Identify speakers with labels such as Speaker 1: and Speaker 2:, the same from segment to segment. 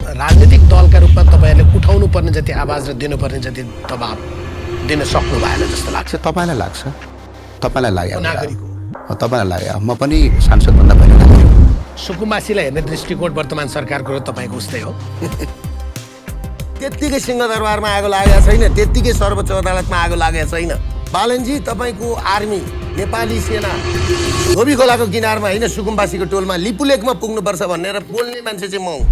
Speaker 1: राजनीतिक दलका रूपमा तपाईँहरूले उठाउनु पर्ने जति आवाज र दिनुपर्ने जति दबाब दिन सक्नु भएन जस्तो लाग्छ।
Speaker 2: तपाईँलाई लाग्छ? तपाईँलाई लाग्यो?
Speaker 1: नागरिक हो।
Speaker 2: तपाईँलाई लाग्यो? म पनि सांसदभन्दा पहिले नागरिक।
Speaker 1: सुकुम्बासीलाई हेर्ने दृष्टिकोण वर्तमान सरकारको र तपाईँको उस्तै हो।
Speaker 3: त्यत्तिकै सिंहदरबारमा आगो लागेको छैन, त्यत्तिकै सर्वोच्च अदालतमा आगो लागेको छैन। बालनजी, तपाईँको आर्मी नेपाली सेना धोबी खोलाको किनारमा होइन सुकुम्बासीको टोलमा लिपुलेकमा पुग्नुपर्छ भनेर बोल्ने मान्छे चाहिँ म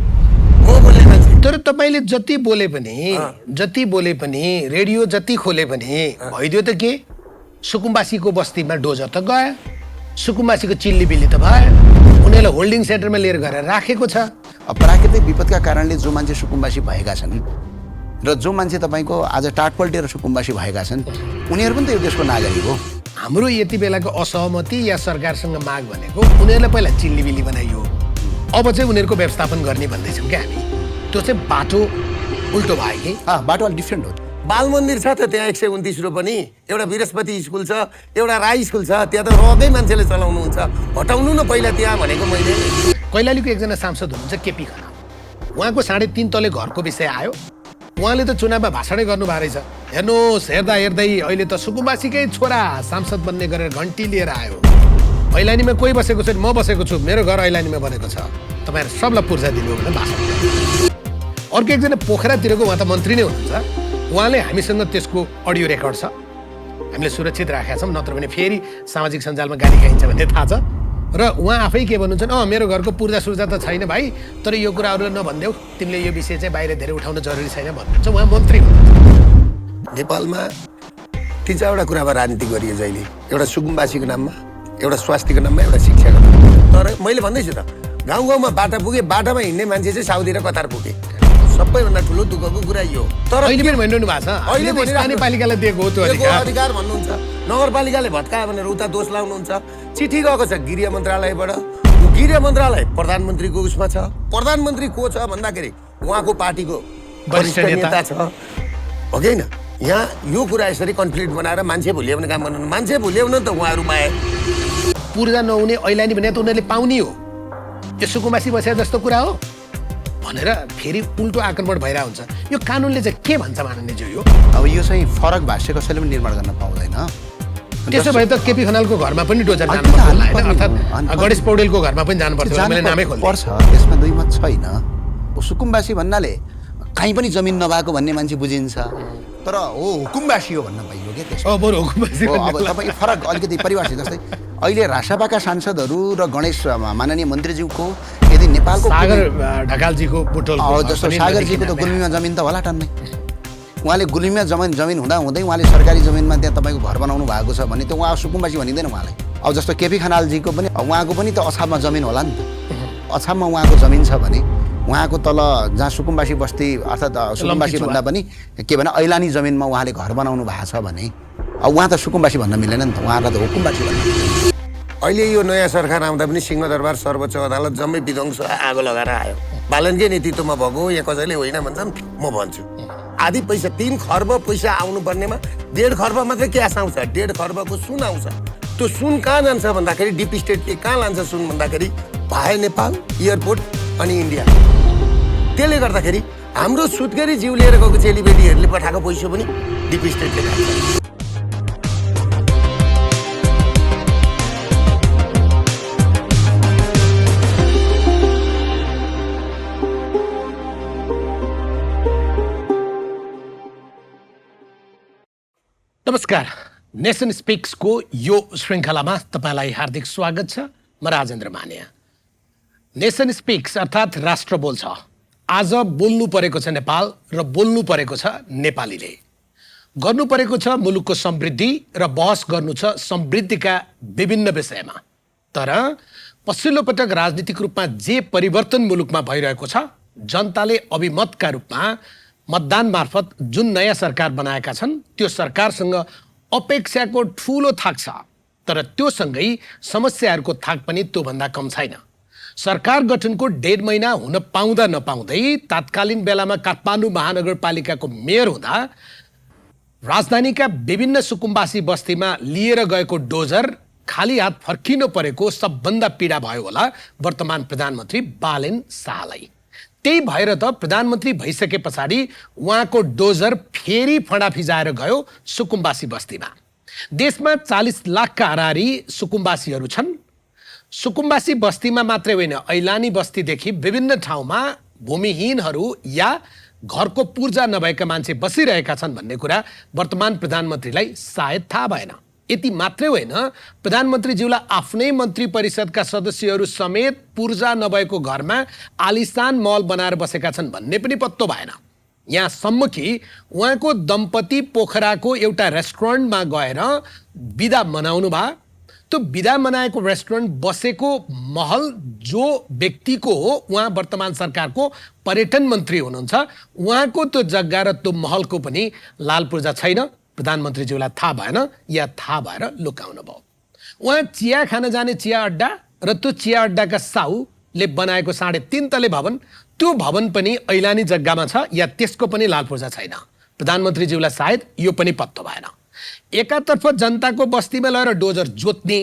Speaker 3: बोल्ने मान्छे।
Speaker 1: तर तपाईँले जति बोले पनि रेडियो जति खोले पनि भइदियो त के? सुकुम्बासीको बस्तीमा डोजर त गयो, सुकुम्बासीको चिल्लीबिल्ली त भयो, उनीहरूलाई होल्डिङ सेन्टरमा लिएर गएर राखेको छ।
Speaker 2: प्राकृतिक विपदका कारणले जो मान्छे सुकुम्बासी भएका छन् र जो मान्छे तपाईँको आज टाटपल्टेर सुकुम्बासी भएका छन् उनीहरू पनि त यो देशको नागरिक हो।
Speaker 1: हाम्रो यति बेलाको असहमति या सरकारसँग माग भनेको उनीहरूलाई पहिला चिल्लीबिल्ली बनाइयो, अब चाहिँ उनीहरूको व्यवस्थापन गर्ने भन्दैछौँ क्या हामी। त्यो चाहिँ बाटो उल्टो भयो कि?
Speaker 2: बाटो अलिक डिफ्रेन्ट हो।
Speaker 3: बाल मन्दिर छ त त्यहाँ 129 रोपनी, एउटा बृहस्पति स्कुल छ, एउटा राई स्कुल छ, त्यहाँ त रगै मान्छेले चलाउनुहुन्छ, हटाउनु न पहिला त्यहाँ भनेको मैले।
Speaker 1: कैलालीको एकजना सांसद हुनुहुन्छ केपी खनाल, उहाँको 3.5 तले घरको विषय आयो, उहाँले त चुनावमा भाषणै गर्नुभएको रहेछ। हेर्नुहोस्, हेर्दै अहिले त सुकुम्बासीकै छोरा सांसद बन्ने गरेर घन्टी लिएर आयो। ऐलानीमा कोही बसेको छैन, म बसेको छु, मेरो घर ऐलानीमा बनेको छ, तपाईँहरू सबलाई पूर्जा दिनु भनेर भाषण गर्नु। अर्को एकजना पोखरातिरको उहाँ त मन्त्री नै हुनुहुन्छ, उहाँले हामीसँग त्यसको अडियो रेकर्ड छ, हामीले सुरक्षित राखेका छौँ, नत्र भने फेरि सामाजिक सञ्जालमा गाली खाइन्छ भन्ने थाहा छ। र उहाँ आफै के भन्नुहुन्छ, मेरो घरको पूर्जा सुर्जा त छैन भाइ, तर यो कुराहरू नभनिदेऊ, तिमीले यो विषय चाहिँ बाहिर धेरै उठाउन जरुरी छैन भन्नुहुन्छ। उहाँ मन्त्री हुनुहुन्छ।
Speaker 3: नेपालमा 3-4वटा कुरामा राजनीति गरियो जहिले, एउटा सुकुम्बासीको नाममा, एउटा स्वास्थ्यको नाममा, एउटा शिक्षाको नाममा। तर मैले भन्दैछु त, गाउँ गाउँमा बाटा पुगे, बाटामा हिँड्ने मान्छे चाहिँ साउदी र कतार पुगे। सबैभन्दा ठुलो दुःखको कुरा यो। तर
Speaker 1: अहिले पनि भनिरहनु भएको छ, अहिले स्थानीय पालिकालाई दिएको हो त्यो
Speaker 3: अधिकार भन्नुहुन्छ, नगरपालिकाले भत्कायो भनेर उता दोष लाउनुहुन्छ। चिठी गएको छ गृह मन्त्रालयबाट, गृह मन्त्रालय प्रधानमन्त्रीको उसमा छ। प्रधानमन्त्री को छ भन्दाखेरि उहाँको पार्टीको वरिष्ठ नेता छ, हो कि होइन? यहाँ यो कुरा यसरी कन्फ्लिक्ट बनाएर मान्छे भुल्याउने काम गर्नु, मान्छे भुल्याउनु त उहाँहरूमा आए।
Speaker 1: पूर्जा नहुने ऐलानी भने त उनीहरूले पाउने हो, यो सुकुम्बासी बसेको जस्तो कुरा हो भनेर फेरि उल्टो आक्रमण भइरहेको हुन्छ। यो कानुनले चाहिँ के भन्छ माननीयज्यू? यो
Speaker 2: अब यो चाहिँ फरक भाष्य कसैले पनि निर्माण गर्न पाउँदैन।
Speaker 1: त्यसो भए त केपी खनालको घरमा पनि डोजर जानुपर्छ होला होइन, अर्थात् गणेश पौडेलको घरमा पनि जानुपर्छ, मैले नामै खोल्नु
Speaker 2: पर्छ, त्यसमा दुई मत छैन। सुकुम्बासी भन्नाले कहीँ पनि जमिन नभएको भन्ने मान्छे बुझिन्छ, तर हुकुमबासी हो भन्न पाइयो क्या त्यसो। अब तपाईँ फरक अलिकति परिभाषित, जस्तै अहिले रासपाका सांसदहरू र गणेश माननीय मन्त्रीज्यूको यदि नेपालको
Speaker 1: सागर ढकालजीको बुटोल
Speaker 2: जस्तो सागरजीको त गुल्मीमा जमिन त होला टन्नै, उहाँले गुल्मीमा जमिन हुँदै उहाँले सरकारी जमिनमा त्यहाँ तपाईँको घर बनाउनु भएको छ भने त उहाँ सुकुम्बासी भनिँदैन उहाँलाई। अब जस्तो केपी खनालजीको पनि उहाँको पनि त अछाममा जमिन होला नि त, अछाममा उहाँको जमिन छ भने उहाँको तल जहाँ सुकुम्बासी बस्ती अर्थात् सुकुम्बासी भन्दा पनि के भने ऐलानी जमिनमा उहाँले घर बनाउनु भएको छ भने अब उहाँ त सुकुम्बासी भन्न मिलेन नि त, उहाँलाई त हुकुम्बासी भन्न।
Speaker 3: अहिले यो नयाँ सरकार आउँदा पनि सिंहदरबार सर्वोच्च अदालत जम्मै विध्वंस आगो लगाएर आयो। बालनकै नेतृत्वमा भएको यहाँ कसैले होइन भन्छन्, म भन्छु आधी पैसा 3 खर्ब पैसा आउनु पर्नेमा 1.5 खर्ब मात्रै क्यास आउँछ, 1.5 खर्बको सुन आउँछ। त्यो सुन कहाँ जान्छ भन्दाखेरि डिप स्टेटले कहाँ लान्छ सुन भन्दाखेरि भाया नेपाल, एयरपोर्ट अनि इन्डिया। त्यसले गर्दाखेरि हाम्रो सुत्केरी जिउ लिएर गएको चेलीबेटीहरूले पठाएको पैसा पनि डिप स्टेटले खान्छ।
Speaker 1: नमस्कार, नेसन स्पिक्सको यो श्रृङ्खलामा तपाईँलाई हार्दिक स्वागत छ। म राजेन्द्र मानिया। नेसन स्पिक्स अर्थात् राष्ट्र बोल्छ। आज बोल्नु परेको छ नेपाल र बोल्नु परेको छ नेपालीले। गर्नु परेको छ मुलुकको समृद्धि र बहस गर्नु छ समृद्धिका विभिन्न विषयमा। तर पछिल्लो पटक राजनीतिक रूपमा जे परिवर्तन मुलुकमा भइरहेको छ, जनताले अभिमतका रूपमा मतदान मार्फत जुन नयाँ सरकार बनाएका छन् त्यो सरकारसँग अपेक्षाको ठुलो थाक छ, तर त्यो सँगै समस्याहरूको थाक पनि त्योभन्दा कम छैन। सरकार गठनको 1.5 महिना हुन पाउँदा नपाउँदै तात्कालीन बेलामा काठमाडौँ महानगरपालिकाको मेयर हुँदा राजधानीका विभिन्न सुकुम्बासी बस्तीमा लिएर गएको डोजर खाली हात फर्किनु परेको सबभन्दा पीडा भयो होला वर्तमान प्रधानमन्त्री बालेन शाहलाई। त्यही भएर त प्रधानमन्त्री भइसके पछाडि उहाँको डोजर फेरि फडा फिजाएर गयो सुकुम्बासी बस्तीमा। देशमा 40 लाखका हाराहारी सुकुम्बासीहरू छन्। सुकुम्बासी बस्तीमा मात्रै होइन, ऐलानी बस्तीदेखि विभिन्न ठाउँमा भूमिहीनहरू या घरको पूर्जा नभएका मान्छे बसिरहेका छन् भन्ने कुरा वर्तमान प्रधानमन्त्रीलाई सायद थाहा भएन। यति मात्रै होइन, प्रधानमन्त्रीज्यूलाई आफ्नै मन्त्री परिषदका सदस्यहरू समेत पूर्जा नभएको घरमा आलिशान महल बनाएर बसेका छन् भन्ने पनि पत्तो भएन। यहाँसम्म कि उहाँको दम्पति पोखराको एउटा रेस्टुरेन्टमा गएर बिदा मनाउनु भयो। त्यो बिदा मनाएको रेस्टुरेन्ट बसेको महल जो व्यक्तिको हो, उहाँ वर्तमान सरकारको पर्यटन मन्त्री हुनुहुन्छ, उहाँको त्यो जग्गा र त्यो महलको पनि लाल पूर्जा छैन। प्रधानमन्त्रीज्यूलाई थाहा भएन या थाहा भएर लुकाउनु भयो। उहाँ चिया खान जाने चिया अड्डा र त्यो चिया अड्डाका साहुले बनाएको 3.5 तले भवन, त्यो भवन पनि ऐलानी जग्गामा छ या त्यसको पनि लाल पूर्जा छैन। प्रधानमन्त्रीज्यूलाई सायद यो पनि पत्तो भएन। एकातर्फ जनताको बस्तीमा लगेर डोजर जोत्ने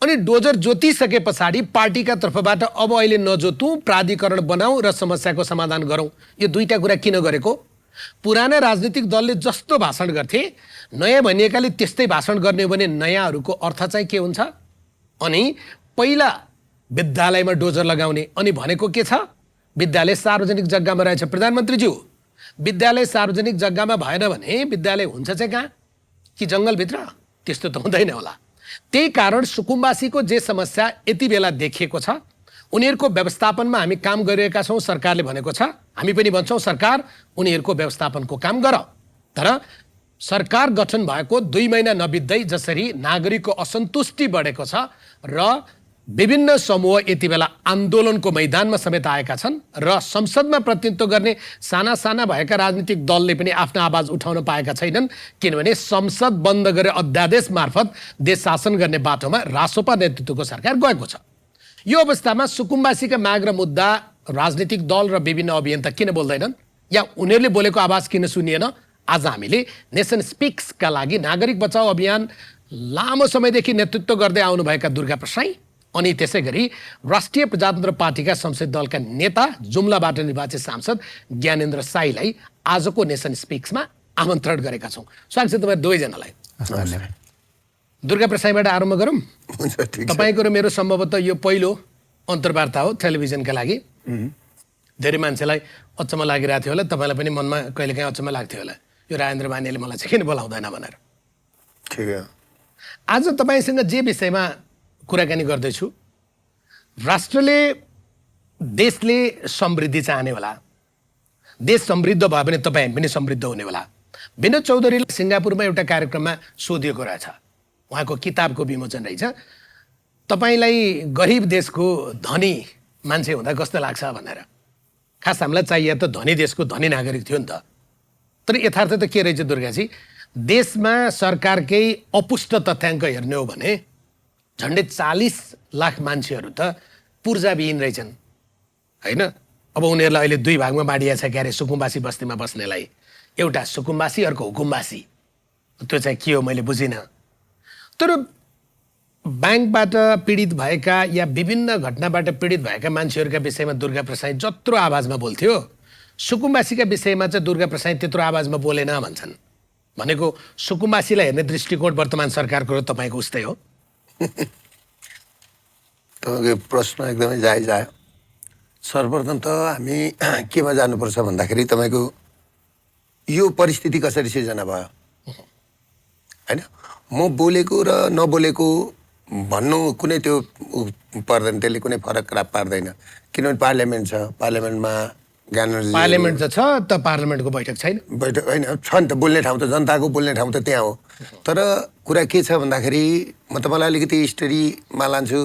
Speaker 1: अनि डोजर जोतिसके पछाडि पार्टीका तर्फबाट अब अहिले नजोतौँ, प्राधिकरण बनाऊ र समस्याको समाधान गरौँ। यो दुईटा कुरा किन गरेको? पुराना राजनीतिक दलले जस्तो भाषण गर्थे, नयाँ भनिएकाले त्यस्तै भाषण गर्ने हो भने नयाँहरूको अर्थ चाहिँ के हुन्छ? अनि पहिला विद्यालयमा डोजर लगाउने अनि भनेको के छ? विद्यालय सार्वजनिक जग्गामा रहेछ। प्रधानमन्त्रीज्यू, विद्यालय सार्वजनिक जग्गामा भएन भने विद्यालय हुन्छ चाहिँ कहाँ? कि जङ्गलभित्र? त्यस्तो त हुँदैन होला। त्यही कारण सुकुम्बासीको जे समस्या यति बेला देखिएको छ, उनीहरूको व्यवस्थापनमा हामी काम गरिरहेका छौँ। सरकारले भनेको छ, हामी पनि भन्छौँ सरकार उनीहरूको व्यवस्थापनको काम गर। तर सरकार गठन भएको 2 महिना नबित्दै जसरी नागरिकको असन्तुष्टि बढेको छ र विभिन्न समूह यति बेला आन्दोलनको मैदानमा समेत आएका छन् र संसदमा प्रतिनिधित्व गर्ने साना साना भएका राजनीतिक दलले पनि आफ्नो आवाज उठाउन पाएका छैनन्, किनभने संसद बन्द गरेर अध्यादेश मार्फत देश शासन गर्ने बाटोमा रासोपा नेतृत्वको सरकार गएको छ। यो अवस्थामा सुकुम्बासीका माग र मुद्दा राजनीतिक दल र विभिन्न अभियन्ता किन बोल्दैनन् या उनीहरूले बोलेको आवाज किन सुनिएन? आज हामीले नेसन स्पिक्सका लागि नागरिक बचाउ अभियान लामो समयदेखि नेतृत्व गर्दै आउनुभएका दुर्गा प्रसाई अनि त्यसै गरी राष्ट्रिय प्रजातन्त्र पार्टीका संसदीय दलका नेता, जुम्लाबाट निर्वाचित सांसद ज्ञानेन्द्र साईलाई आजको नेसन स्पिक्समा आमन्त्रण गरेका छौँ। स्वागत छ तपाईँ दुवैजनालाई।
Speaker 2: धन्यवाद।
Speaker 1: दुर्गा प्रसाईबाट आरम्भ गरौँ।
Speaker 3: हुन्छ, ठिक छ।
Speaker 1: तपाईँको र मेरो सम्भवतः यो पहिलो अन्तर्वार्ता हो टेलिभिजनका लागि। धेरै मान्छेलाई अचम्म लागिरहेको थियो होला, तपाईँलाई पनि मनमा कहिलेकाहीँ अचम्म लाग्थ्यो होला, यो राजेन्द्र मानेले मलाई चाहिँ किन बोलाउँदैन भनेर।
Speaker 3: ठिक हो।
Speaker 1: आज तपाईँसँग जे विषयमा कुराकानी गर्दैछु, राष्ट्रले, देशले समृद्धि चाहने होला, देश समृद्ध भयो भने तपाईँ पनि समृद्ध हुने होला। विनोद चौधरीले सिङ्गापुरमा एउटा कार्यक्रममा सोधिएको रहेछ, उहाँको किताबको विमोचन रहेछ, तपाईँलाई गरिब देशको धनी मान्छे हुँदा कस्तो लाग्छ भनेर। खास हामीलाई चाहिए त धनी देशको धनी नागरिक थियो नि त। तर यथार्थ त के रहेछ दुर्गाजी? देशमा सरकारकै अपुष्ट तथ्याङ्क हेर्ने हो भने झन्डै 40 लाख मान्छेहरू त पूर्जाविहीन रहेछन्, होइन? अब उनीहरूलाई अहिले 2 भागमा बाँडिया छ क्यारे सुकुम्बासी बस्तीमा बस्नेलाई। एउटा सुकुम्बासी, अर्को हुकुम्बासी। त्यो चाहिँ के हो मैले बुझिनँ। तर ब्याङ्कबाट पीडित भएका या विभिन्न घटनाबाट पीडित भएका मान्छेहरूका विषयमा दुर्गा प्रसाई जत्रो आवाजमा बोल्थ्यो, सुकुम्बासीका विषयमा चाहिँ दुर्गा प्रसाई त्यत्रो आवाजमा बोलेन भन्छन्। भनेको सुकुम्बासीलाई हेर्ने दृष्टिकोण वर्तमान सरकारको र तपाईँको उस्तै हो।
Speaker 3: तपाईँको प्रश्न एकदमै जायज आयो। सर्वप्रथम त हामी केमा जानुपर्छ भन्दाखेरि तपाईँको यो परिस्थिति कसरी सिर्जना भयो, होइन? म बोलेको र नबोलेको भन्नु कुनै त्यो पर्दैन, त्यसले कुनै फरक पार्दैन। किनभने पार्लियामेन्ट छ, पार्लियामेन्टमा
Speaker 1: पार्लियामेन्ट त छ त पार्लियामेन्टको बैठक छैन।
Speaker 3: बैठक होइन, छ नि त, बोल्ने ठाउँ त, जनताको बोल्ने ठाउँ त त्यहाँ हो। तर कुरा के छ भन्दाखेरि म तपाईँलाई अलिकति हिस्ट्रीमा लान्छु।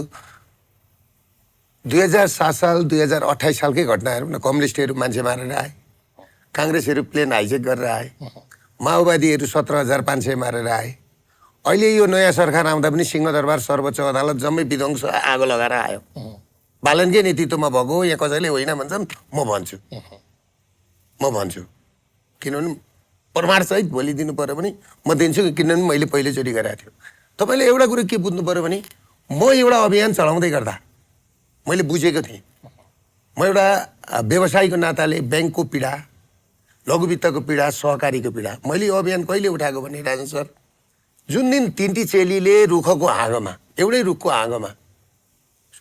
Speaker 3: 2007 साल 2028 सालकै घटना हेरौँ न। कम्युनिस्टहरू मान्छे मारेर आए, काङ्ग्रेसहरू प्लेन हाइजेक गरेर आए, माओवादीहरू 17,500 मारेर आए। अहिले यो नयाँ सरकार आउँदा पनि सिंहदरबार सर्वोच्च अदालत जम्मै विध्वंस आगो लगाएर आयो। बालनकै नेतृत्वमा भएको, यहाँ कसैले होइन भन्छन्, म भन्छु किनभने प्रमाणसहित भोलि दिनु पऱ्यो भने म दिन्छु, किनभने मैले पहिलोचोटि गरेको थियो। तपाईँले एउटा कुरो के बुझ्नु पऱ्यो भने म एउटा अभियान चलाउँदै गर्दा मैले बुझेको थिएँ म एउटा व्यवसायीको नाताले ब्याङ्कको पीडा, लघुवित्तको पीडा, सहकारीको पीडा मैले यो अभियान कहिले उठाएको भने राजन सर, जुन दिन तिनटी चेलीले रुखको हाँगोमा, एउटै रुखको हाँगोमा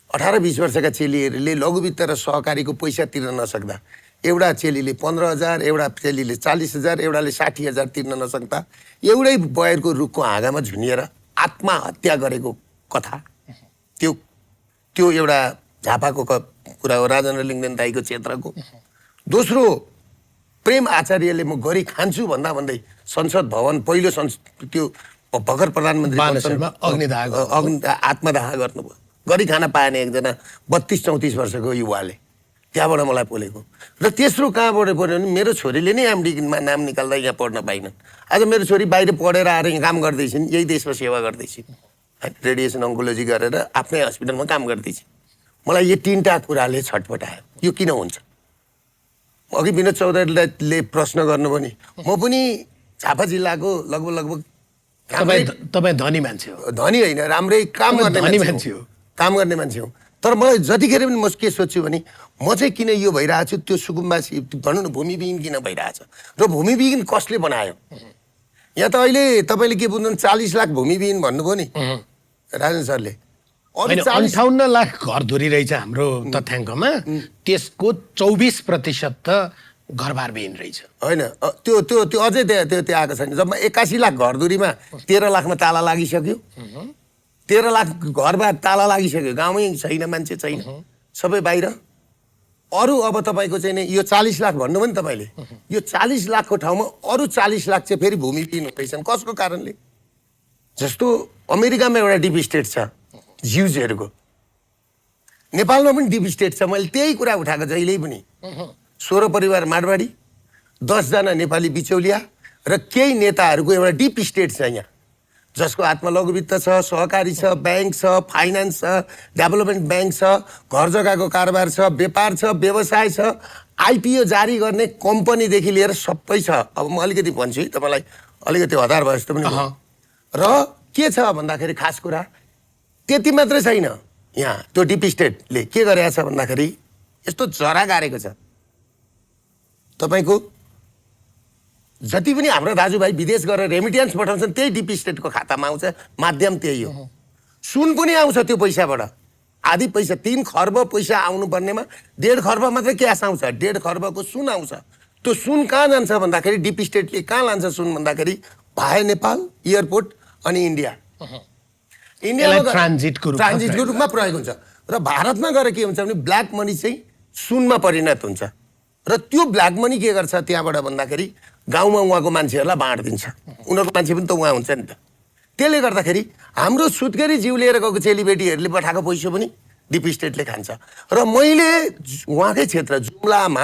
Speaker 3: 18-20 वर्षका चेलीहरूले लघुवित्त र सहकारीको पैसा तिर्न नसक्दा, एउटा चेलीले 15,000, एउटा चेलीले 40,000, एउटाले 60,000 तिर्न नसक्दा एउटै बयरको रुखको हाँगामा झुनिएर आत्महत्या गरेको कथा, त्यो एउटा झापाको कुरा हो, राजेन्द्र लिङ्गदेन दाईको क्षेत्रको। दोस्रो, प्रेम आचार्यले म गरी खान्छु भन्दा भन्दै संसद भवन पहिलो त्यो भर्खर प्रधानमन्त्री आत्मदाह गर्नुभयो। गरी खान पाएन एकजना 32-34 वर्षको युवाले, त्यहाँबाट मलाई बोलेको। र तेस्रो कहाँबाट पढ्यो भने मेरो छोरीले नै एमडीमा नाम निकाल्दा यहाँ पढ्न पाइनन्। आज मेरो छोरी बाहिर पढेर आएर यहाँ काम गर्दैछिन्, यही देशमा सेवा गर्दैछिन्, रेडिएसन ओन्कोलोजी गरेर आफ्नै हस्पिटलमा काम गर्दैछिन्। मलाई यो तीनटा कुराले छटपटायो, यो किन हुन्छ? अघि विनोद चौधरीले प्रश्न गर्नुभयो नि, म पनि झापा जिल्लाको लगभग
Speaker 1: तपाईँ धनी मान्छे हो?
Speaker 3: धनी होइन, राम्रै काम गर्ने मान्छे हो, काम गर्ने मान्छे हो। तर मलाई जतिखेर पनि म के सोध्छु भने म चाहिँ किन यो भइरहेको छु, त्यो सुकुम्बासी भनौँ न भूमिविहीन किन भइरहेछ र भूमिविहीन कसले बनायो? यहाँ त अहिले तपाईँले के बुझ्नु, 40 लाख भूमिविहीन भन्नुभयो नि राजन सरले।
Speaker 1: 58 लाख घर धुरी रहेछ हाम्रो तथ्याङ्कमा, त्यसको 24% त घरबारविहीन रहेछ।
Speaker 3: होइन, त्यो अझै त्यो आएको छैन। जम्मा 81 लाख घरधुरीमा 13 लाखमा ताला लागिसक्यो, 13 लाख घरबार ताला लागिसक्यो, गाउँमै छैन, मान्छे छैन, सबै बाहिर। अरू अब तपाईँको चाहिँ नि यो 40 लाख भन्नुभयो नि तपाईँले, यो 40 लाखको ठाउँमा अरू 40 लाख चाहिँ फेरि भूमिविहीन हुँदैछन्। कसको कारणले? जस्तो अमेरिकामा एउटा डिप स्टेट छ ज्युजहरूको, नेपालमा पनि डिप स्टेट छ। मैले त्यही कुरा उठाएको जहिल्यै पनि। 16 परिवार माडवाडी, 10 जना नेपाली बिचौलिया र केही नेताहरूको एउटा डिप स्टेट छ यहाँ, जसको हातमा लघुवित्त छ, सहकारी छ, ब्याङ्क छ, फाइनेन्स छ, डेभलपमेन्ट ब्याङ्क छ, घर जग्गाको कारोबार छ, व्यापार छ, व्यवसाय छ, आइपिओ जारी गर्ने कम्पनीदेखि लिएर सबै छ। अब म अलिकति भन्छु है तपाईँलाई, अलिकति हतार भयो जस्तो पनि। र के छ भन्दाखेरि खास कुरा त्यति मात्रै छैन, यहाँ त्यो डिप स्टेटले के गरेको छ भन्दाखेरि यस्तो जरा गारेको छ। तपाईँको जति पनि हाम्रो दाजुभाइ विदेश गएर रेमिटेन्स पठाउँछन् त्यही डिप स्टेटको खातामा आउँछ, माध्यम त्यही हो। सुन पनि आउँछ त्यो पैसाबाट, आधी पैसा 3 खर्ब पैसा आउनुपर्नेमा 1.5 खर्ब मात्रै क्यास आउँछ, 1.5 खर्बको सुन आउँछ। त्यो सुन कहाँ जान्छ भन्दाखेरि डिप स्टेटले कहाँ लान्छ सुन भन्दाखेरि भाया नेपाल, एयरपोर्ट अनि इन्डिया। इन्डियामा ट्रान्जिटको रूपमा प्रयोग हुन्छ। र भारतमा गएर के हुन्छ भने ब्ल्याक मनी चाहिँ सुनमा परिणत हुन्छ। र त्यो ब्ल्याक मनी के गर्छ त्यहाँबाट भन्दाखेरि गाउँमा उहाँको मान्छेहरूलाई बाँडिदिन्छ, उनीहरूको मान्छे पनि त उहाँ हुन्छ नि त। त्यसले गर्दाखेरि हाम्रो सुत्केरी जिउ लिएर गएको चेलीबेटीहरूले पठाएको पैसा पनि डिप स्टेटले खान्छ। र मैले उहाँकै क्षेत्र जुम्लामा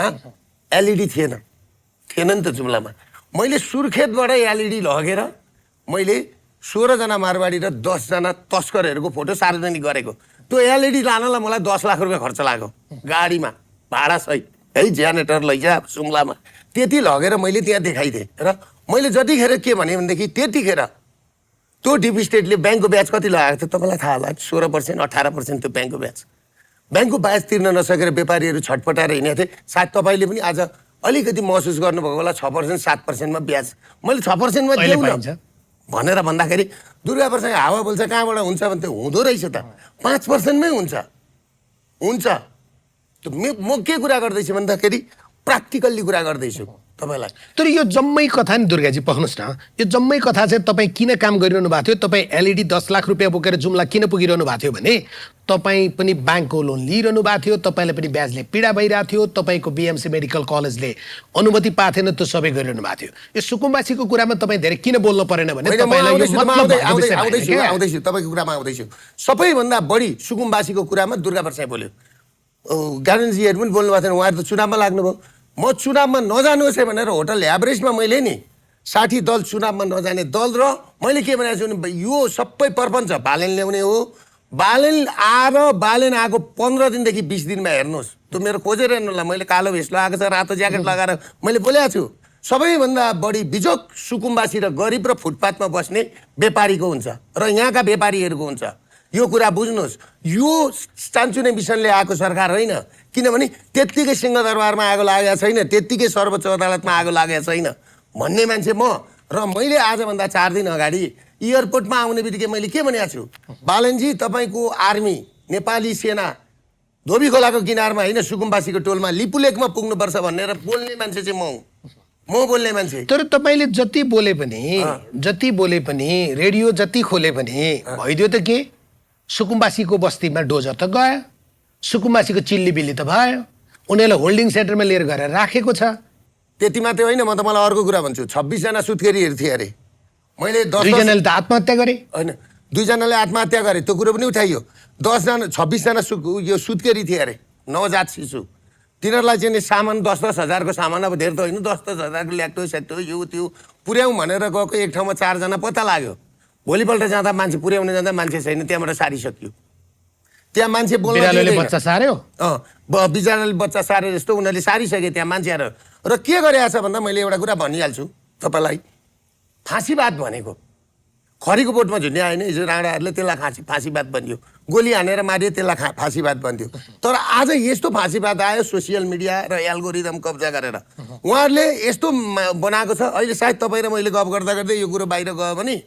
Speaker 3: एलइडी थिएन नि त जुम्लामा, मैले सुर्खेतबाट एलइडी लगेर मैले 16 जना मारवाडी र 10 जना तस्करहरूको फोटो सार्वजनिक गरेको। त्यो एलइडी लानलाई मलाई 10 लाख रुपियाँ खर्च लाग्यो, गाडीमा भाडा सहित है, जेनेरेटर लैजा जुम्लामा, त्यति लगेर मैले त्यहाँ देखाइदिएँ। र मैले जतिखेर के भने भनेदेखि त्यतिखेर त्यो डिप स्टेटले ब्याङ्कको ब्याज कति लगाएको थियो तपाईँलाई थाहा होला, 16%, 18% त्यो ब्याङ्कको ब्याज। ब्याङ्कको ब्याज तिर्न नसकेर व्यापारीहरू छटपटाएर हिँडेको थिए। सायद तपाईँले पनि आज अलिकति महसुस गर्नुभएको होला, 6%, 7%मा ब्याज। मैले 6%मा दिउँ भनेर भन्दाखेरि दुर्गाप्रसाद हावा बोल्छ कहाँबाट हुन्छ भने त्यो हुँदो रहेछ त, 5%मै हुन्छ। म के कुरा गर्दैछु भन्दाखेरि प्र्याक्टिकल्ली कुरा गर्दैछु तपाईँलाई।
Speaker 1: तर यो जम्मै कथा नि दुर्गाजी पक्नुहोस् न, यो जम्मै कथा चाहिँ तपाईँ किन काम गरिरहनु भएको थियो? तपाईँ एलइडी 10 लाख रुपियाँ बोकेर जुम्ला किन पुगिरहनु भएको थियो भने तपाईँ पनि ब्याङ्कको लोन लिइरहनु भएको थियो, तपाईँलाई पनि ब्याजले पीडा भइरहेको थियो, तपाईँको बिएमसी मेडिकल कलेजले अनुमति पाएको थिएन, त्यो सबै गरिरहनु भएको थियो। यो सुकुम्बासीको कुरामा तपाईँ धेरै किन बोल्नु परेन भने
Speaker 3: आउँदैछु तपाईँको कुरामा आउँदैछु। सबैभन्दा बढी सुकुम्बासीको कुरामा दुर्गाप्रसाद बोल्यो, ज्ञानेन्द्रजीहरू पनि बोल्नु भएको थिएन, उहाँहरू त चुनावमा लाग्नुभयो। म चुनावमा नजानुहोस् है भनेर होटल ह्याभरेजमा मैले नि 60 दल चुनावमा नजाने दल र मैले के भनेको छु भने यो सबै प्रपञ्च बालेन ल्याउने हो। बालेन आएको 15 दिनदेखि 20 दिनमा हेर्नुहोस्, त्यो मेरो खोजेर हेर्नुलाई मैले कालो भेस्ट लगाएको छ, रातो ज्याकेट लगाएर मैले बोलेको छु। सबैभन्दा बढी बिजोक सुकुम्बासी र गरिब र फुटपाथमा बस्ने व्यापारीको हुन्छ र यहाँका व्यापारीहरूको हुन्छ। यो कुरा बुझ्नुहोस्, यो चान्चुने मिसनले आएको सरकार होइन, किनभने त्यत्तिकै सिंहदरबारमा आगो लागेको छैन, त्यत्तिकै सर्वोच्च अदालतमा आगो लागेको छैन भन्ने मान्छे म। र मैले आजभन्दा 4 दिन अगाडि एयरपोर्टमा आउने बित्तिकै मैले के भनेको छु, बालनजी तपाईँको आर्मी नेपाली सेना धोबी खोलाको किनारमा होइन सुकुम्बासीको टोलमा लिपुलेकमा पुग्नुपर्छ भनेर बोल्ने मान्छे चाहिँ म बोल्ने मान्छे।
Speaker 1: तर तपाईँले जति बोले पनि रेडियो जति खोले पनि भइदियो त के? सुकुम्बासीको बस्तीमा डोजर त गयो, सुकुम्बासीको चिल्लीबिल्ली त भयो, उनीहरूलाई होल्डिङ सेन्टरमा लिएर गएर राखेको छ।
Speaker 3: त्यति मात्रै होइन, म त मलाई अर्को कुरा भन्छु, 26 जना सुत्केरीहरू थिए अरे, मैले 10
Speaker 1: दुईजनाले त आत्महत्या गरे
Speaker 3: होइन, 2 जनाले आत्महत्या गरे, त्यो कुरो पनि उठाइयो। 26 जना यो सुत्केरी थिए अरे, नवजात शिशु। तिनीहरूलाई चाहिँ सामान 10-10 हजारको सामान, अब धेरै त होइन, 10-10 हजारको ल्याक्टो सेक्टो यो त्यो पुर्याउँ भनेर गएको, एक ठाउँमा 4 जना पत्ता लाग्यो। भोलिपल्ट जाँदा मान्छे पुर्याउने जाँदा मान्छे छैन, त्यहाँबाट सारिसक्यो। त्यहाँ मान्छे बोल्न
Speaker 1: बिरालोले बच्चा सार्यो,
Speaker 3: बिचराले बच्चा सारे जस्तो उनीहरूले सारिसके त्यहाँ मान्छेहरू। र के गरेको छ भन्दा मैले एउटा कुरा भनिहाल्छु तपाईँलाई, फाँसीवाद भनेको खरीको बोटमा झुन्ड्या होइन, हिजो राणाहरूले त्यसलाई फाँसीवाद भनियो, गोली हानेर मारियो त्यसलाई फाँसीवाद भन्थ्यो। तर आज यस्तो फाँसीवाद आयो सोसियल मिडिया र एल्गोरिदम कब्जा गरेर, उहाँहरूले यस्तो बनाएको छ। अहिले सायद तपाईँ र मैले गफ गर्दा गर्दै यो कुरो बाहिर गयो भने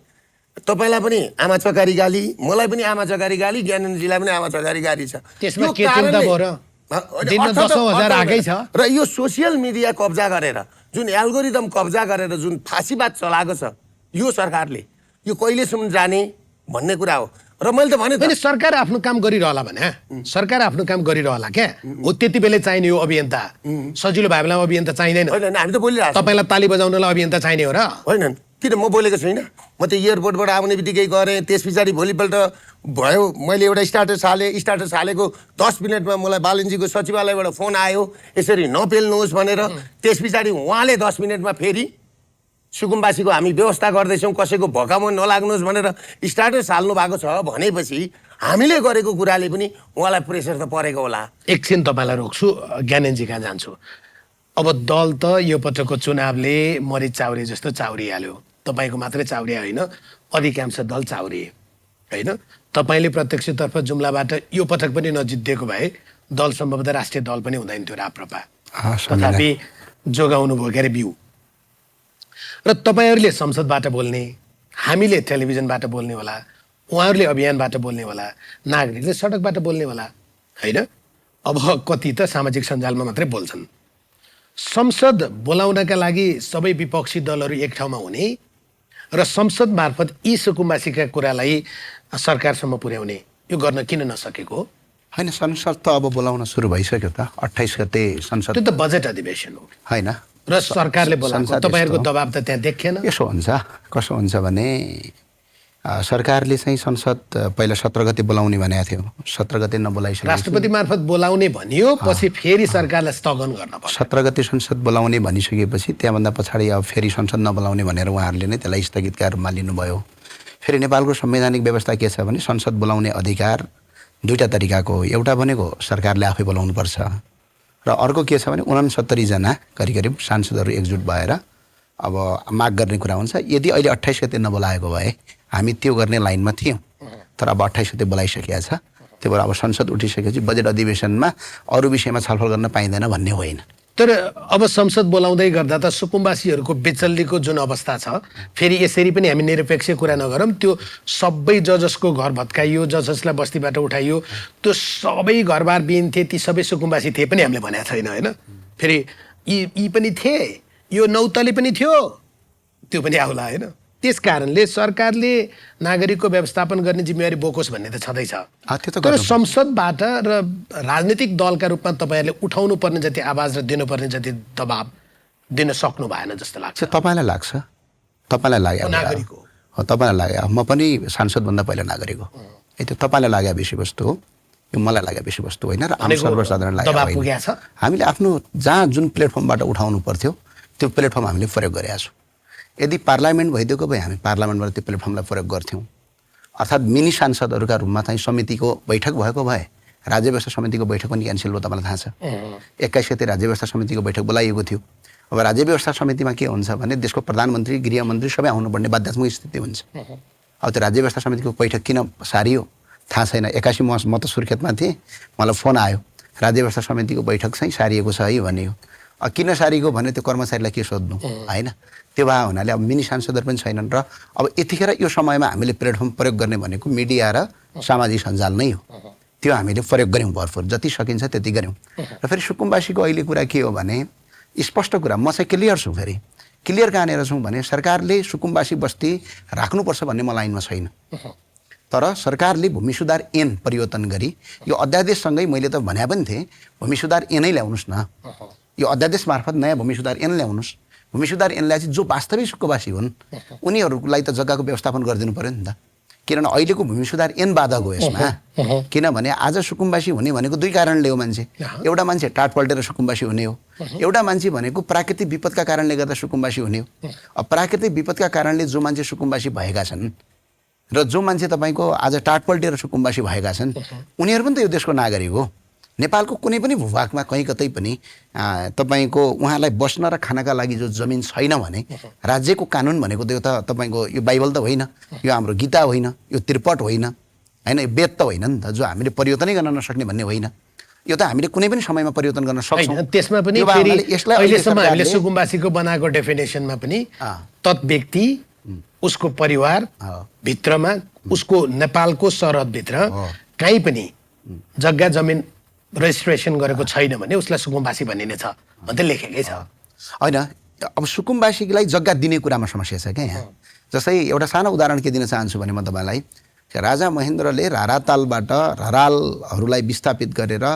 Speaker 3: तपाईँलाई पनि आमा चकारी गाली, मलाई पनि आमा चकारी गाली, ज्ञानेन्द्रजीलाई पनि आमा चकारी गाली छ।
Speaker 1: त्यसमा के चिन्ता भयो र? दिनमा 10,000 आएकै छ।
Speaker 3: र यो सोसियल मिडिया कब्जा गरेर, जुन एल्गोरिदम कब्जा गरेर जुन फाँसीवाद चलाएको छ यो सरकारले, यो कहिलेसम्म जाने भन्ने कुरा हो। र मैले त भने
Speaker 1: सरकार आफ्नो काम गरिरहला भने, सरकार आफ्नो काम गरिरहला क्या हो। त्यति बेलै चाहिने हो अभियन्ता, सजिलो भयो बेलामा अभियन्ता चाहिँदैन।
Speaker 3: होइन, हामी त बोलिरहेको छौँ,
Speaker 1: तपाईँलाई ताली बजाउनलाई अभियन्ता चाहिने हो र?
Speaker 3: होइन, किन म बोलेको छुइनँ? म त एयरपोर्टबाट आउने बित्तिकै गरेँ, त्यस पछाडि भोलिपल्ट भयो मैले एउटा स्टाटस हालेको 10 मिनटमा मलाई बालनजीको सचिवालयबाट फोन आयो, यसरी नपेल्नुहोस् भनेर। त्यस पछाडि उहाँले 10 मिनटमा फेरि सुकुम्बासीको हामी व्यवस्था गर्दैछौँ, कसैको भकामा नलाग्नुहोस् भनेर स्टाटस हाल्नु भएको छ भनेपछि हामीले गरेको कुराले पनि उहाँलाई प्रेसर त परेको होला।
Speaker 1: एकछिन तपाईँलाई रोक्छु, ज्ञानेन्द्रजी कहाँ जान्छु। अब दल त यो पटकको चुनावले मरिच चाउरे जस्तो चाउरिहाल्यो, तपाईँको मात्रै चाउरिया होइन, अधिकांश दल चाउरिए होइन। तपाईँले प्रत्यक्षतर्फ जुम्लाबाट यो पटक पनि नजितिएको भए दल सम्भवतः राष्ट्रिय दल पनि हुँदैन थियो राप्रपा, तथापि जोगाउनु भयो के अरे बिउ। र तपाईँहरूले संसदबाट बोल्ने, हामीले टेलिभिजनबाट बोल्ने होला, उहाँहरूले अभियानबाट बोल्ने होला, नागरिकले सडकबाट बोल्ने होला होइन। अब कति त सामाजिक सञ्जालमा मात्रै बोल्छन्। संसद बोलाउनका लागि सबै विपक्षी दलहरू एक ठाउँमा हुने र संसद मार्फत यी सुकुम्बासीका कुरालाई सरकारसम्म पुर्याउने, यो गर्न किन नसकेको?
Speaker 2: होइन, संसद त अब बोलाउन सुरु भइसक्यो त, 28 गते संसद।
Speaker 1: त्यो त बजेट अधिवेशन हो
Speaker 2: होइन,
Speaker 1: र सरकारले बोलाएको, तपाईँहरूको दबाब त त्यहाँ देखिएन।
Speaker 2: यसो हुन्छ, कसो हुन्छ भने सरकारले चाहिँ संसद पहिला 17 गते बोलाउने भनेको थियो, 17 गते नबोलाइसक्यो।
Speaker 1: राष्ट्रपति मार्फत बोलाउने भनियो, पछि फेरि सरकारलाई स्थगन गर्न पर्यो।
Speaker 2: 17 गते संसद बोलाउने भनिसकेपछि त्यहाँभन्दा पछाडि अब फेरि संसद नबोलाउने भनेर उहाँहरूले नै त्यसलाई स्थगितका रूपमा लिनुभयो। फेरि नेपालको संवैधानिक व्यवस्था के छ भने संसद बोलाउने अधिकार 2टा तरिकाको हो। एउटा भनेको सरकारले आफै बोलाउनुपर्छ, र अर्को के छ भने 69 जना करिब सांसदहरू एकजुट भएर अब माग गर्ने कुरा हुन्छ। यदि अहिले 28 गते नबोलाएको भए हामी त्यो गर्ने लाइनमा थियौँ, तर अब 28 गते बोलाइसकेको छ। त्यही भएर अब संसद उठिसकेपछि बजेट अधिवेशनमा अरू विषयमा छलफल गर्न पाइँदैन भन्ने होइन।
Speaker 1: तर अब संसद बोलाउँदै गर्दा त सुकुम्बासीहरूको बेचल्लीको जुन अवस्था छ, फेरि यसरी पनि हामी निरपेक्ष कुरा नगरौँ, त्यो सबै जसको घर भत्काइयो, जसलाई बस्तीबाट उठाइयो, त्यो सबै घरबार बिन थिए, ती सबै सुकुम्बासी थिए पनि हामीले भनेको छैन होइन। फेरि यी पनि थिए, यो नौतले पनि थियो, त्यो पनि आउला होइन। त्यस कारणले सरकारले नागरिकको व्यवस्थापन गर्ने जिम्मेवारी बोकोस् भन्ने त छँदैछ। तर संसदबाट र राजनीतिक दलका रूपमा तपाईँहरूले उठाउनु पर्ने जति आवाज र दिनुपर्ने जति दबाब दिन सक्नु भएन जस्तो लाग्छ।
Speaker 2: तपाईँलाई लाग्छ? तपाईँलाई लाग्यो?
Speaker 1: नागरिक
Speaker 2: हो, तपाईँलाई लाग्यो। म पनि सांसदभन्दा पहिला नागरिक हो। त्यो तपाईँलाई लाग्यो विषयवस्तु हो, यो मलाई लाग्यो विषयवस्तु होइन, र आम सर्वसाधारण लाग्यो। हामीले आफ्नो जहाँ जुन प्लेटफर्मबाट उठाउनु पर्थ्यो त्यो प्लेटफर्म हामीले प्रयोग गरेका छौँ। यदि पार्लियामेन्ट भइदिएको भए हामी पार्लियामेन्टबाट त्यो प्लेटफर्मलाई प्रयोग गर्थ्यौँ। अर्थात् मिनी सांसदहरूका रूपमा चाहिँ समितिको बैठक भएको भए राज्य व्यवस्था समितिको बैठक पनि क्यान्सल भयो, तपाईँलाई थाहा छ। 21 गते राज्य व्यवस्था समितिको बैठक बोलाइएको थियो। अब राज्य व्यवस्था समितिमा के हुन्छ भने देशको प्रधानमन्त्री, गृहमन्त्री सबै आउनुपर्ने बाध्यात्मक स्थिति हुन्छ। अब त्यो राज्य व्यवस्था समितिको बैठक किन सारियो? थाहा छैन। 81 म त सुर्खेतमा थिएँ, मलाई फोन आयो राज्य व्यवस्था समितिको बैठक चाहिँ सारिएको छ है भन्यो। किन सारिएको भने त्यो कर्मचारीलाई के सोध्नु होइन। त्यो भए हुनाले अब मिनी सांसदहरू पनि छैनन् र अब यतिखेर यो समयमा हामीले प्लेटफर्म प्रयोग गर्ने भनेको मिडिया र सामाजिक सञ्जाल नै हो। त्यो हामीले प्रयोग गऱ्यौँ, भरपुर जति सकिन्छ त्यति गऱ्यौँ। र फेरि सुकुम्बासीको अहिले कुरा के हो भने स्पष्ट कुरा, म चाहिँ क्लियर छु। फेरि क्लियर कहाँनिर छौँ भने सरकारले सुकुम्बासी बस्ती राख्नुपर्छ भन्ने म लाइनमा छैन, तर सरकारले भूमि सुधार ऐन परिवर्तन गरी यो अध्यादेशसँगै मैले त भने पनि थिएँ भूमि सुधार ऐनै ल्याउनुहोस् न, यो अध्यादेश मार्फत नयाँ भूमि सुधार ऐन ल्याउनुहोस्। भूमि सुधार ऐनलाई चाहिँ जो वास्तविक सुकुम्बासी हुन् उनीहरूलाई त जग्गाको व्यवस्थापन गरिदिनु पऱ्यो नि त। किनभने अहिलेको भूमि सुधार ऐन बाधक हो यसमा। किनभने आज सुकुम्बासी हुने भनेको दुई कारणले हो। मान्छे एउटा मान्छे टाट पल्टेर सुकुम्बासी हुने हो, एउटा मान्छे भनेको प्राकृतिक विपदका कारणले गर्दा सुकुम्बासी हुने हो। अब प्राकृतिक विपदका कारणले जो मान्छे सुकुम्बासी भएका छन् र जो मान्छे तपाईँको आज टाट पल्टेर सुकुम्बासी भएका छन् उनीहरू पनि त यो देशको नागरिक हो। नेपालको कुनै पनि भूभागमा कहीँ कतै पनि तपाईँको उहाँलाई बस्न र खानका लागि जो जमिन छैन भने राज्यको कानुन भनेको त्यो त तपाईँको यो बाइबल त होइन, यो हाम्रो गीता होइन, यो त्रिपट होइन, होइन यो वेद त होइन नि त, जो हामीले परिवर्तनै गर्न नसक्ने भन्ने होइन। यो त हामीले कुनै पनि समयमा परिवर्तन गर्न सक्छौँ।
Speaker 1: त्यसमा पनि फेरि अहिलेसम्म हामीले सुकुम्बासीको बनाएको डेफिनेसनमा पनि तत् व्यक्ति उसको परिवार भित्रमा उसको नेपालको सरहदभित्र कहीँ पनि जग्गा जमिन रेजिस्ट्रेसन गरेको छैन भने उसलाई सुकुम्बासी भनिने छ भन्दै लेखेकै छ।
Speaker 2: होइन, अब सुकुम्बासीलाई जग्गा दिने कुरामा समस्या छ क्या यहाँ। जस्तै एउटा सानो उदाहरण के दिन चाहन्छु भने म तपाईँलाई, राजा महेन्द्रले रारातालबाट रारालहरूलाई विस्थापित गरेर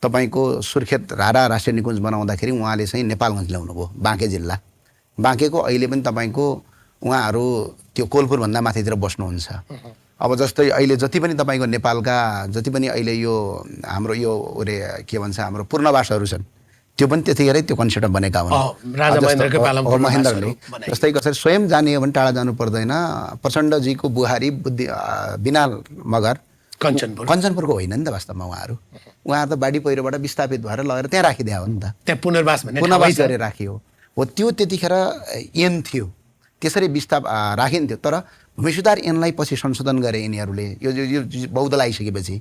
Speaker 2: तपाईँको सुर्खेत रारा राष्ट्रिय निकुञ्ज बनाउँदाखेरि उहाँले चाहिँ नेपालगञ्ज ल्याउनुभयो, बाँके जिल्ला। बाँकेको अहिले पनि तपाईँको उहाँहरू त्यो कोलपुरभन्दा माथितिर बस्नुहुन्छ। अब जस्तै अहिले जति पनि तपाईँको नेपालका जति पनि अहिले यो हाम्रो यो के भन्छ हाम्रो पूर्णवासहरू छन् त्यो पनि त्यतिखेरै त्यो कन्सेप्टमा बनेका हुन् महेन्द्रले। जस्तै कसरी स्वयं जाने हो भने टाढा जानु पर्दैन। प्रचण्डजीको बुहारी बिनाल मगर कञ्चनपुरको होइन नि त वास्तवमा। उहाँहरू त बाढी पहिरोबाट विस्थापित भएर लगेर त्यहाँ राखिदिया हो नि त,
Speaker 1: त्यहाँ पुनर्वास
Speaker 2: गरेर राखियो हो। त्यो त्यतिखेर ऐन थियो, त्यसरी राखिन्थ्यो। तर भूमि सुधार ऐनलाई पछि संशोधन गरे यिनीहरूले, यो बौद्धल आइसकेपछि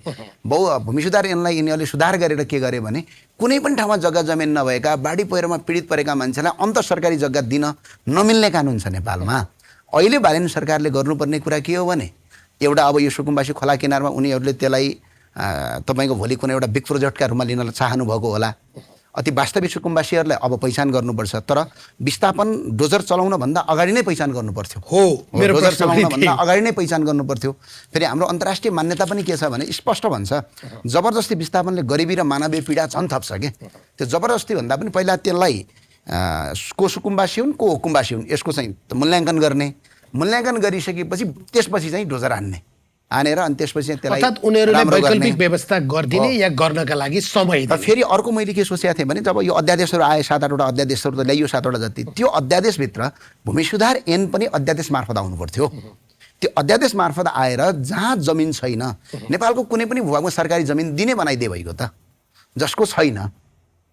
Speaker 2: भूमि सुधार ऐनलाई यिनीहरूले सुधार गरेर के गरे भने कुनै पनि ठाउँमा जग्गा जमिन नभएका बाढी पहिरोमा पीडित परेका मान्छेलाई अन्त सरकारी जग्गा दिन नमिल्ने कानुन छ नेपालमा। अहिले बालेन सरकारले गर्नुपर्ने कुरा के हो भने एउटा अब यो सुकुम्बासी खोला किनारमा उनीहरूले त्यसलाई तपाईँको भोलि कुनै एउटा बिग प्रोजेक्टका रूपमा लिन चाहनुभएको होला। अति वास्तविक सुकुम्बासीहरूलाई अब पहिचान गर्नुपर्छ, तर विस्थापन डोजर चलाउनभन्दा अगाडि नै पहिचान गर्नुपर्थ्यो। डोजर चलाउनभन्दा अगाडि नै पहिचान गर्नुपर्थ्यो। फेरि हाम्रो अन्तर्राष्ट्रिय मान्यता पनि के छ भने स्पष्ट भन्छ जबरजस्ती विस्थापनले गरिबी र मानवीय पीडा झन् थप्छ के। त्यो जबरजस्ती भन्दा पनि पहिला त्यसलाई को सुकुम्बासी हुन् को हुकुम्बासी हुन् यसको चाहिँ मूल्याङ्कन गर्ने, मूल्याङ्कन गरिसकेपछि त्यसपछि चाहिँ डोजर हानेर अनि त्यसपछि त्यसलाई
Speaker 1: अर्थात् उनीहरूले वैकल्पिक व्यवस्था गरिदिने या गर्नका लागि समय।
Speaker 2: फेरि अर्को मैले के सोचेको थिएँ भने जब यो अध्यादेशहरू आए 7-8वटा अध्यादेशहरू त ल्याइयो 7वटा जति, त्यो अध्यादेशभित्र भूमि सुधार ऐन पनि अध्यादेश मार्फत आउनु पर्थ्यो। त्यो अध्यादेश मार्फत आएर जहाँ जमिन छैन नेपालको कुनै पनि भूभागमा सरकारी जमिन दिने बनाइदिए भइगयो त। जसको छैन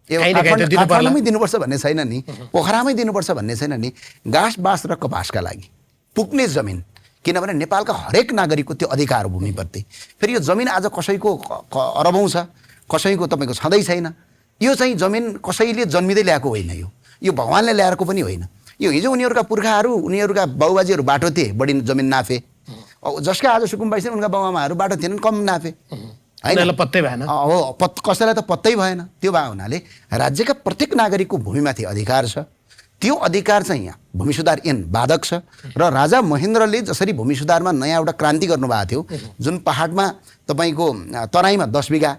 Speaker 2: काठमाडौँमै दिनुपर्छ भन्ने छैन नि, पोखरामै दिनुपर्छ भन्ने छैन नि। घाँस बाँस र कपासका लागि पुग्ने जमिन, किनभने नेपालका हरेक नागरिकको त्यो अधिकार हो भूमिप्रति। फेरि यो जमिन आज कसैको अरबौँ छ, कसैको तपाईँको छँदै छैन। यो चाहिँ जमिन कसैले जन्मिँदै ल्याएको होइन, यो भगवान्ले ल्याएको पनि होइन। यो हिजो उनीहरूका पुर्खाहरू उनीहरूका बाबुबाजेहरू बाटो थिए, बढी जमिन नाफे। जसका आज सुकुम्बासी छन् उनका बाबुआमाहरू बाटो थिएनन्, कम नाफे
Speaker 1: होइन, पत्तै भएन।
Speaker 2: कसैलाई त पत्तै भएन। त्यो भए हुनाले राज्यका प्रत्येक नागरिकको भूमिमाथि अधिकार छ। त्यो अधिकार चाहिँ यहाँ भूमि सुधार ऐन बाधक छ। र राजा महेन्द्रले जसरी भूमि सुधारमा नयाँ एउटा क्रान्ति गर्नुभएको थियो, जुन पहाडमा तपाईँको तराईमा 10 बिघा,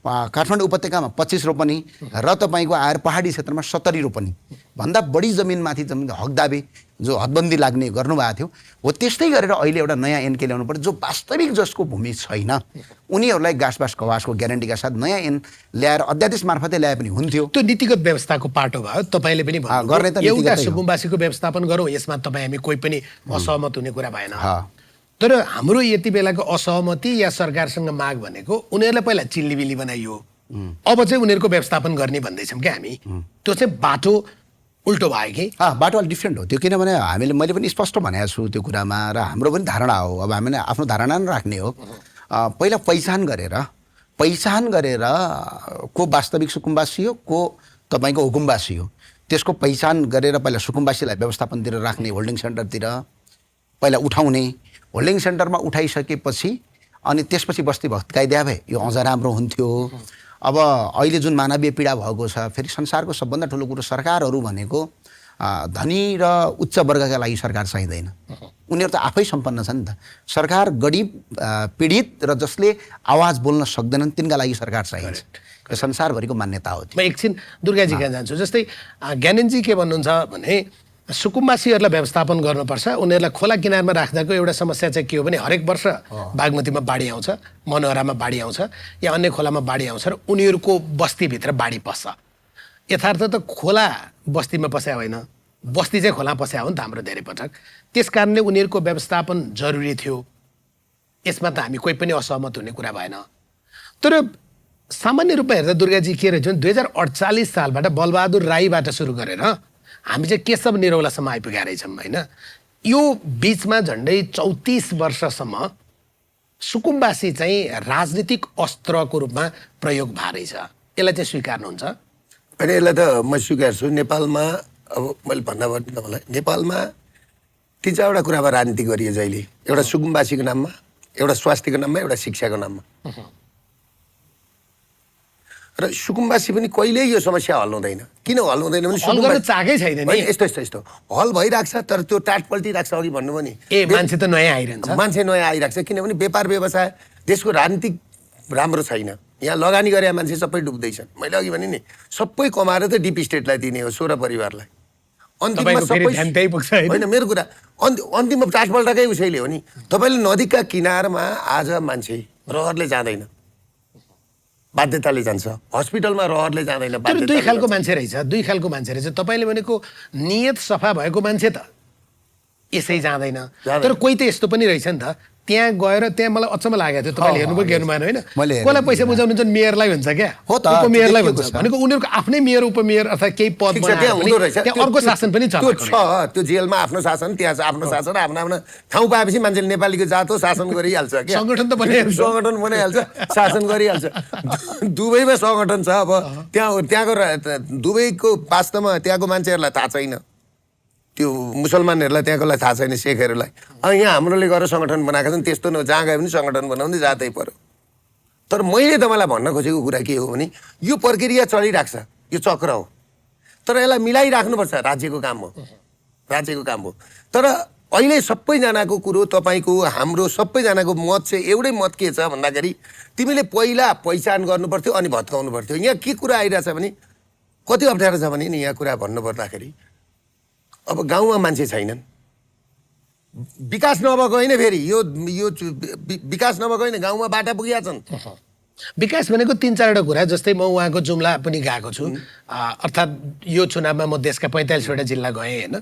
Speaker 2: काठमाडौँ उपत्यकामा 25 रोपनी र तपाईँको आएर पहाडी क्षेत्रमा 70 रोपनी भन्दा बढी जमिनमाथि जमिन हकदाबी जो हदबन्दी लाग्ने गर्नुभएको थियो, हो त्यस्तै गरेर अहिले एउटा नयाँ ऐन के ल्याउनु पर्छ जो वास्तविक जसको भूमि छैन उनीहरूलाई घाँसबास कवासको ग्यारेन्टीका साथ नयाँ ऐन ल्याएर अध्यादेश मार्फतै ल्याए पनि हुन्थ्यो।
Speaker 1: त्यो नीतिगत व्यवस्थाको पाटो भयो। तपाईँले पनि
Speaker 2: गर्ने त
Speaker 1: एउटा सुकुम्बासीको व्यवस्थापन गरौँ, यसमा तपाईँ हामी कोही पनि असहमत हुने कुरा भएन। तर हाम्रो यति बेलाको असहमति या सरकारसँग माग भनेको उनीहरूलाई पहिला चिल्लीबिल्ली बनाइयो, अब चाहिँ उनीहरूको व्यवस्थापन गर्ने भन्दैछौँ क्या हामी। त्यो चाहिँ बाटो उल्टो भयो कि?
Speaker 2: बाटो अलिक डिफ्रेन्ट हो त्यो। किनभने मैले पनि स्पष्ट भनेको छु त्यो कुरामा, र हाम्रो पनि धारणा हो। अब हामीले आफ्नो धारणा नै राख्ने हो। पहिला पहिचान गरेर को वास्तविक सुकुम्बासी हो, को तपाईँको हुकुमबासी हो, त्यसको पहिचान गरेर पहिला सुकुम्बासीलाई व्यवस्थापनतिर राख्ने, होल्डिङ सेन्टरतिर पहिला उठाउने, होल्डिङ सेन्टरमा उठाइसकेपछि अनि त्यसपछि बस्ती भत्काइदिया भए यो अझ राम्रो हुन्थ्यो। अब अहिले जुन मानवीय पीडा भएको छ, फेरि संसारको सबभन्दा ठुलो कुरो सरकारहरू भनेको धनी र उच्च वर्गका लागि सरकार चाहिँदैन, उनीहरू त आफै सम्पन्न छ नि त। सरकार गरिब, पीडित र जसले आवाज बोल्न सक्दैनन् तिनका लागि सरकार चाहिन्छ। यो संसारभरिको मान्यता हो।
Speaker 1: म एकछिन दुर्गाजी कहाँ जान्छु। जस्तै ज्ञानेनजी के भन्नुहुन्छ भने सुकुम्बासीहरूलाई व्यवस्थापन गर्नुपर्छ, उनीहरूलाई खोला किनारमा राख्दाको एउटा समस्या चाहिँ के हो भने हरेक वर्ष बागमतीमा बाढी आउँछ, मनोहरामा बाढी आउँछ या अन्य खोलामा बाढी आउँछ र उनीहरूको बस्तीभित्र बाढी पस्छ। यथार्थ त खोला बस्तीमा पस्या होइन, बस्ती चाहिँ खोला पस्या हो नि त हाम्रो धेरै पटक। त्यस कारणले उनीहरूको व्यवस्थापन जरुरी थियो। यसमा त हामी कोही पनि असहमत हुने कुरा भएन। तर सामान्य रूपमा हेर्दा दुर्गाजी के रहेछ भने 2048 सालबाट बलबहादुर राईबाट सुरु गरेर हामी चाहिँ केशव निरौलासम्म आइपुगेका रहेछौँ होइन। यो बिचमा झन्डै 34 वर्षसम्म सुकुम्बासी चाहिँ राजनीतिक अस्त्रको रूपमा प्रयोग भए रहेछ। यसलाई चाहिँ स्वीकार्नुहुन्छ?
Speaker 3: अनि यसलाई त म स्वीकार्छु। नेपालमा अब मैले भन्दा पर्ने तपाईँलाई, नेपालमा 3-4वटा कुरामा राजनीति गरियो जहिले। एउटा सुकुम्बासीको नाममा, एउटा स्वास्थ्यको नाममा, एउटा शिक्षाको नाममा। र सुकुम्बासी पनि कहिल्यै यो समस्या हल हुँदैन। किन हल हुँदैन भने
Speaker 1: चाकै छैन नि।
Speaker 3: यस्तो हल भइरहेको छ, तर त्यो टाट पल्टिरहेको छ। अघि भन्नुभयो नि
Speaker 1: मान्छे त नयाँ आइरहन्छ,
Speaker 3: मान्छे नयाँ आइरहेको छ। किनभने व्यापार व्यवसाय देशको राजनीतिक राम्रो छैन। यहाँ लगानी गरे मान्छे सबै डुब्दैछन्। मैले अघि भने नि सबै कमाएर त डिप स्टेटलाई दिने हो, 16 परिवारलाई। अन्तिममा सबै होइन, मेरो कुरा अन्तिममा टाटपल्टाकै उसैले हो नि। तपाईँले नदीका किनारमा आज मान्छे रहरले जाँदैन, बाध्यताले जान्छ। हस्पिटलमा रहरले जाँदैन,
Speaker 1: दुई खालको मान्छे रहेछ। तपाईँले भनेको नियत सफा भएको मान्छे त यसै जाँदैन। तर कोही त यस्तो पनि रहेछ नि त, त्यहाँ गएर त्यहाँ मलाई अचम्म लागेको थियो। तपाईँले हेर्नुभयो कि हेर्नु भएन? होइन, कसलाई पैसा बुझाउनु चाहिँ मेयरलाई हुन्छ क्या, मेयरलाई हुन्छ भनेको उनीहरूको आफ्नै मेयर उपमेयर अथवा केही पद त्यहाँ अर्को शासन पनि छ।
Speaker 3: त्यो जेलमा आफ्नो शासन, त्यहाँ आफ्नो शासन, आफ्नो ठाउँ पाएपछि मान्छेले नेपालीको जात हो शासन गरिहाल्छ क्या।
Speaker 1: सङ्गठन
Speaker 3: बनाइहाल्छ, शासन गरिहाल्छ। दुबईमा सङ्गठन छ। अब त्यहाँको दुबईको वास्तवमा त्यहाँको मान्छेहरूलाई थाहा छैन, त्यो मुसलमानहरूलाई त्यहाँकोलाई थाहा छैन, शेखहरूलाई। अनि यहाँ हाम्रोले गरेर सङ्गठन बनाएका छन्। त्यस्तो न, जहाँ गए पनि सङ्गठन बनाउँदै जाँदै पर्यो। तर मैले तपाईँलाई भन्न खोजेको कुरा के हो भने यो प्रक्रिया चलिरहेको छ, यो चक्र हो। तर यसलाई मिलाइराख्नुपर्छ, राज्यको काम हो। तर अहिले सबैजनाको कुरो, तपाईँको हाम्रो सबैजनाको मत चाहिँ एउटै मत के छ भन्दाखेरि तिमीले पहिला पहिचान गर्नुपर्थ्यो अनि भत्काउनु पर्थ्यो। यहाँ के कुरा आइरहेछ भने कति अप्ठ्यारो छ भने नि, यहाँ कुरा भन्नुपर्दाखेरि अब गाउँमा मान्छे छैनन्। विकास नभएको होइन, फेरि यो विकास नभएको होइन, गाउँमा बाटा पुगेका छन्।
Speaker 1: विकास भनेको 3-4वटा कुरा। जस्तै म उहाँको जुम्ला पनि गएको छु, अर्थात् यो चुनावमा म देशका 45वटा जिल्ला गएँ होइन।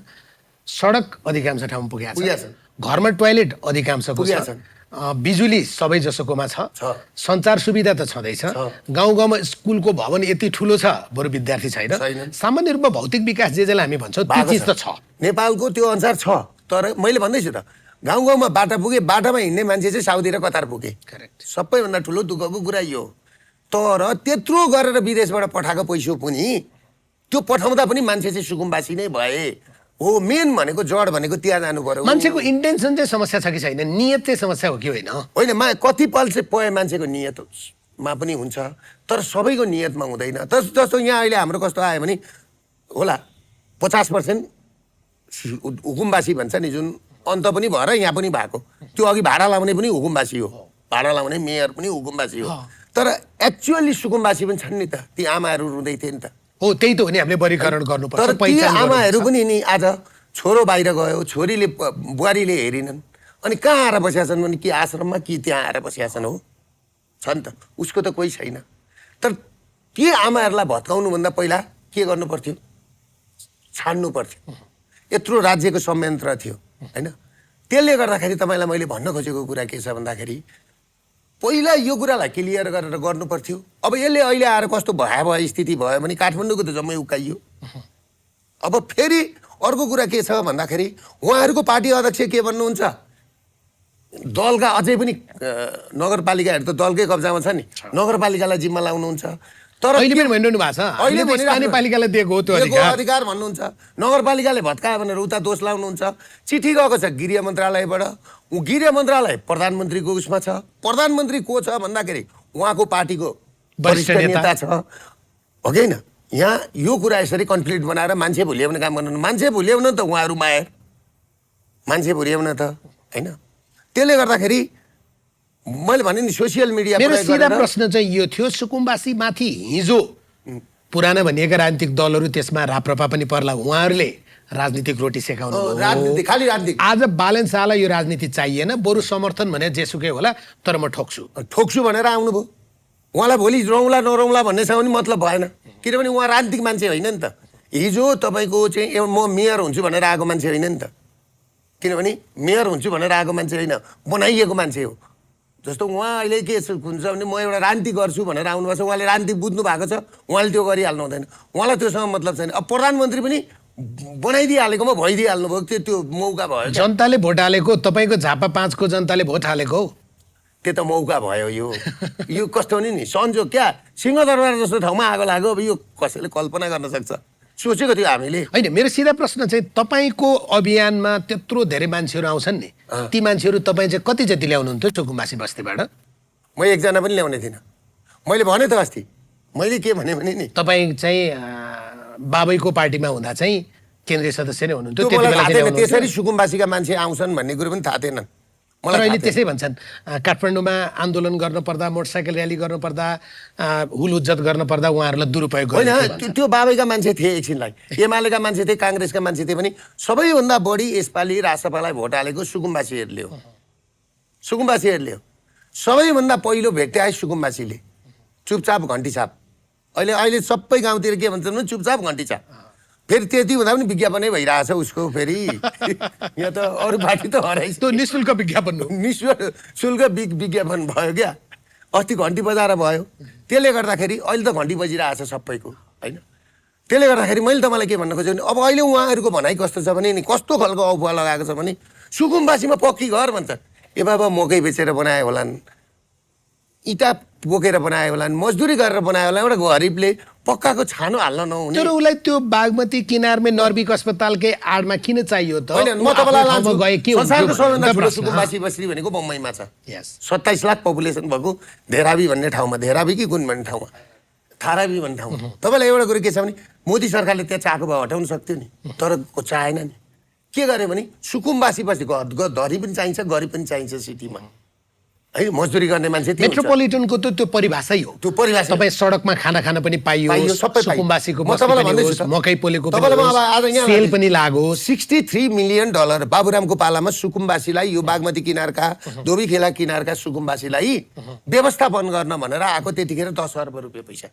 Speaker 1: सडक अधिकांश ठाउँमा पुगेको छ, घरमा टोयलेट अधिकांशको छ, बिजुली सबै जसोकोमा छ, सञ्चार सुविधा त छँदैछ, गाउँ गाउँमा स्कुलको भवन यति ठुलो छ, बरु विद्यार्थी छैन। सामान्य रूपमा भौतिक विकास जे जेलाई हामी भन्छौँ त्यो चिज त छ,
Speaker 3: नेपालको त्यो अनुसार छ। तर मैले भन्दैछु त, गाउँ गाउँमा बाटा पुगे, बाटामा हिँड्ने मान्छे चाहिँ साउदी र कतार पुगे। सबैभन्दा ठुलो दुःखको कुरा यो। तर त्यत्रो गरेर विदेशबाट पठाएको पैसा पनि, त्यो पठाउँदा पनि मान्छे चाहिँ सुकुम्बासी नै भए हो। मेन भनेको जड भनेको त्यहाँ जानु पर्यो।
Speaker 1: मान्छेको इन्टेन्सन चाहिँ समस्या छ कि छैन, नियत चाहिँ समस्या हो कि होइन?
Speaker 3: होइन, कतिपल चाहिँ पय मान्छेको नियतमा पनि हुन्छ, तर सबैको नियतमा हुँदैन। जस्तो यहाँ अहिले हाम्रो कस्तो आयो भने होला 50% हुकुमबासी भन्छ नि, जुन अन्त पनि भएर यहाँ पनि भएको। त्यो अघि भाडा लाउने पनि हुकुमबासी हो, भाडा लाउने मेयर पनि हुकुमबासी हो। तर एक्चुअली सुकुम्बासी पनि छन् नि त, ती आमाहरू रुँदै थिए नि त।
Speaker 1: हो, त्यही त हो नि, हामीले वर्गीकरण गर्नुपर्छ।
Speaker 3: तर ती आमाहरू पनि नि आज छोरो बाहिर गयो, छोरीले बुहारीले हेरिनन्, अनि कहाँ आएर बसेका छन् भने कि आश्रममा कि त्यहाँ आएर बसेका छन्। हो, छ नि त, उसको त कोही छैन। तर ती आमाहरूलाई भत्काउनुभन्दा पहिला के गर्नु पर्थ्यो? छाड्नु पर्थ्यो। यत्रो राज्यको संयन्त्र थियो होइन। त्यसले गर्दाखेरि तपाईँलाई मैले भन्न खोजेको कुरा के छ भन्दाखेरि पहिला यो कुरालाई क्लियर गरेर गर्नु पर्थ्यो। अब यसले अहिले आएर कस्तो भयावह स्थिति भयो भने काठमाडौँको त जम्मै उकाइयो। अब फेरि अर्को कुरा के छ भन्दाखेरि उहाँहरूको पार्टी अध्यक्ष के भन्नुहुन्छ, दलका अझै पनि नगरपालिकाहरू त दलकै कब्जामा छ नि, नगरपालिकालाई जिम्मा लाउनुहुन्छ। तर
Speaker 1: अहिले पनि भनिरहनु भएको छ
Speaker 3: अहिले
Speaker 1: अहिले स्थानीय पालिकालाई दिएको हो त्यो अधिकार।
Speaker 3: अधिकार भन्नुहुन्छ, नगरपालिकाले भत्कायो भनेर उता दोष लाउनुहुन्छ। चिठी गएको छ गृह मन्त्रालयबाट, गृह मन्त्रालय प्रधानमन्त्रीको उसमा छ। प्रधानमन्त्री को छ भन्दाखेरि उहाँको पार्टीको
Speaker 1: वरिष्ठ
Speaker 3: नेता छ, हो कि होइन? यहाँ यो कुरा यसरी कन्फ्लिक्ट बनाएर मान्छे भुल्याउने काम गर्नु, मान्छे भुल्याउन त उहाँहरू मायर, मान्छे भुल्याउन त होइन। त्यसले गर्दाखेरि मैले भने नि सोसियल मिडिया
Speaker 1: मेरो सिधा प्रश्न चाहिँ यो थियो, सुकुम्बासी माथि हिजो पुराना भनिएका राजनीतिक दलहरू, त्यसमा राप्रपा पनि पर्ला, उहाँहरूले राजनीतिक रोटी सेकाउनु भयो।
Speaker 3: राजनीति खालि राजनीति।
Speaker 1: आज बालन शाहलाई यो राजनीति चाहिएन, बरु समर्थन भने जेसुकै होला तर म ठोक्छु
Speaker 3: भनेर आउनुभयो। उहाँलाई भोलि रौँला नरौँला भन्नेसँग पनि मतलब भएन, किनभने उहाँ राजनीतिक मान्छे होइन नि त। हिजो तपाईँको चाहिँ म मेयर हुन्छु भनेर आएको मान्छे होइन नि त, किनभने मेयर हुन्छु भनेर आएको मान्छे होइन, बनाइएको मान्छे हो। जस्तो उहाँ अहिले के हुन्छ भने म एउटा राजनीति गर्छु भनेर आउनुभएको छ, उहाँले राजनीति बुझ्नु भएको छ, उहाँले त्यो गरिहाल्नु हुँदैन, उहाँलाई त्योसँग मतलब छैन। अब प्रधानमन्त्री पनि बनाइदिइहालेकोमा भइदिइहाल्नु भयो, त्यो मौका भयो।
Speaker 1: जनताले भोट हालेको, तपाईँको झापा 5 को जनताले भोट हालेको हो,
Speaker 3: त्यो त मौका भयो। यो कस्तो नि संजोग क्या, सिंहदरबार जस्तो ठाउँमा आगो लाग्यो। अब यो कसैले कल्पना गर्न सक्छ? सोचेको थियो हामीले।
Speaker 1: होइन, मेरो सिधा प्रश्न चाहिँ तपाईँको अभियानमा त्यत्रो धेरै मान्छेहरू आउँछन् नि, ती मान्छेहरू तपाईँ चाहिँ कति जति ल्याउनुहुन्थ्यो सुकुम्बासी बस्तीबाट?
Speaker 3: म एकजना पनि ल्याउने थिइनँ। मैले भने त अस्ति, मैले के भने नि
Speaker 1: तपाईँ चाहिँ बाबैको पार्टीमा हुँदा चाहिँ केन्द्रीय सदस्य नै हुनुहुन्थ्यो,
Speaker 3: त्यसरी सुकुम्बासीका मान्छे आउँछन् भन्ने कुरो पनि थाहा थिएन।
Speaker 1: तर अहिले त्यसै भन्छन्, काठमाडौँमा आन्दोलन गर्न पर्दा, मोटरसाइकल र्याली गर्न पर्दा, हुल उज्जत गर्न पर्दा उहाँहरूलाई दुरुपयोग
Speaker 3: होइन। त्यो बाबैका मान्छे थिए, एकछिनलाई एमालेका मान्छे थिए, काङ्ग्रेसका मान्छे थिए पनि सबैभन्दा बढी यसपालि राजसभालाई भोट हालेको सुकुम्बासीहरूले हो। सुकुम्बासीहरूले हो, सबैभन्दा पहिलो भेट्टे आए सुकुम्बासीले, चुपचाप घन्टी छाप। अहिले सबै गाउँतिर के भन्छन् भने चुपचाप घन्टी छाप। फेरि त्यति हुँदा पनि विज्ञापनै भइरहेछ उसको। फेरि यहाँ त अरू पार्टी त हराइस,
Speaker 1: त्यो निःशुल्क विज्ञापन हो,
Speaker 3: निःशुल्क विज्ञापन भयो क्या। अस्ति घन्टी बजाएर भयो, त्यसले गर्दाखेरि अहिले त घन्टी बजिरहेछ सबैको, होइन? त्यसले गर्दाखेरि मैले तपाईँलाई के भन्न खोजेँ भने अब अहिले उहाँहरूको भनाइ कस्तो छ भने नि, कस्तो खालको अफवाह लगाएको छ भने सुकुम्बासीमा पक्की घर भन्छ। ए बाबा मकै बेचेर बनाए होलान्, इँटा बोकेर बनायो होला, मजदुरी गरेर बनायो होला, एउटा गरिबले पक्काको छानो हाल्न नहुने।
Speaker 1: तर उसलाई त्यो बागमती किनारमै नर्विक अस्पतालकै आडमा किन चाहियो त?
Speaker 3: होइन, म तपाईँलाई लान्छु, संसारको सबैभन्दा ठुलो
Speaker 1: प्रश्न
Speaker 3: सुकुम्बासी बस्ती भनेको बम्बईमा छ।
Speaker 1: Yes.
Speaker 3: 27 लाख पपुलेसन भएको धेरावी भन्ने ठाउँमा, धेरावी कि कुन भन्ने ठाउँमा, थारावी भन्ने ठाउँमा। तपाईँलाई एउटा कुरो के छ भने मोदी सरकारले त्यहाँ चाहेको भए हटाउन सक्थ्यो नि, तर चाहेन नि। के गर्यो भने सुकुम्बासी बस्ती धरी पनि चाहिन्छ, गरिब पनि चाहिन्छ सिटीमा, है? मजदुरी गर्ने मान्छे
Speaker 1: मेट्रोपोलिटनको त त्यो परिभाषै हो।
Speaker 3: त्यो परिभाषा
Speaker 1: तपाईँ सडकमा खाना खान पनि पाइयो,
Speaker 3: सबै
Speaker 1: सुकुम्बासीको
Speaker 3: म तपाईँलाई भन्दैछु,
Speaker 1: मकै पोलेको
Speaker 3: पनि
Speaker 1: सेल पनि लाग्यो।
Speaker 3: $63 मिलियन बाबुरामको पालामा सुकुम्बासीलाई, यो बागमती किनारका, धोबीखेला किनारका सुकुम्बासीलाई व्यवस्थापन गर्न भनेर आएको। त्यतिखेर 10 अर्ब रुपियाँ पैसा।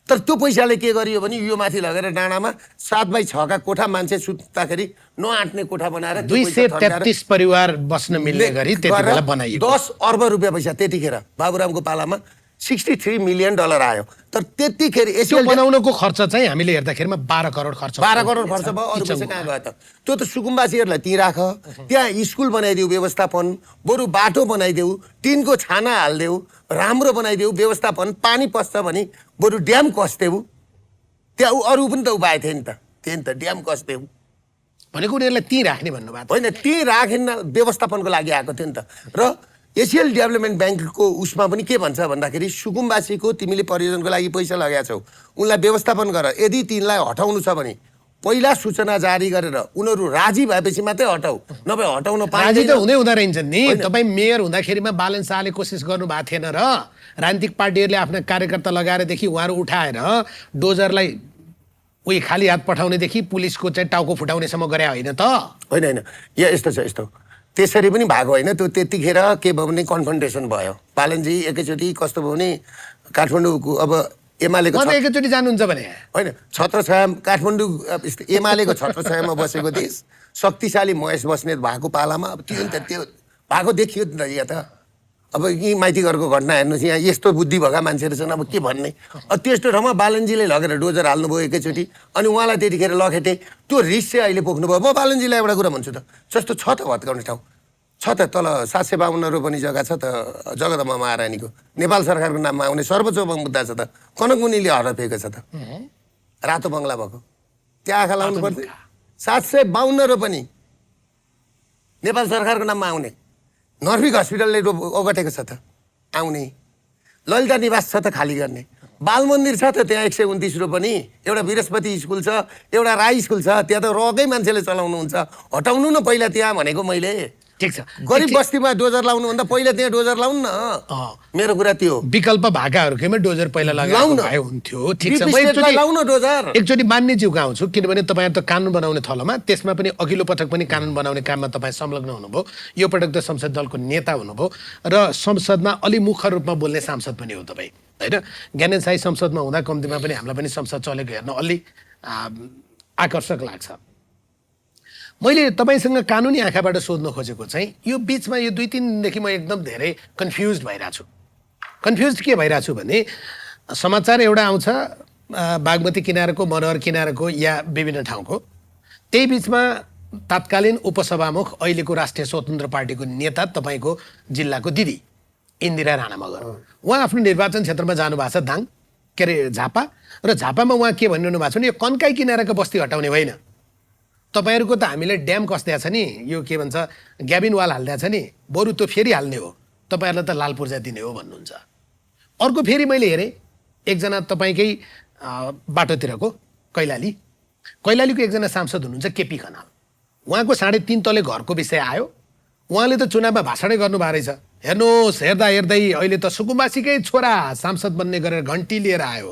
Speaker 3: तर त्यो पैसाले के गरियो भने यो माथि लगेर डाँडामा 7x6 का कोठा, मान्छे सुत्दाखेरि नआँट्ने कोठा बनाएर
Speaker 1: 233 परिवार बस्न मिल्ने गरी त्यतिबेला बनाइयो।
Speaker 3: 10 अर्ब रुपियाँ पैसा त्यतिखेर बाबुरामको पालामा $63 मिलियन आयो। तर त्यतिखेर
Speaker 1: यसो बनाउनको खर्च चाहिँ हामीले हेर्दाखेरिमा 12 करोड खर्च
Speaker 3: 12 करोड खर्च भयो। अरू पैसा कहाँ गयो त? त्यो त सुकुम्बासीहरूलाई त्यहीँ राख, त्यहाँ स्कुल बनाइदेऊ, व्यवस्थापन, बरु बाटो बनाइदेऊ, टिनको छाना हालिदेऊ, राम्रो बनाइदेऊ, व्यवस्थापन, पानी पस्छ भने बरु ड्याम कस्देऊ। त्यहाँ अरू पनि त उपाय थियो नि त, त्यही नि त, ड्याम कस्देऊ
Speaker 1: भनेको उनीहरूलाई त्यहीँ राख्ने भन्नुभएको
Speaker 3: होइन, त्यहीँ राखेन, व्यवस्थापनको लागि आएको थियो नि त। र एसियल डेभलपमेन्ट ब्याङ्कको उसमा पनि के भन्छ भन्दाखेरि सुकुम्बासीको तिमीले परियोजनको लागि पैसा लगाएका छौ, उनलाई व्यवस्थापन गर। यदि तिनलाई हटाउनु छ भने पहिला सूचना जारी गरेर उनीहरू राजी भएपछि मात्रै हटाऊ, नभए हटाउन
Speaker 1: राजी त हुँदा रहन्छन् नि। तपाईँ मेयर हुँदाखेरिमा बालन शाहले कोसिस गर्नुभएको थिएन र राजनीतिक पार्टीहरूले आफ्ना कार्यकर्ता लगाएरदेखि उहाँहरू उठाएर डोजरलाई उही खाली हात पठाउनेदेखि पुलिसको चाहिँ टाउको फुटाउनेसम्म गरे होइन त?
Speaker 3: होइन होइन, यहाँ यस्तो छ, यस्तो त्यसरी पनि भएको होइन। त्यो त्यतिखेर के भयो भने कन्फ्रन्टेसन भयो। बालनजी एकैचोटि कस्तो भयो भने काठमाडौँको अब एमालेको
Speaker 1: एकैचोटि जानुहुन्छ भने
Speaker 3: होइन, छत्रछाया काठमाडौँ एमालेको छत्रछायामा बसेको देश, शक्तिशाली महेश बस्नेत भएको पालामा अब त्यो नि त, त्यो भएको देखियो नि त। यहाँ त अब यी माइतीघरको घटना हेर्नुहोस्, यहाँ यस्तो बुद्धि भएका मान्छेहरू छन्, अब के भन्ने। त्यस्तो ठाउँमा बालनजीले लगेर डोजर हाल्नुभयो एकैचोटि, अनि उहाँलाई त्यतिखेर लखेटे। त्यो रिस चाहिँ अहिले पोख्नुभयो। म बालनजीलाई एउटा कुरा भन्छु त, जस्तो छ त भत्काउने ठाउँ, छ त तल 752 रोपनी जग्गा छ त जगदम्बा महारानीको नेपाल सरकारको नाममा आउने सर्वोच्च मुद्दा छ त कनकमुनिले हराइदिएको छ त रातो बङ्गला भएको त्यहाँ आँखा लाउनु पर्थ्यो 752 रोपनी नेपाल सरकारको नाममा आउने नर्भिक हस्पिटलले ओगटेको छ त आउने ललिता निवास छ त खाली गर्ने बाल मन्दिर छ त त्यहाँ 129 रोपनी एउटा बृहस्पति स्कुल छ एउटा राई स्कुल छ त्यहाँ त रगै मान्छेले चलाउनुहुन्छ हटाउनु न पहिला त्यहाँ भनेको मैले
Speaker 1: ठिक छ
Speaker 3: गरिब बस्तीमा डोजर लाउनुभन्दा पहिला त्यहाँ डोजर लाउनु न मेरो कुरा त्यो
Speaker 1: विकल्प भाकाहरूकैमा डोजर पहिला लगाउनु भए हुन्थ्यो ठिक छ
Speaker 3: लाउन डोजर
Speaker 1: एकचोटि मान्यज्यूको आउँछु किनभने तपाईँ त कानुन बनाउने थलोमा त्यसमा पनि अघिल्लो पटक पनि कानुन बनाउने काममा तपाईँ संलग्न हुनुभयो यो पटक त संसद दलको नेता हुनुभयो र संसदमा अलि मुख्य रूपमा बोल्ने सांसद पनि हो तपाईँ होइन ज्ञानेन्द्र साई संसदमा हुँदा कम्तीमा पनि हामीलाई पनि संसद चलेको हेर्न अलि आकर्षक लाग्छ मैले तपाईँसँग कानुनी आँखाबाट सोध्न खोजेको चाहिँ यो बिचमा यो 2-3 दिनदेखि म एकदम धेरै कन्फ्युज भइरहेको छु कन्फ्युज के भइरहेको छु भने समाचार एउटा आउँछ बागमती किनारको मनोहर किनारको या विभिन्न ठाउँको त्यही बिचमा तत्कालीन उपसभामुख अहिलेको राष्ट्रिय स्वतन्त्र पार्टीको नेता तपाईँको जिल्लाको दिदी इन्दिरा राणा मगर उहाँ आफ्नो निर्वाचन क्षेत्रमा जानुभएको छ दाङ के अरे झापा र झापामा उहाँ के भनिरहनु भएको छ भने यो कन्काई किनारको बस्ती हटाउने होइन तपाईँहरूको त हामीले ड्याम कस्दिया छ नि यो के भन्छ ग्याबिन वाल हालिदिएको छ नि बरु त्यो फेरि हाल्ने हो तपाईँहरूलाई त लाल पूर्जा दिने हो भन्नुहुन्छ अर्को फेरि मैले हेरेँ एकजना तपाईँकै बाटोतिरको कैलालीको एकजना सांसद हुनुहुन्छ केपी खनाल उहाँको 3.5 तले घरको विषय आयो उहाँले त चुनावमा भाषणै गर्नुभएको रहेछ हेर्नुहोस् हेर्दै अहिले त सुकुम्बासीकै छोरा सांसद बन्ने गरेर घन्टी लिएर आयो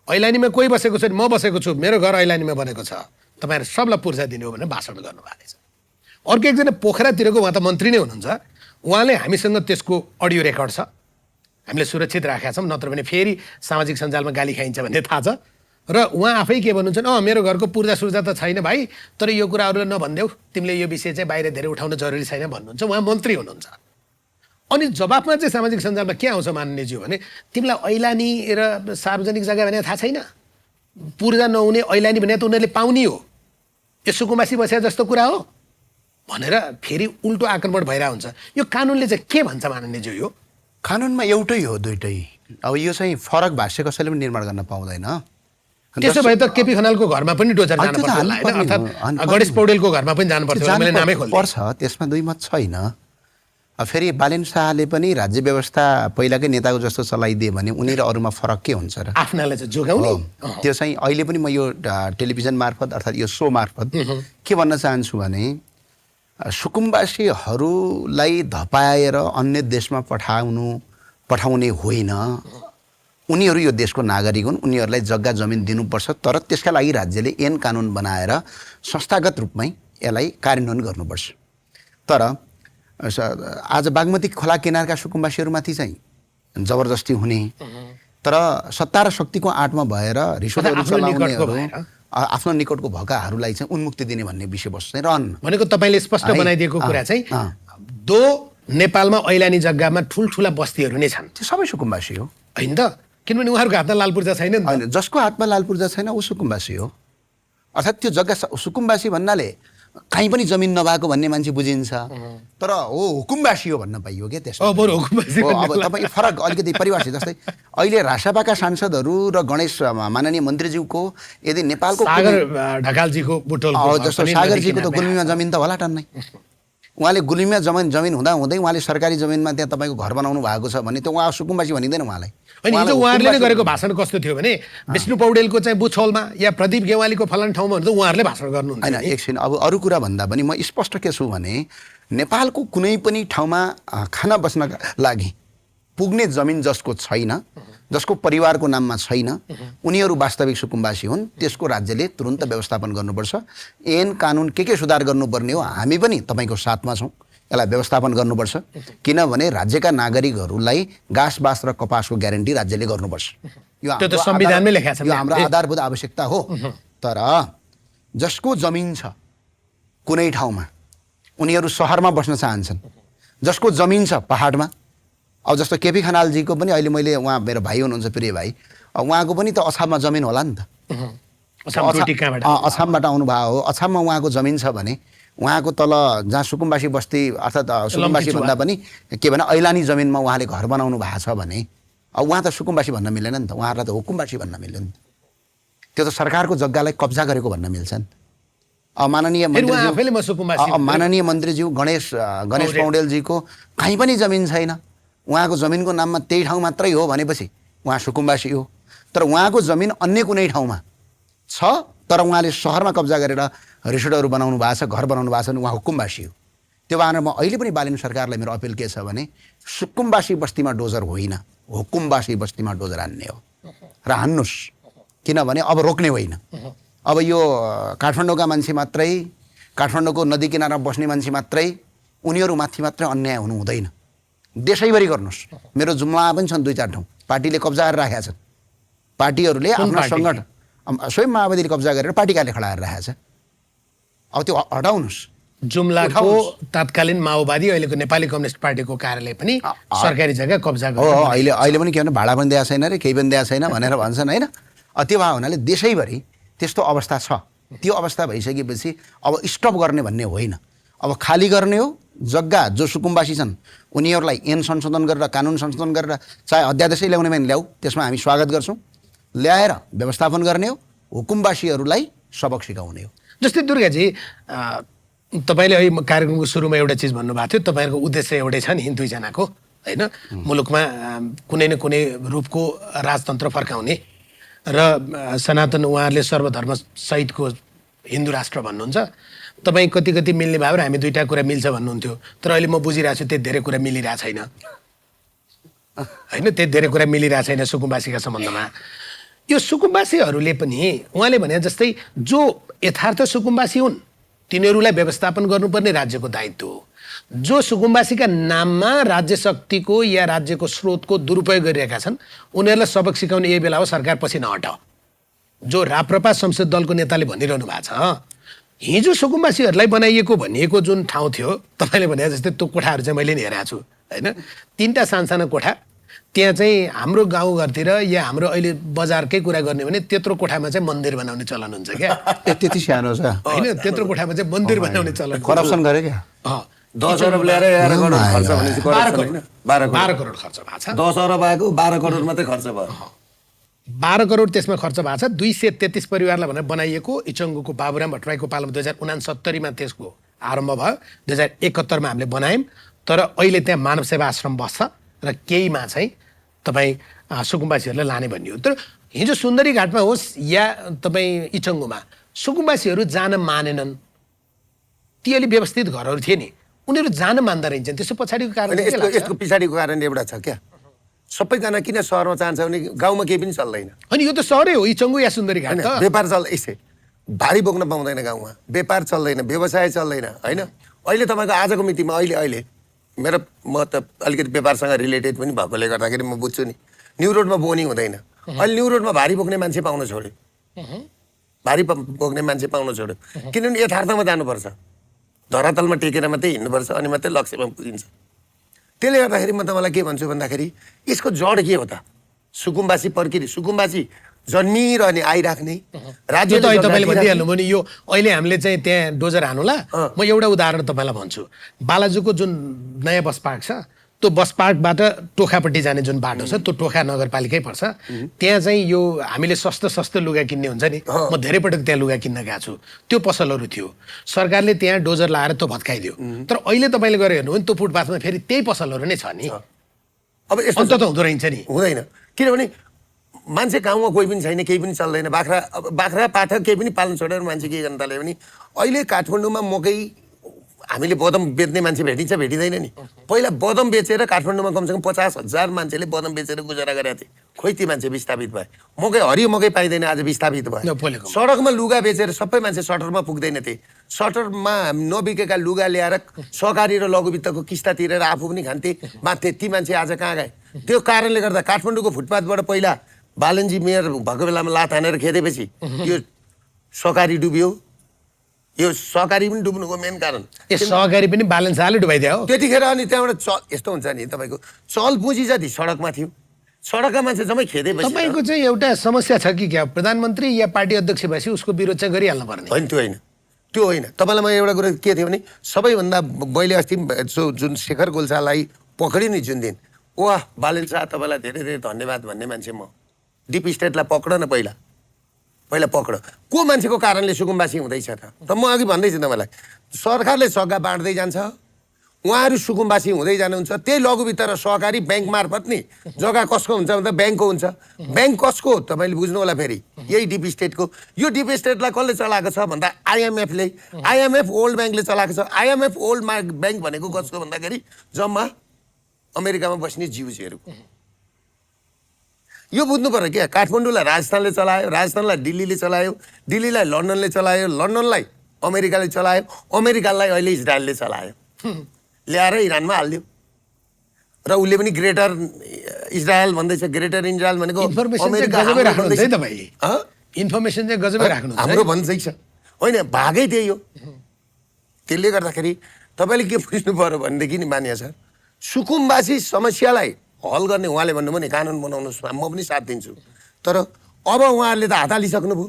Speaker 1: ऐलानीमा कोही बसेको छ म बसेको छु मेरो घर ऐलानीमा बनेको छ तपाईँहरू सबलाई पूर्जा दिने हो भनेर भाषण गर्नुभएको रहेछ अर्को एकजना पोखरातिरको उहाँ त मन्त्री नै हुनुहुन्छ उहाँले हामीसँग त्यसको अडियो रेकर्ड छ हामीले सुरक्षित राखेका छौँ नत्र भने फेरि सामाजिक सञ्जालमा गाली खाइन्छ भन्ने थाहा छ र उहाँ आफै के भन्नुहुन्छ मेरो घरको पूर्जा सुर्जा त छैन भाइ तर यो कुराहरूलाई नभनिदेऊ तिमीले यो विषय चाहिँ बाहिर धेरै उठाउन जरुरी छैन भन्नुहुन्छ उहाँ मन्त्री हुनुहुन्छ अनि जवाफमा चाहिँ सामाजिक सञ्जालमा के आउँछ मान्यज्यू भने तिमीलाई ऐलानी र सार्वजनिक जग्गा भने थाहा छैन पूर्जा नहुने ऐलानी भने त उनीहरूले पाउने हो यो सुकुम्बासी बसे जस्तो कुरा हो भनेर फेरि उल्टो आक्रमण भइरहेको हुन्छ यो कानुनले चाहिँ के भन्छ माननीयज्यू यो
Speaker 2: कानुनमा एउटै हो दुइटै अब यो चाहिँ फरक भाष्य कसैले पनि निर्माण गर्न पाउँदैन
Speaker 1: त्यसो भए त केपी खनालको घरमा पनि डोजर जानु पर्छ होला हैन अर्थात् गणेश पौडेलको घरमा पनि जानु पर्छ मैले नामै खोल्दै
Speaker 2: पर्छ त्यसमा दुई मत छैन फेरि बालेन शाहले पनि राज्य व्यवस्था पहिलाकै नेताको जस्तो चलाइदिए भने उनी र अरूमा फरक के हुन्छ र
Speaker 1: आफ्नालाई चाहिँ जोगाउने
Speaker 2: त्यो चाहिँ अहिले पनि म यो टेलिभिजन मार्फत अर्थात् यो सो मार्फत के भन्न चाहन्छु भने सुकुम्बासीहरूलाई धपाएर अन्य देशमा पठाउने होइन उनीहरू यो देशको नागरिक हुन् उनीहरूलाई जग्गा जमिन दिनुपर्छ तर त्यसका लागि राज्यले ऐन कानुन बनाएर संस्थागत रूपमै यसलाई कार्यान्वयन गर्नुपर्छ तर आज बागमती खोला किनारका सुकुम्बासीहरूमाथि चाहिँ जबरजस्ती हुने तर सत्ता र शक्तिको आँटमा भएर रिसोर्टहरू चलाउनेहरू आफ्नो निकटको भएकाहरूलाई चाहिँ उन्मुक्ति दिने भन्ने विषयवस्तु चाहिँ रहन्न
Speaker 1: भनेको तपाईँले स्पष्ट बनाइदिएको कुरा चाहिँ नेपालमा ऐलानी जग्गामा ठुल्ठुला बस्तीहरू नै छन्
Speaker 2: त्यो सबै सुकुम्बासी हो
Speaker 1: होइन त किनभने उहाँहरूको हातमा लाल पूर्जा छैन नि
Speaker 2: होइन जसको हातमा लाल पूर्जा छैन ऊ सुकुम्बासी हो अर्थात् त्यो जग्गा सुकुम्बासी भन्नाले कहीँ पनि जमिन नभएको भन्ने मान्छे बुझिन्छ तर हुकुमबासी हो भन्न पाइयो क्या त्यसो अब तपाईँ फरक अलिकति परिभाषित जस्तै अहिले रासापाका सांसदहरू र गणेश माननीय मन्त्रीज्यूको यदि नेपालको
Speaker 1: ढकालजीको
Speaker 2: जस्तो सागरजीको त गुल्मीमा जमिन त होला टन्नै उहाँले गुल्मीमा जमिन हुँदै उहाँले सरकारी जमिनमा त्यहाँ तपाईँको घर बनाउनु भएको छ भने त उहाँ सुकुम्बासी भनिँदैन उहाँलाई
Speaker 1: अनि हिजो उहाँहरूले नै गरेको भाषण कस्तो थियो भने विष्णु पौडेलको चाहिँ बुछौलमा या प्रदीप गेवालीको फलान ठाउँमा भने त उहाँहरूले भाषण गर्नुहुन्छ
Speaker 2: होइन एकछिन अब अरू कुरा भन्दा पनि म स्पष्ट के छु भने नेपालको कुनै पनि ठाउँमा खाना बस्नका लागि पुग्ने जमिन जसको छैन जसको परिवारको नाममा छैन उनीहरू वास्तविक सुकुम्बासी हुन् त्यसको राज्यले तुरुन्त व्यवस्थापन गर्नुपर्छ ऐन कानुन के सुधार गर्नुपर्ने हो हामी पनि तपाईँको साथमा छौँ यसलाई व्यवस्थापन गर्नुपर्छ किनभने राज्यका नागरिकहरूलाई घाँस बाँस र कपासको ग्यारेन्टी राज्यले गर्नुपर्छ
Speaker 1: यो संविधानमै लेखेको छ
Speaker 2: यो हाम्रो आधारभूत आवश्यकता हो तर जसको जमिन छ कुनै ठाउँमा उनीहरू सहरमा बस्न चाहन्छन् जसको जमिन छ पहाडमा अब जस्तो केपी खनालजीको पनि अहिले मैले उहाँ मेरो भाइ हुनुहुन्छ प्रिय भाइ उहाँको पनि त अछाममा जमिन होला नि त अछामबाट आउनुभएको हो अछाममा उहाँको जमिन छ भने उहाँको तल जहाँ सुकुम्बासी बस्ती अर्थात् सुकुम्बासी भन्दा पनि के भने ऐलानी जमिनमा उहाँले घर बनाउनु भएको छ भने अब उहाँ त सुकुम्बासी भन्न मिलेन नि त, उहाँहरूलाई त हुकुमबासी भन्न मिल्यो नि। त्यो त सरकारको जग्गालाई कब्जा गरेको भन्न मिल्छ नि। अब माननीय मन्त्रीज्यू गणेश पौडेलजीको कहीँ पनि जमिन छैन, उहाँको जमिनको नाममा त्यही ठाउँ मात्रै हो भनेपछि उहाँ सुकुम्बासी हो। तर उहाँको जमिन अन्य कुनै ठाउँमा छ, तर उहाँले सहरमा कब्जा गरेर रिसोर्टहरू बनाउनु भएको छ, घर बनाउनु भएको छ भने उहाँ हुकुमबासी हो। त्यो भएर म अहिले पनि बालेन सरकारलाई मेरो अपिल के छ भने सुकुम्बासी बस्तीमा डोजर होइन, हुकुमबासी बस्तीमा डोजर हान्ने हो र हान्नुहोस्। किनभने अब रोक्ने होइन। अब यो काठमाडौँका मान्छे मात्रै, काठमाडौँको नदी किनारमा बस्ने मान्छे मात्रै, उनीहरूमाथि मात्रै अन्याय हुनु हुँदैन, देशैभरि गर्नुहोस्। मेरो जुम्लामा पनि छन् 2-4 ठाउँ पार्टीले कब्जा गरेर राखेका छन्। पार्टीहरूले आफ्नो सङ्गठन स्वयं माओवादीले कब्जा गरेर पार्टी कार्यालय खडा गरेर राखेको छ। अब त्यो हटाउनुहोस्।
Speaker 1: जुम्लाको तत्कालीन माओवादी अहिलेको नेपाली कम्युनिस्ट पार्टीको कार्यालय पनि सरकारी जग्गा कब्जा
Speaker 2: हो। अहिले पनि के भने भाडा पनि दिएको छैन रे, केही पनि दिएको छैन भनेर भन्छन् होइन। त्यो भयो हुनाले देशैभरि त्यस्तो अवस्था छ। त्यो अवस्था भइसकेपछि अब स्टप गर्ने भन्ने होइन, अब खाली गर्ने हो। जग्गा जो सुकुम्बासी छन् उनीहरूलाई ऐन संशोधन गरेर, कानुन संशोधन गरेर, चाहे अध्यादेशै ल्याउने भने ल्याऊ, त्यसमा हामी स्वागत गर्छौँ। ल्याएर व्यवस्थापन गर्ने हो, हुकुमबासीहरूलाई सबक सिकाउने हो।
Speaker 1: जस्तै दुर्गाजी, तपाईँले अहिले कार्यक्रमको सुरुमा एउटा चिज भन्नुभएको थियो, तपाईँहरूको उद्देश्य एउटै छ नि, 2जनाको होइन, मुलुकमा कुनै न कुनै रूपको राजतन्त्र फर्काउने र सनातन उहाँहरूले सर्वधर्म सहितको हिन्दू राष्ट्र भन्नुहुन्छ। तपाईँ कति मिल्ने भयो र हामी 2टा कुरा मिल्छ भन्नुहुन्थ्यो, तर अहिले म बुझिरहेको छु त्यति धेरै कुरा मिलिरहेको छैन होइन, त्यति धेरै कुरा मिलिरहेको छैन सुकुम्बासीका सम्बन्धमा। यो सुकुम्बासीहरूले पनि उहाँले भने जस्तै जो यथार्थ सुकुम्बासी हुन् तिनीहरूलाई व्यवस्थापन गर्नुपर्ने राज्यको दायित्व हो। जो सुकुम्बासीका नाममा राज्य शक्तिको या राज्यको स्रोतको दुरुपयोग गरिरहेका छन् उनीहरूलाई सबक सिकाउने यही बेला हो, सरकार पछि नहटाओ। जो राप्रपा संसद दलको नेताले भनिरहनु भएको छ, हिजो सुकुम्बासीहरूलाई बनाइएको भनिएको जुन ठाउँ थियो, तपाईँले भने जस्तै त्यो कोठाहरू चाहिँ मैले नि हेरेको छु होइन, 3टा सानसानो कोठा, त्यहाँ चाहिँ हाम्रो गाउँघरतिर या हाम्रो अहिले बजारकै कुरा गर्ने भने त्यत्रो कोठामा चाहिँ मन्दिर बनाउने चलन हुन्छ क्या।
Speaker 2: त्यति सानो छ
Speaker 1: होइन, त्यत्रो कोठामा चाहिँ मन्दिर बनाउने चलन,
Speaker 2: करप्सन गरे क्या।
Speaker 3: 10 अरब ल्याएर 11 करोड खर्च भनेपछि
Speaker 1: 12 करोड खर्च भएको छ।
Speaker 3: 10 अरब आएको 12 करोड मात्रै खर्च भयो।
Speaker 1: 12 करोड त्यसमा खर्च भएको छ। 233 परिवारलाई भनेर बनाइएको इचङ्गुको बाबुराम भट्टराईको पालामा 2069मा त्यसको आरम्भ भयो। 2071मा हामीले बनायौँ, तर अहिले त्यहाँ मानव सेवा आश्रम बस्छ र केहीमा चाहिँ तपाईँ सुकुम्बासीहरूलाई लाने भन्ने हो। तर हिजो सुन्दरी घाटमा होस् या तपाईँ इचङ्गुमा सुकुम्बासीहरू जान मानेनन्। ती अलि व्यवस्थित घरहरू थिए नि, उनीहरू जान मान्दा रहेछन्। त्यसो पछाडिको कारण
Speaker 3: यसको पछाडिको कारण एउटा छ क्या, सबैजना किन सहरमा चाहन्छ भने गाउँमा केही पनि चल्दैन।
Speaker 1: अनि यो त सहरै हो, इचङ्गु या सुन्दरी घाट त
Speaker 3: व्यापार यसै भारी बोक्न पाउँदैन, गाउँमा व्यापार चल्दैन, व्यवसाय चल्दैन होइन। अहिले तपाईँको आजको मितिमा अहिले म त अलिकति व्यापारसँग रिलेटेड पनि भएकोले गर्दाखेरि म बुझ्छु नि, न्यु रोडमा बोनी हुँदैन। अहिले न्यु रोडमा भारी बोक्ने मान्छे पाउन छोड्यो, भारी बोक्ने मान्छे पाउन छोड्यो, किनभने यथार्थमा जानुपर्छ, धरातलमा टेकेर मात्रै हिँड्नुपर्छ, अनि मात्रै लक्ष्यमा पुगिन्छ। त्यसले गर्दाखेरि म तपाईँलाई के भन्छु भन्दाखेरि यसको जड के हो त? सुकुम्बासी पर्किने, सुकुम्बासी जन्मिरहने आइराख्ने राज्य
Speaker 1: त तपाईँले भनिहाल्नु भयो नि। यो अहिले हामीले चाहिँ त्यहाँ डोजर हानुला, म एउटा उदाहरण तपाईँलाई भन्छु। बालाजुको जुन नयाँ बस पार्क छ, त्यो बस पार्कबाट टोखापट्टि जाने जुन बाटो छ त्यो टोखा नगरपालिकै पर्छ। त्यहाँ चाहिँ यो हामीले सस्तो लुगा किन्ने हुन्छ नि, म धेरै पटक त्यहाँ लुगा किन्न गएको छु। त्यो पसलहरू थियो, सरकारले त्यहाँ डोजर लाएर त्यो भत्काइदियो। तर अहिले तपाईँले गरे हेर्नु भने त्यो फुटपाथमा फेरि त्यही पसलहरू नै छ नि।
Speaker 3: अब यस्तो
Speaker 1: त हुँदो रहेछ नि,
Speaker 3: हुँदैन। किनभने मान्छे गाउँमा कोही पनि छैन, केही पनि चल्दैन, बाख्रा पाठा केही पनि पाल्न छोडेर मान्छे के गर्न थाल्यो भने अहिले काठमाडौँमा मकै हामीले बदम बेच्ने मान्छे भेटिँदैन नि। पहिला बदम बेचेर काठमाडौँमा कमसेकम 50,000 मान्छेले बदम बेचेर गुजारा गरेका थिए। खोइ ती मान्छे विस्थापित भए, हरियो मकै पाइँदैन, आज विस्थापित भए। सडकमा लुगा बेचेर सबै मान्छे सटरमा पुग्दैन थिए, सटरमा नबिकेका लुगा ल्याएर सहकारी र लघु वित्तको किस्ता तिरेर आफू पनि खान्थे, बाँध्थे। ती मान्छे आज कहाँ गए? त्यो कारणले गर्दा काठमाडौँको फुटपाथबाट पहिला बालनजी मेयर भएको बेलामा लात हानेर खेदेपछि यो सहकारी डुब्यो। यो सहकारी पनि डुब्नुको मेन कारण
Speaker 1: सहकारी पनि बालन शाहले डुबाइदियो।
Speaker 3: त्यतिखेर अनि त्यहाँबाट यस्तो हुन्छ नि, तपाईँको चल पुँजी जति सडकमा थियो, सडकका मान्छे जम्मै खेदेपछि
Speaker 1: तपाईँको चाहिँ एउटा समस्या छ कि क्या? प्रधानमन्त्री या पार्टी अध्यक्ष भएपछि उसको विरोध चाहिँ गरिहाल्नु पर्ने
Speaker 3: होइन? त्यो होइन, त्यो होइन। तपाईँलाई म एउटा कुरा के थियो भने सबैभन्दा मैले अस्ति जुन शेखर गोल्छालाई पक्रियो नि जुन दिन, वाह बालेन शाह तपाईँलाई धेरै धेरै धन्यवाद भन्ने मान्छे म। डिप स्टेटलाई पक्र न पहिला पक्र। को मान्छेको कारणले सुकुम्बासी हुँदैछ त म अघि भन्दैछु तपाईँलाई, सरकारले सग्घा बाँड्दै जान्छ, उहाँहरू सुकुम्बासी हुँदै जानुहुन्छ। त्यही लघु वित्त र सहकारी ब्याङ्क मार्फत नि जग्गा कसको हुन्छ भन्दा ब्याङ्कको हुन्छ। ब्याङ्क कसको हो तपाईँले बुझ्नु होला फेरि, यही डिप स्टेटको। यो डिप स्टेटलाई कसले चलाएको छ भन्दा आइएमएफले, आइएमएफ वर्ल्ड ब्याङ्कले चलाएको छ। आइएमएफ वर्ल्ड ब्याङ्क भनेको कसको भन्दाखेरि जम्मा अमेरिकामा बस्ने जिउजीहरू। यो बुझ्नु पर्यो क्या, काठमाडौँलाई राजस्थानले चलायो, राजस्थानलाई दिल्लीले चलायो, दिल्लीलाई लन्डनले चलायो, लन्डनलाई अमेरिकाले चलायो, अमेरिकालाई अहिले इजरायलले चलायो, ल्याएर इरानमा हालिदियो। र उसले पनि ग्रेटर इजरायल भन्दैछ। ग्रेटर इजरायल भनेको
Speaker 1: इन्फर्मेसन चाहिँ गजबै राख्नु
Speaker 3: हाम्रो भन्दै छ होइन, भागै त्यही हो। त्यसले गर्दाखेरि तपाईँले के बुझ्नु पर्यो भनेदेखि नि मान्या सर, सुकुम्बासी समस्यालाई हल गर्ने उहाँले भन्नुभयो नि कानुन बनाउनुहोस्, म पनि साथ दिन्छु। तर अब उहाँहरूले त हात हालिसक्नुभयो।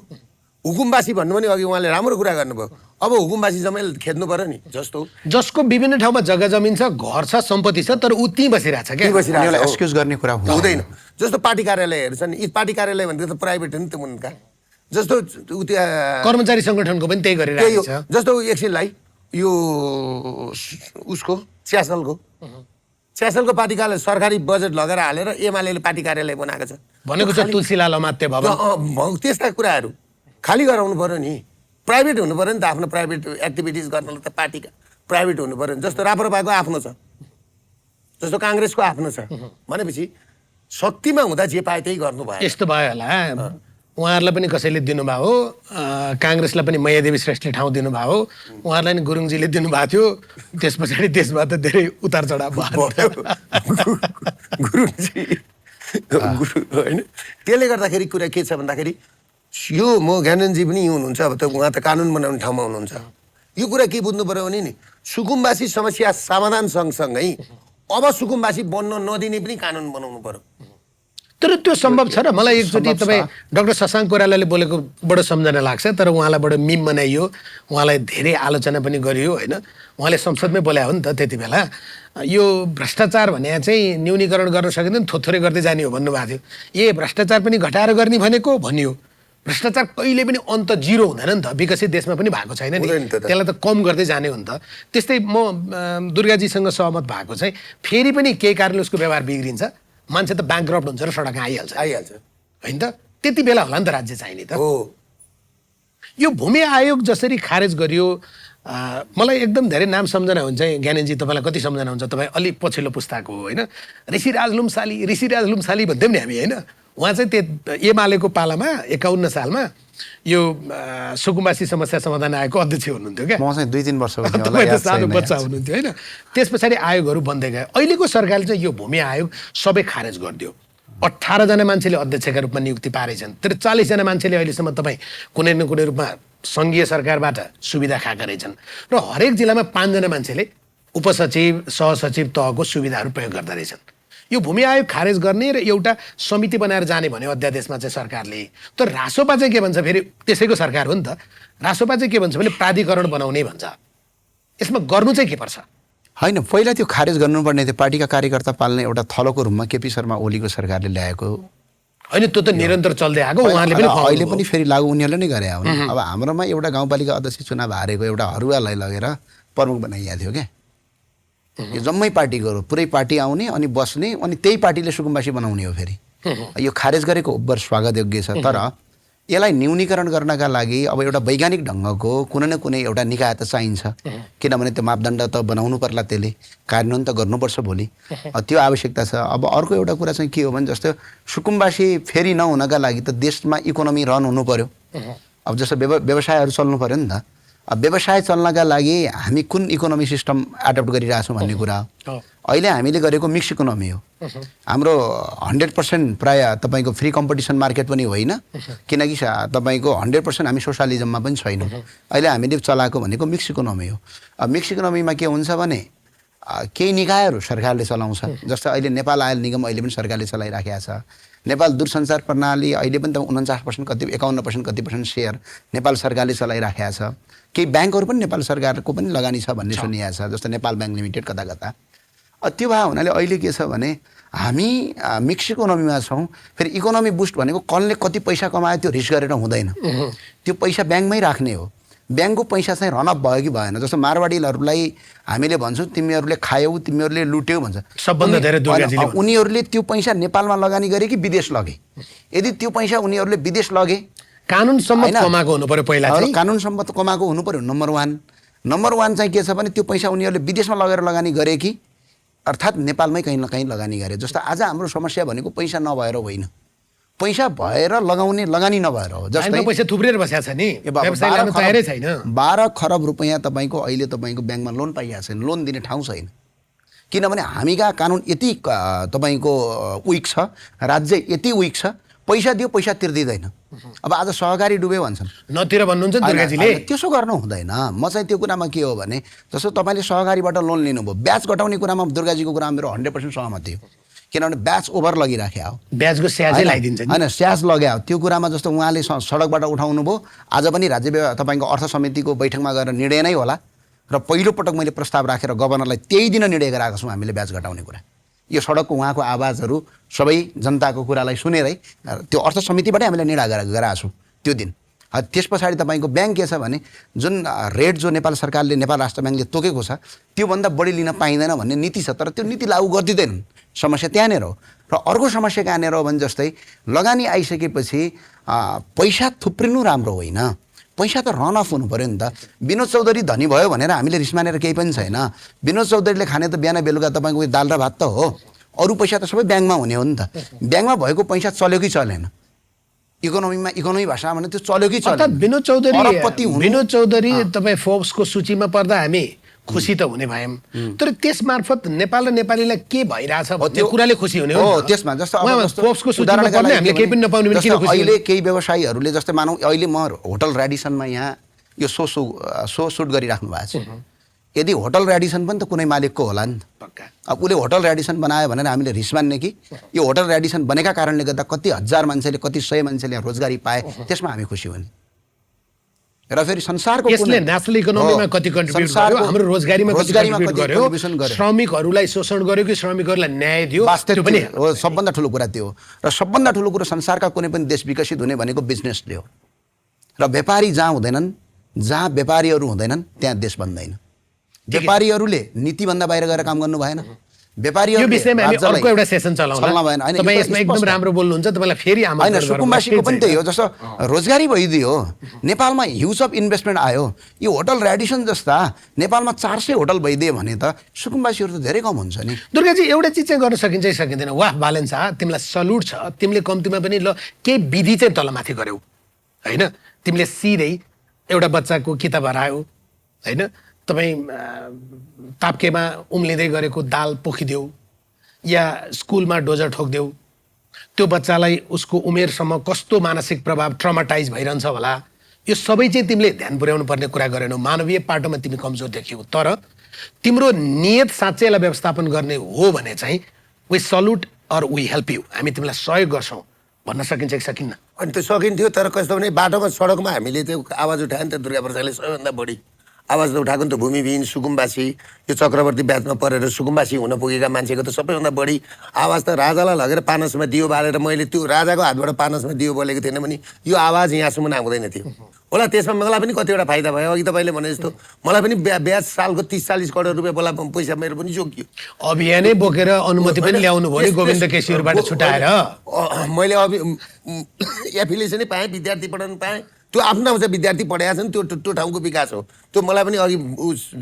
Speaker 3: हुकुमबासी भन्नु पनि अघि उहाँले राम्रो कुरा गर्नुभयो। अब हुकुमबासी जम्मै खेद्नु पर्यो नि,
Speaker 1: जसको विभिन्न ठाउँमा जग्गा जमिन छ, घर छ, सम्पत्ति छ, तर ऊ त्यहीँ बसिरहेछ क्या,
Speaker 2: एक्सक्युज गर्ने कुरा
Speaker 3: हुँदैन। जस्तो पार्टी कार्यालयहरू छन्, यी पार्टी कार्यालय भनेको त प्राइभेट हो नि त उनका। जस्तो
Speaker 1: कर्मचारी सङ्गठनको पनि त्यही गरिरहेको छ।
Speaker 3: जस्तो एकछिनलाई यो उसको च्यासलको पार्टी कार्यालय सरकारी बजेट लगेर हालेर एमाले पार्टी कार्यालय बनाएको छ
Speaker 1: भनेको छ तुलसीलाल अमात्य भवन।
Speaker 3: त्यस्ता कुराहरू खाली गराउनु पर्यो नि। प्राइभेट हुनु पर्यो नि त, आफ्नो प्राइभेट एक्टिभिटिज गर्नलाई त पार्टीका प्राइभेट हुनु पर्यो नि। जस्तो राप्रपाको आफ्नो छ, जस्तो काङ्ग्रेसको आफ्नो छ भनेपछि शक्तिमा हुँदा जे पाए त्यही गर्नु भयो।
Speaker 1: यस्तो भयो होला, उहाँहरूलाई पनि कसैले दिनुभएको हो, काङ्ग्रेसलाई पनि मैयादेवी श्रेष्ठले ठाउँ दिनुभएको हो, उहाँहरूलाई नि गुरुङजीले दिनुभएको थियो। त्यस पछाडि त्यसमा त धेरै उतार चढाव भयो
Speaker 3: गुरुङजी होइन। त्यसले गर्दाखेरि कुरा के छ भन्दाखेरि यो म ज्ञाननजी पनि हुनुहुन्छ, अब त उहाँ त कानुन बनाउने ठाउँमा हुनुहुन्छ। यो कुरा के बुझ्नु पर्यो भने नि सुकुम्बासी समस्या समाधान सँगसँगै अब सुकुम्बासी बन्न नदिने पनि कानुन बनाउनु पर्यो।
Speaker 1: तर त्यो सम्भव छ र? मलाई एकचोटि तपाईँ डाक्टर शशाङ्क कोइरालाले बोलेको बडो सम्झना लाग्छ, तर उहाँलाई बडो मिम बनाइयो, उहाँलाई धेरै आलोचना पनि गरियो होइन। उहाँले संसदमै बोल्या हो नि त त्यति बेला, यो भ्रष्टाचार भने चाहिँ न्यूनीकरण गर्न सकिँदैन, थोथोरै गर्दै जाने हो भन्नुभएको थियो। भ्रष्टाचार पनि घटाएर गर्ने भनेको भनियो। भ्रष्टाचार कहिले पनि अन्त जिरो हुँदैन नि त, विकसित देशमा पनि भएको छैन नि, त्यसलाई त कम गर्दै जाने हो नि त। त्यस्तै म दुर्गाजीसँग सहमत भएको चाहिँ फेरि पनि केही कारणले उसको व्यवहार बिग्रिन्छ, मान्छे त ब्याङ्क्रप्ट हुन्छ र सडकमा आइहाल्छ होइन त। त्यति बेला होला नि त राज्य चाहिने त। यो भूमि आयोग जसरी खारेज गरियो, मलाई एकदम धेरै नाम सम्झना हुन्छ। ज्ञानेनजी तपाईँलाई कति सम्झना हुन्छ? तपाईँ अलि पछिल्लो पुस्ताको हो होइन, ऋषिराज लुम्साली भन्थ्यौँ नि हामी होइन। उहाँ चाहिँ त्यो एमालेको पालामा 51 सालमा यो सुकुम्बासी समस्या समाधान आयोगको अध्यक्ष हुनुहुन्थ्यो क्या।
Speaker 2: म चाहिँ 2-3 वर्ष
Speaker 1: सानो बच्चा हुनुहुन्थ्यो होइन। त्यस पछाडि आयोगहरू बन्दै गयो। अहिलेको सरकारले चाहिँ यो भूमि आयोग सबै खारेज गरिदियो। 18 जना मान्छेले अध्यक्षका रूपमा नियुक्ति पारेछन्, तर 40 जना मान्छेले अहिलेसम्म तपाईँ कुनै न कुनै रूपमा सङ्घीय सरकारबाट सुविधा खाएका रहेछन्। र हरेक जिल्लामा 5 जना मान्छेले उपसचिव सहसचिव तहको सुविधाहरू प्रयोग गर्दा रहेछन्। यो भूमि आयोग खारेज गर्ने र एउटा समिति बनाएर जाने भन्यो अध्यादेशमा चाहिँ सरकारले। तर रासोपा चाहिँ के भन्छ, फेरि त्यसैको सरकार हो नि त, रासोपा चाहिँ के भन्छ भने प्राधिकरण बनाउने भन्छ। यसमा गर्नु चाहिँ के पर्छ?
Speaker 2: होइन, पहिला त्यो खारेज गर्नुपर्ने थियो। पार्टीका कार्यकर्ता पाल्ने एउटा थलोको रूपमा केपी शर्मा ओलीको सरकारले ल्याएको
Speaker 1: होइन, त्यो त निरन्तर चल्दै आएको। उहाँले पनि
Speaker 2: अहिले पनि फेरि लागू उनीहरूले नै गरे हो। अब हाम्रोमा एउटा गाउँपालिका अध्यक्ष चुनाव हारेको एउटा हरुवालाई लगेर प्रमुख बनाइएको थियो क्या। यो जम्मै पार्टीको हो, पुरै पार्टी आउने अनि बस्ने, अनि त्यही पार्टीले सुकुम्बासी बनाउने हो। फेरि यो खारेज गरेको उब्बर स्वागतयोग्य छ, तर यसलाई न्यूनीकरण गर्नका लागि अब एउटा वैज्ञानिक ढङ्गको कुनै न कुनै एउटा निकाय त चाहिन्छ। किनभने त्यो मापदण्ड त बनाउनु पर्ला, त्यसले कार्यान्वयन त गर्नुपर्छ भोलि, त्यो आवश्यकता छ। अब अर्को एउटा कुरा चाहिँ के हो भने जस्तो सुकुम्बासी फेरि नहुनका लागि त देशमा इकोनोमी रन हुनु पर्यो। अब जस्तो व्यवसायहरू चल्नु पर्यो नि त। अब व्यवसाय चल्नका लागि हामी कुन इकोनोमी सिस्टम एडप्ट गरिरहेछौँ भन्ने कुरा हो। अहिले हामीले गरेको मिक्स इकोनोमी हो। हाम्रो 100% प्राय तपाईँको फ्री कम्पिटिसन मार्केट पनि होइन, किनकि तपाईँको 100% हामी सोसलिजममा पनि छैनौँ। अहिले हामीले चलाएको भनेको मिक्स इकोनोमी हो। अब मिक्स इकोनोमीमा के हुन्छ भने केही निकायहरू सरकारले चलाउँछ, जस्तो अहिले नेपाल आयल निगम अहिले पनि सरकारले चलाइराखेको छ। नेपाल दूरसञ्चार प्रणाली अहिले पनि त 49% कति 51% कति % सेयर नेपाल सरकारले चलाइराखेको छ। केही ब्याङ्कहरू पनि नेपाल सरकारको पनि लगानी छ भन्ने सुनिएको छ, जस्तो नेपाल ब्याङ्क लिमिटेड कता कता। त्यो भए हुनाले अहिले के छ भने हामी मिक्स इकोनोमीमा छौँ। फेरि इकोनोमी बुस्ट भनेको कसले कति पैसा कमायो त्यो रिस्क गरेर हुँदैन, त्यो पैसा ब्याङ्कमै राख्ने हो। ब्याङ्कको पैसा चाहिँ रनअप भयो कि भएन, जस्तो मारवाडीहरूलाई हामीले भन्छौँ तिमीहरूले खायौ तिमीहरूले लुट्यौ भन्छ,
Speaker 1: सबभन्दा धेरै दुर्गाजीले
Speaker 2: उनीहरूले त्यो पैसा नेपालमा लगानी गरे कि विदेश लगे। यदि त्यो पैसा उनीहरूले विदेश लगे
Speaker 1: कानुन सम्मत कमाएको हुनु पर्यो पहिला चाहिँ,
Speaker 2: कानुन सम्मत कमाएको हुनु पर्यो। नम्बर वान चाहिँ के छ भने त्यो पैसा उनीहरूले विदेशमा लगेर लगानी गरे कि अर्थात् नेपालमै कहीँ न कहीँ लगानी गरे। जस्तो आज हाम्रो समस्या भनेको पैसा नभएर होइन, पैसा भएर लगाउने लगानी नभएर हो। जस्तै
Speaker 1: पैसा थुप्रेर बसेको छ नि, व्यवसाय गर्न तयारै छैन।
Speaker 2: 12 खरब रुपैयाँ तपाईँको अहिले तपाईँको ब्याङ्कमा लोन पाइएको छैन, लोन दिने ठाउँ छैन। किनभने हामीका कानुन यति तपाईँको विक छ, राज्य यति विक छ, पैसा दियो पैसा तिर्दिँदैन। अब आज सहकारी डुब्यो भन्छन्,
Speaker 1: नतिर भन्नुहुन्छ दुर्गाजीले।
Speaker 2: त्यसो गर्नु हुँदैन। म चाहिँ त्यो कुरामा के हो भने जस्तो तपाईँले सहकारीबाट लोन लिनुभयो, ब्याज घटाउने कुरामा दुर्गाजीको कुरामा मेरो 100% सहमति हो। किनभने ब्याज ओभर लगिराख्या हो,
Speaker 1: ब्याजको स्याजै लगाइदिन्छ नि।
Speaker 2: होइन स्याज लगायो त्यो कुरामा। जस्तो उहाँले सडकबाट उठाउनु भयो, आज पनि राज्य तपाईँको अर्थ समितिको बैठकमा गएर निर्णय नै होला। र पहिलोपटक मैले प्रस्ताव राखेर गभर्नरलाई त्यही दिन निर्णय गराएको छौँ हामीले ब्याज घटाउने कुरा। यो सडकको उहाँको आवाजहरू सबै जनताको कुरालाई सुनेरै त्यो अर्थ समितिबाटै हामीले निर्णय गराएको छौँ त्यो दिन। त्यस पछाडि तपाईँको ब्याङ्क के छ भने जुन रेट जो नेपाल सरकारले नेपाल राष्ट्र ब्याङ्कले तोकेको छ त्योभन्दा बढी लिन पाइँदैन भन्ने नीति छ, तर त्यो नीति लागू गरिदिँदैनन्। समस्या त्यहाँनिर हो। र अर्को समस्या कहाँनिर हो भने जस्तै लगानी आइसकेपछि पैसा थुप्रिनु राम्रो होइन, पैसा त रन अफ हुनु पऱ्यो नि त। विनोद चौधरी धनी भयो भनेर हामीले रिस मानेर केही पनि छैन। विनोद चौधरीले खाने त बिहान बेलुका तपाईँको दाल र भात त हो, अरू पैसा त सबै ब्याङ्कमा हुने हो नि त। ब्याङ्कमा भएको पैसा चल्यो कि चलेन, इकोनोमी भाषामा भने त्यो चल्यो कि चलेन।
Speaker 1: विनोद चौधरी तपाईँ फोर्ब्सको सूचीमा पर्दा हामी खुसी त हुने भयौँ, तर त्यस मार्फत नेपाल र नेपालीलाई के भइरहेछ त्यो कुराले खुसी हुने हो।
Speaker 2: त्यसमा जस्तो
Speaker 1: फोर्ब्सको सूचीमा पर्दा हामीले केही पनि नपाउने भने किन खुसी?
Speaker 2: अहिले केही व्यवसायीहरूले जस्तै मानौँ अहिले म होटल रेडिसनमा यहाँ यो सो सुट गरिराख्नु भएको छ। यदि होटल रेडिसन पनि त कुनै मालिकको होला नि त। अब उसले होटल रेडिसन बनायो भनेर हामीले रिस मान्ने कि यो होटल रेडिसन बनेका कारणले गर्दा कति हजार मान्छेले कति 100 मान्छेले रोजगारी पाए, त्यसमा हामी खुसी हुने। र फेरि संसारको
Speaker 1: यसले नेसनल इकोनोमीमा कति कन्ट्रिब्युट गर्यो, हाम्रो रोजगारीमा कति कन्ट्रिब्युट गर्यो, श्रमिकहरूलाई शोषण गर्यो कि श्रमिकहरूलाई न्याय दियो, त्यो पनि
Speaker 2: हो। सबभन्दा ठुलो कुरा त्यो हो। र सबभन्दा ठुलो कुरो संसारका कुनै पनि देश विकसित हुने भनेको बिजनेसले हो। र व्यापारी जहाँ हुँदैनन्, जहाँ व्यापारीहरू हुँदैनन् त्यहाँ देश बन्दैन। व्यापारीहरूले नीतिभन्दा बाहिर गएर काम गर्नु भएन।
Speaker 1: यो विषयमा हामी अर्को एउटा सेसन चलाउँला। तपाईँ यसमा एकदम राम्रो बोल्नुहुन्छ, तपाईँलाई फेरि
Speaker 2: होइन सुकुम्बासीको पनि त्यही हो। जस्तो रोजगारी भइदियो, नेपालमा ह्युज अफ इन्भेस्टमेन्ट आयो, यो होटल रेडिसन जस्ता नेपालमा 400 होटल भइदियो भने त सुकुम्बासीहरू त धेरै कम हुन्छ नि।
Speaker 1: दुर्गाजी एउटा चिज चाहिँ गर्न सकिन्छ कि सकिँदैन? वाह बालेन शाह, तिमीलाई सल्युट छ। तिमीले कम्तीमा पनि ल केही विधि चाहिँ तलमाथि गर्यौ होइन। तिमीले सिधै एउटा बच्चाको किताब हरायो होइन, तपाईँ ताप्केमा उम्लिँदै गरेको दाल पोखिदेऊ या स्कुलमा डोजर ठोकिदेऊ, त्यो बच्चालाई उसको उमेरसम्म कस्तो मानसिक प्रभाव ट्रमाटाइज भइरहन्छ होला, यो सबै चाहिँ तिमीले ध्यान पुर्याउनु पर्ने कुरा गरेनौ। मानवीय पाटोमा तिमी कमजोर देखियौ, तर तिम्रो नियत साँच्चैलाई व्यवस्थापन गर्ने हो भने चाहिँ वी सल्युट अर वी हेल्प यु, हामी तिमीलाई सहयोग गर्छौँ भन्न सकिन्छ कि सकिन्न?
Speaker 3: अनि त्यो सकिन्थ्यो, तर कस्तो भने बाटोमा सडकमा हामीले त्यो आवाज उठायो नि त। दुर्गा प्रसादले सबैभन्दा बढी आवाज त उठाएको नि त भूमिविहीन सुकुम्बासी, यो चक्रवर्ती ब्याचमा परेर सुकुम्बासी हुन पुगेका मान्छेको त सबैभन्दा बढी आवाज त राजालाई लगेर पानसमा दियो बालेर मैले त्यो राजाको हातबाट पानसमा दियो बोलेको थिएन भने यो आवाज यहाँसम्म आउँदैन थियो होला। त्यसमा मलाई पनि कतिवटा फाइदा भयो। अघि तपाईँले भने जस्तो मलाई पनि ब्याज सालको 30-40 करोड रुपियाँ बोला पैसा मेरो पनि जोगियो।
Speaker 1: अभियानै बोकेर अनुमति पनि ल्याउनु भयो गोविन्द केसीबाट छुटाएर।
Speaker 3: मैले एफिलिएसनै पाएँ, विद्यार्थी पढाउनु पाएँ। त्यो आफ्नो आउँछ विद्यार्थी पढाएको छ नि, त्यो ठाउँको विकास हो। त्यो मलाई पनि अघि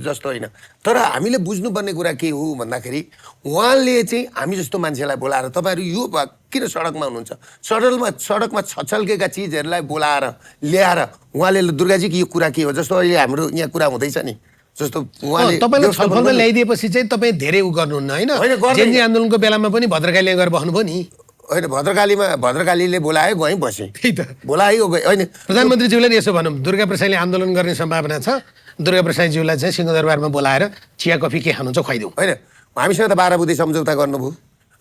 Speaker 3: जस्तो होइन। तर हामीले बुझ्नुपर्ने कुरा के हो भन्दाखेरि उहाँले चाहिँ हामी जस्तो मान्छेलाई बोलाएर तपाईँहरू यो किन सडकमा हुनुहुन्छ, सडकमा छछल्केका चिजहरूलाई बोलाएर ल्याएर उहाँले दुर्गाजी कि यो कुरा के हो, जस्तो अहिले हाम्रो यहाँ कुरा हुँदैछ नि, जस्तो उहाँले
Speaker 1: तपाईँलाई छलफलमा ल्याइदिएपछि चाहिँ तपाईँ धेरै उ गर्नुहुन्न होइन? जेनजी आन्दोलनको बेलामा पनि भद्रकाली गएर बस्नुभयो नि
Speaker 3: होइन? भद्रकालीले बोलायो, गएँ बसेँ, बोलायो गएँ होइन।
Speaker 1: प्रधानमन्त्रीज्यूले नि यसो भनौँ, दुर्गा प्रसादले आन्दोलन गर्ने सम्भावना छ, दुर्गा प्रसादज्यूलाई चाहिँ सिंहदरबारमा बोलाएर चिया कफी के खानुहुन्छ खुवाइदिउँ
Speaker 3: होइन? हामीसँग त 12 बुँदे सम्झौता गर्नुभयो।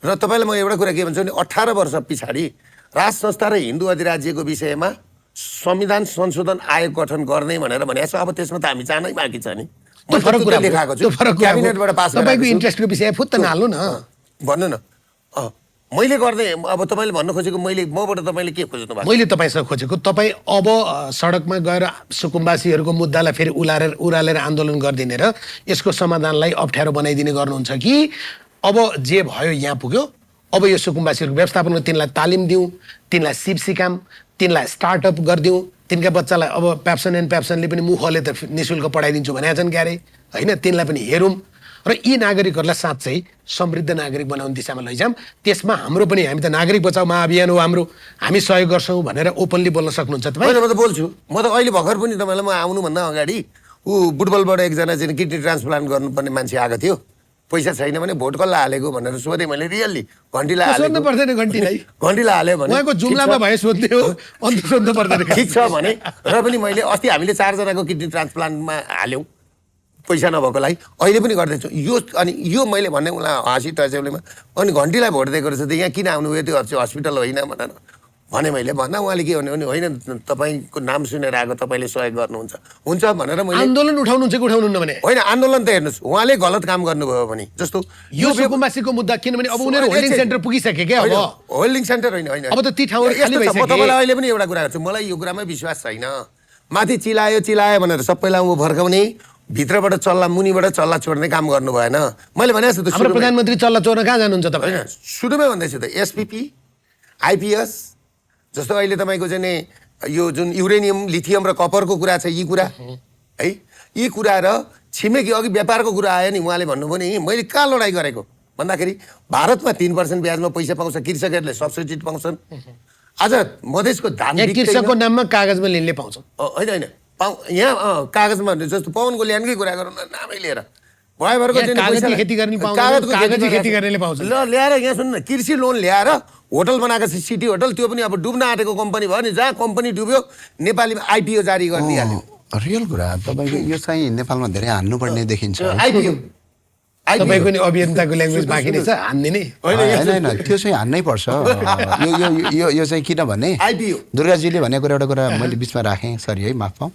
Speaker 3: र तपाईँलाई म एउटा कुरा के भन्छु भने 18 वर्ष पछाडि राज संस्था र हिन्दू अधिराज्यको विषयमा संविधान संशोधन आयोग गठन गर्ने भनेर भनेको छ। अब त्यसमा त हामी चाहनै बाँकी छ नि।
Speaker 1: त्यो फरक कुरा
Speaker 3: लेखाएको छु,
Speaker 1: क्याबिनेटबाट पास तपाईँको इन्ट्रेस्टको विषय फुत्त नहाल्नु न।
Speaker 3: भन्नु न मैले गर्दै अब तपाईँले भन्नु खोजेको मबाट तपाईँले के खोज्नु भएको?
Speaker 1: मैले तपाईँसँग खोजेको तपाईँ अब सडकमा गएर सुकुम्बासीहरूको मुद्दालाई फेरि उरालेर आन्दोलन गरिदिने र यसको समाधानलाई अप्ठ्यारो बनाइदिने गर्नुहुन्छ कि अब जे भयो यहाँ पुग्यो, अब यो सुकुम्बासीहरूको व्यवस्थापनमा तिनलाई तालिम दिउँ, तिनलाई सिप सिकाम, तिनलाई स्टार्टअप गरिदिउँ, तिनका बच्चालाई अब प्याप्सन एन्ड प्याप्सनले पनि मुखले त निःशुल्क पढाइदिन्छु भनेका छन् क्यारे होइन, तिनलाई पनि हेरौँ र यी नागरिकहरूलाई साँच्चै समृद्ध नागरिक बनाउने दिशामा लैजाऊँ। त्यसमा हाम्रो पनि, हामी त नागरिक बचाउ महाअभियान हो हाम्रो, हामी सहयोग गर्छौँ भनेर ओपनली बोल्न सक्नुहुन्छ तपाईँ?
Speaker 3: म त बोल्छु। म त अहिले भर्खर पनि तपाईँलाई म आउनुभन्दा अगाडि बुटबलबाट एकजना चाहिँ किडनी ट्रान्सप्लान्ट गर्नुपर्ने मान्छे आएको थियो। पैसा छैन भने भोट कसलाई हालेको भनेर सोधेँ मैले। रियल्ली घन्टीलाई
Speaker 1: सोध्नु पर्दैन, घन्टीलाई
Speaker 3: हाल्यो भने
Speaker 1: उहाँको जुम्लामा भए सोध्ने हो, अन्त सोध्नु पर्दैन।
Speaker 3: ठिक छ भने र पनि मैले अस्ति हामीले 4 जनाको किडनी ट्रान्सप्लान्टमा हाल्यौँ पैसा नभएकोलाई, अहिले पनि गर्दैछु यो। अनि यो मैले भन्ने उसलाई हाँसी टचेउलीमा अनि घन्टीलाई भोट दिएको रहेछ त यहाँ किन आउनुभयो, त्यो हस्पिटल होइन भनेर भने मैले भन्दा उहाँले के भन्यो भने होइन तपाईँको नाम सुनेर आएको, तपाईँले सहयोग गर्नुहुन्छ हुन्छ भनेर मैले।
Speaker 1: आन्दोलन उठाउनुहुन्छ कि उठाउनुहुन्न भने?
Speaker 3: होइन आन्दोलन त हेर्नुहोस् उहाँले गलत काम गर्नुभयो भने जस्तो
Speaker 1: यो सुकुम्बासीको मुद्दा, किनभने अब उनीहरू होल्डिङ सेन्टर पुगिसके क्या। अब
Speaker 3: होल्डिङ सेन्टर होइन
Speaker 1: अब त ती ठाउँहरू खाली
Speaker 3: म
Speaker 1: भइसके।
Speaker 3: तपाईँलाई अहिले पनि एउटा कुरा गर्छु, मलाई यो कुरामा विश्वास छैन। माथि चिलायो भनेर सबैलाई ऊ भर्काउने, भित्रबाट चल्ला मुनिबाट चल्ला छोड्ने काम गर्नु भएन। मैले भने जस्तो
Speaker 1: हाम्रो प्रधानमन्त्री चल्ला चोर्न कहाँ जानुहुन्छ तपाईँ?
Speaker 3: होइन सुरुमै भन्दैछु त एसपिपी आइपिएस जस्तो अहिले तपाईँको चाहिँ नि यो जुन युरेनियम लिथियम र कपरको कुरा छ, यी कुरा है, यी कुरा र छिमेकी अघि व्यापारको कुरा आयो नि, उहाँले भन्नुभयो नि मैले कहाँ लडाइँ गरेको भन्दाखेरि भारतमा 3% ब्याजमा पैसा पाउँछ, कृषकहरूले सब्सिडी पाउँछन्। आज मधेसको धान
Speaker 1: कृषकको नाममा कागजमा लिनले पाउँछ
Speaker 3: होइन यहाँ कागजमा जस्तो पवन गोल्यानकै कुरा गरौँ न, नामै लिएर
Speaker 1: कागजी खेती गर्नेले पाउँछ।
Speaker 3: ल ल्याएर यहाँ सुन्नु न, कृषि लोन ल्याएर होटल बनाएको छ सिटी होटल, त्यो पनि अब डुब्न आँटेको कम्पनी भयो नि, जहाँ कम्पनी डुब्यो नेपालीमा आइपिओ जारी गरिदिइहाल्यो।
Speaker 2: रियल कुरा तपाईँको यो चाहिँ नेपालमा धेरै हान्नुपर्ने देखिन्छ।
Speaker 3: आइपिओ
Speaker 1: तपाईँको नि अभियन्ताको ल्याङ्ग्वेज बाँकी नै छ, हान्दिने
Speaker 2: होइन त्यो चाहिँ हान्नै पर्छ। यो चाहिँ किनभने
Speaker 3: आइपिओ
Speaker 2: दुर्गाजीले भनेको एउटा कुरा मैले बिचमा राखेँ, सरी है माफ पाऊँ।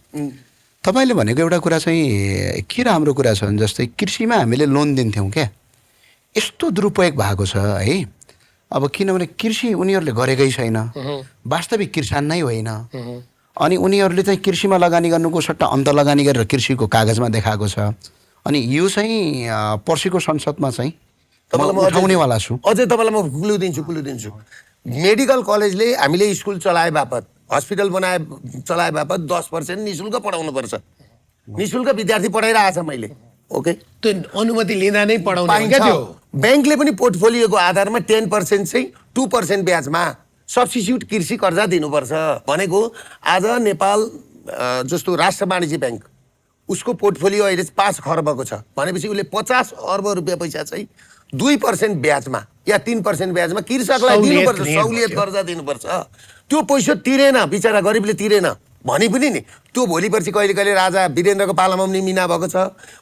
Speaker 2: तपाईँले भनेको एउटा कुरा चाहिँ के राम्रो कुरा छ भने जस्तै कृषिमा हामीले लोन दिन्थ्यौँ क्या, यस्तो दुरुपयोग भएको छ है। अब किनभने कृषि उनीहरूले गरेकै छैन, वास्तविक किसान नै होइन, अनि उनीहरूले चाहिँ कृषिमा लगानी गर्नुको सट्टा अन्त लगानी गरेर कृषिको कागजमा देखाएको छ। अनि यो चाहिँ पर्सिको संसदमा चाहिँ उठाउनेवाला छु।
Speaker 3: अझै तपाईँलाई म क्लु दिन्छु। मेडिकल कलेजले हामीले स्कुल चलाए बापत, हस्पिटल चलाए बापत 10% निःशुल्क पढाउनुपर्छ। निःशुल्क विद्यार्थी पढाइरहेछ मैले, ओके,
Speaker 1: त्यो अनुमति लिँदा नै पढाउने
Speaker 3: पाइन्छ। ब्याङ्कले पनि पोर्टफोलियोको आधारमा 10% चाहिँ 2% ब्याजमा सब्स्टिट्युट कृषि कर्जा दिनुपर्छ भनेको। आज नेपाल जस्तो राष्ट्र वाणिज्य ब्याङ्क, उसको पोर्टफोलियो अहिले 5 खर्बको छ भनेपछि उसले 50 अर्ब रुपियाँ पैसा चाहिँ 2% ब्याजमा या 3% ब्याजमा कृषकलाई दिनुपर्छ, सहुलियत कर्जा दिनुपर्छ। त्यो पैसा तिरेन, बिचरा गरिबले तिरेन भने पनि नि त्यो भोलि पर्सि कहिले कहिले राजा वीरेन्द्रको पालामा पनि मिना भएको छ,